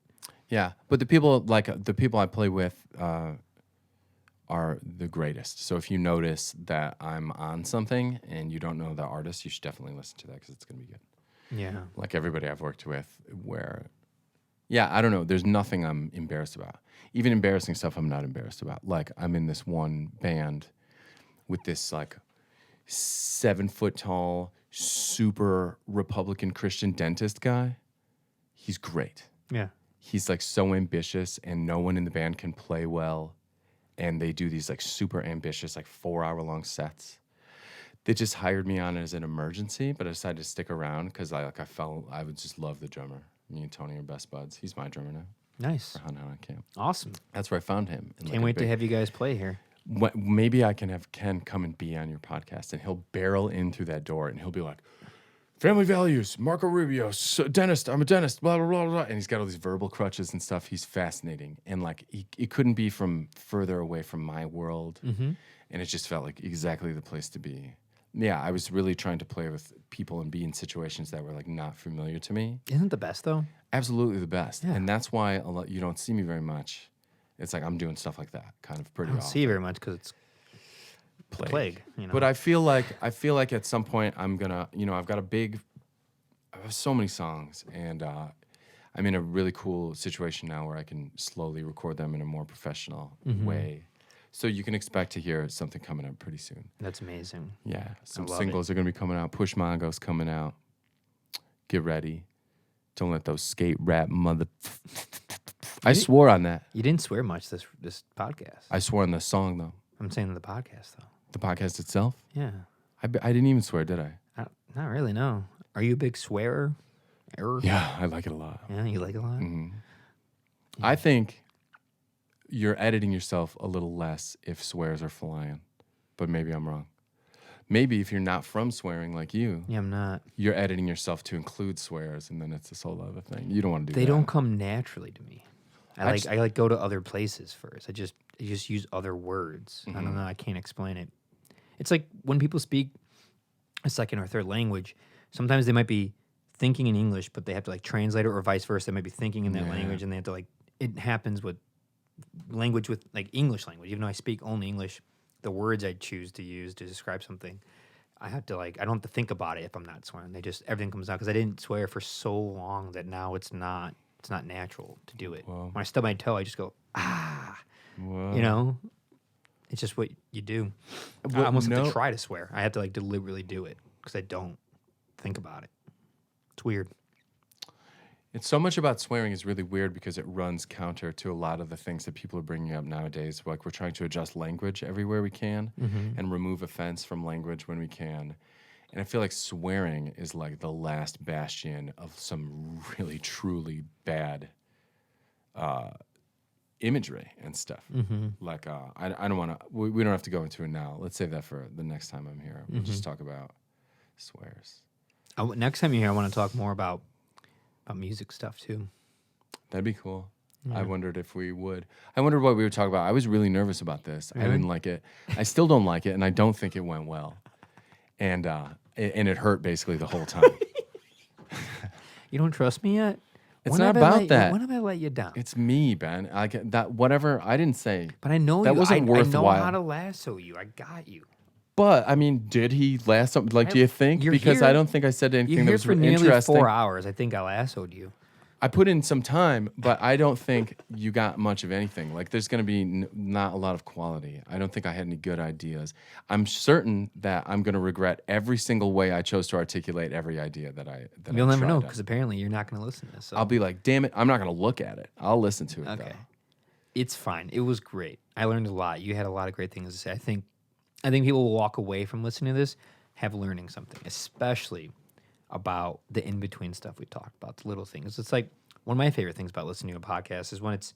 Yeah, but the people I play with are the greatest. So if you notice that I'm on something and you don't know the artist, you should definitely listen to that because it's going to be good. Yeah. Like everybody I've worked with I don't know. There's nothing I'm embarrassed about. Even embarrassing stuff I'm not embarrassed about. Like I'm in this one band with this like 7 foot tall, super Republican Christian dentist guy. He's great. Yeah. He's like so ambitious and no one in the band can play well. And they do these like super ambitious, like 4-hour long sets. they just hired me on as an emergency, but I decided to stick around because I would just love the drummer. Me and Tony are best buds. He's my drummer now. Nice. For Hunt Camp. Awesome. That's where I found him. Can't wait to have you guys play here. Maybe I can have Ken come and be on your podcast, and he'll barrel in through that door, and he'll be like, family values, Marco Rubio, dentist, I'm a dentist, blah, blah, blah, blah. And he's got all these verbal crutches and stuff. He's fascinating. And like, he couldn't be from further away from my world. Mm-hmm. And it just felt like exactly the place to be. Yeah, I was really trying to play with people and be in situations that were like not familiar to me. Isn't it the best though? Absolutely the best. Yeah. And that's why you don't see me very much. It's like I'm doing stuff like that kind of pretty I don't often. see you very much because it's plague. You know? But I feel like at some point I'm gonna, I have so many songs, and I'm in a really cool situation now where I can slowly record them in a more professional way. So you can expect to hear something coming up pretty soon. That's amazing. Yeah, some singles are gonna be coming out. Push Mongo's coming out. Get ready. Don't let those skate rap I swore on that. You didn't swear much this podcast. I swore on the song though. I'm saying the podcast though. The podcast itself? Yeah. I didn't even swear, did I? Not really, no. Are you a big swearer? Yeah, I like it a lot. Yeah, you like it a lot? Mm-hmm. I think you're editing yourself a little less if swears are flying, but maybe I'm wrong. Maybe if you're not from swearing like you, Yeah, I'm not. you're editing yourself to include swears, and then it's this whole other thing. You don't want to do that. They don't come naturally to me. I I go to other places first. I just use other words. I don't know. I can't explain it. It's like when people speak a second or third language, sometimes they might be thinking in English, but they have to like translate it, or vice versa. They might be thinking in that language, and they have to like. It happens with language, with like English language. Even though I speak only English, the words I choose to use to describe something, I have to like. I don't have to think about it if I'm not swearing. Everything comes out because I didn't swear for so long that now it's not natural to do it. Whoa. When I stub my toe, I just go, ah. Whoa. You know? It's just what you do. I almost have to try to swear. I have to like deliberately do it because I don't think about it. It's weird. It's so much about swearing is really weird because it runs counter to a lot of the things that people are bringing up nowadays. Like we're trying to adjust language everywhere we can and remove offense from language when we can. And I feel like swearing is like the last bastion of some really, truly bad imagery and stuff. Like, I don't want to, we don't have to go into it now. Let's save that for the next time I'm here. We'll just talk about swears. Next time you're here, I want to talk more about music stuff too. That'd be cool. I wondered if we would. I wondered what we would talk about. I was really nervous about this. I didn't like it. I still don't like it, and I don't think it went well. And it hurt basically the whole time. You don't trust me yet? It's not about that. When have I let you down? It's me, Ben. I get that. Whatever. I didn't say. But I know that you. wasn't worthwhile. I know how to lasso you. I got you. But I mean, did he last something? Like, do you think? Because I don't think I said anything that was You're here for nearly interesting. 4 hours. I think I lassoed you. I put in some time, but I don't think you got much of anything. Like, there's going to be not a lot of quality. I don't think I had any good ideas. I'm certain that I'm going to regret every single way I chose to articulate every idea that I You'll never tried know on. because apparently you're not going to listen to this. So. I'll be like, damn it, I'm not going to look at it. I'll listen to it, Okay. though. It's fine. It was great. I learned a lot. You had a lot of great things to say. I think people will walk away from listening to this learning something, especially about the in-between stuff we talked about, the little things. It's like one of my favorite things about listening to a podcast is when it's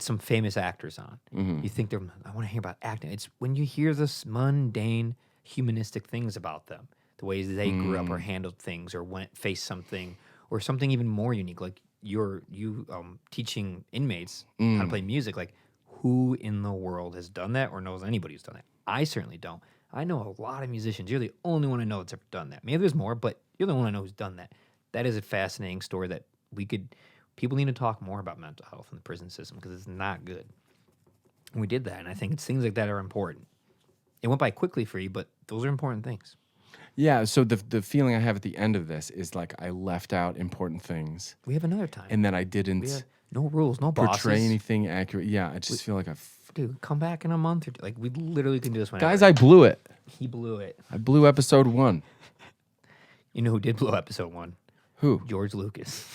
some famous actors on. You think I want to hear about acting. It's when you hear this mundane, humanistic things about them, the ways they grew up or handled things or faced something or something even more unique, like you teaching inmates how to play music. Like, who in the world has done that or knows anybody who's done that? I certainly don't. I know a lot of musicians. You're the only one I know that's ever done that. Maybe there's more, but you're the one I know who's done that. That is a fascinating story that people need to talk more about mental health in the prison system because it's not good. And we did that, and I think it's things like that are important. It went by quickly for you, but those are important things. Yeah, so the feeling I have at the end of this is like I left out important things. We have another time. And then I didn't no rules, no bosses. portray anything accurate. Yeah, I just feel like Dude, come back in a month or two. Like, we literally can do this whenever. Guys, I blew it. He blew it. I blew episode 1. You know who did blow episode 1? Who? George Lucas.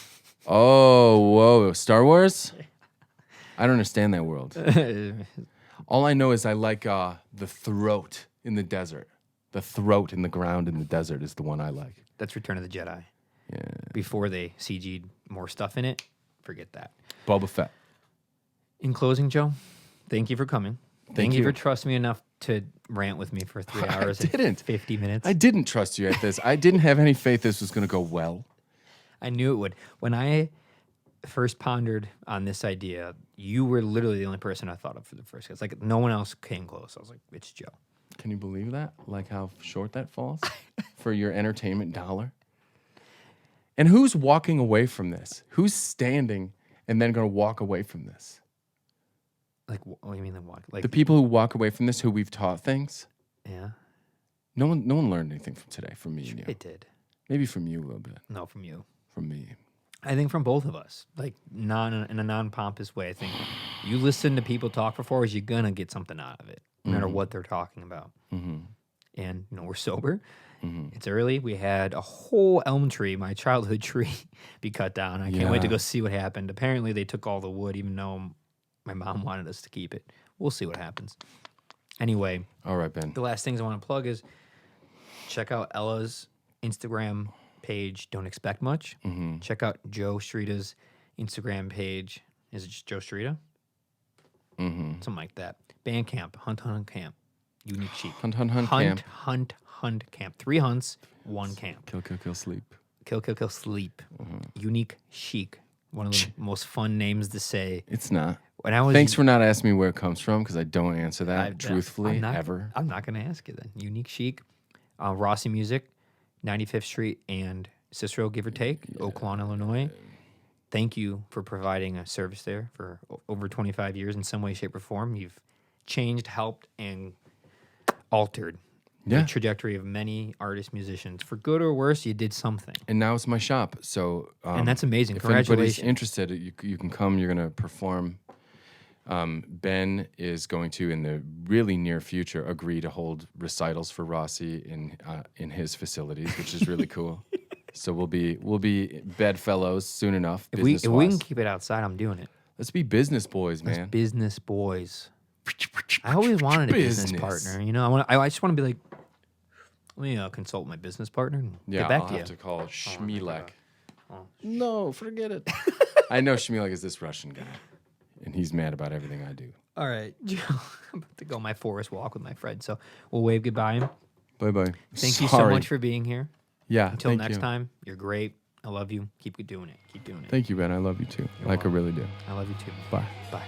Oh, whoa. Star Wars? I don't understand that world. All I know is I like the throat in the desert. The throat in the ground in the desert is the one I like. That's Return of the Jedi. Yeah. Before they CG'd more stuff in it, forget that. Boba Fett. In closing, Joe, thank you for coming. Thank you you for trusting me enough to rant with me for 3 hours and 50 minutes. I didn't trust you at this. I didn't have any faith this was going to go well. I knew it would. When I first pondered on this idea, you were literally the only person I thought of for the first case. Like, no one else came close. I was like, it's Joe. Can you believe that? Like how short that falls for your entertainment dollar? And who's walking away from this? Who's standing and then going to walk away from this? Like, what do you mean, like, walk? Like, The people who walk away from this, who we've taught things. yeah, No one learned anything from today, from me and you. it did. Maybe from you a little bit. No, from you. From me. I think from both of us, like in a non-pompous way. I think you listen to people talk for 4 hours, you're gonna get something out of it, no matter what they're talking about. Mm-hmm. And we're sober. Mm-hmm. It's early. We had a whole elm tree, my childhood tree, be cut down. I can't wait to go see what happened. Apparently, they took all the wood, even though my mom wanted us to keep it. We'll see what happens. Anyway, All right, Ben. the last things I want to plug is check out Ella's Instagram page, Don't Expect Much. Mm-hmm. Check out Joe Strita's Instagram page. Is it just Joe Strita? Mm-hmm. Something like that. Bandcamp, Hunt Camp, Unique Chic. Hunt camp. Hunt Camp. 3 hunts, 1 camp. Kill, sleep. Kill, sleep. Unique Chic. One of the most fun names to say. It's not. When I was Thanks for not asking me where it comes from, because I don't answer that truthfully, ever. I'm not going to ask you then. Unique Chic, Rossi Music, 95th Street and Cicero, give or take, Oak Lawn, Illinois. Thank you for providing a service there for over 25 years in some way, shape, or form. You've changed, helped, and altered the trajectory of many artists, musicians. For good or worse, you did something. And now it's my shop. So and that's amazing. If Congratulations. anybody's interested, you can come. You're going to perform. Ben is going to, in the really near future, agree to hold recitals for Rossi in his facilities, which is really cool. So we'll be bedfellows soon enough. If we can keep it outside, I'm doing it. Let's be business boys, man. Let's business boys. I always wanted a business partner. You know, I just want to be like, let me consult my business partner and get back I'll to you. have to call Shmilek. No, forget it. I know Shmilek is this Russian guy, and he's mad about everything I do. All right, Joe, I'm about to go on my forest walk with my friend, so we'll wave goodbye. Bye-bye. Thank you so much for being here. Yeah. Until next time, you're great. I love you. Keep doing it. Keep doing it. Thank you, Ben. I love you too. I really do. I love you too. Bye. Bye.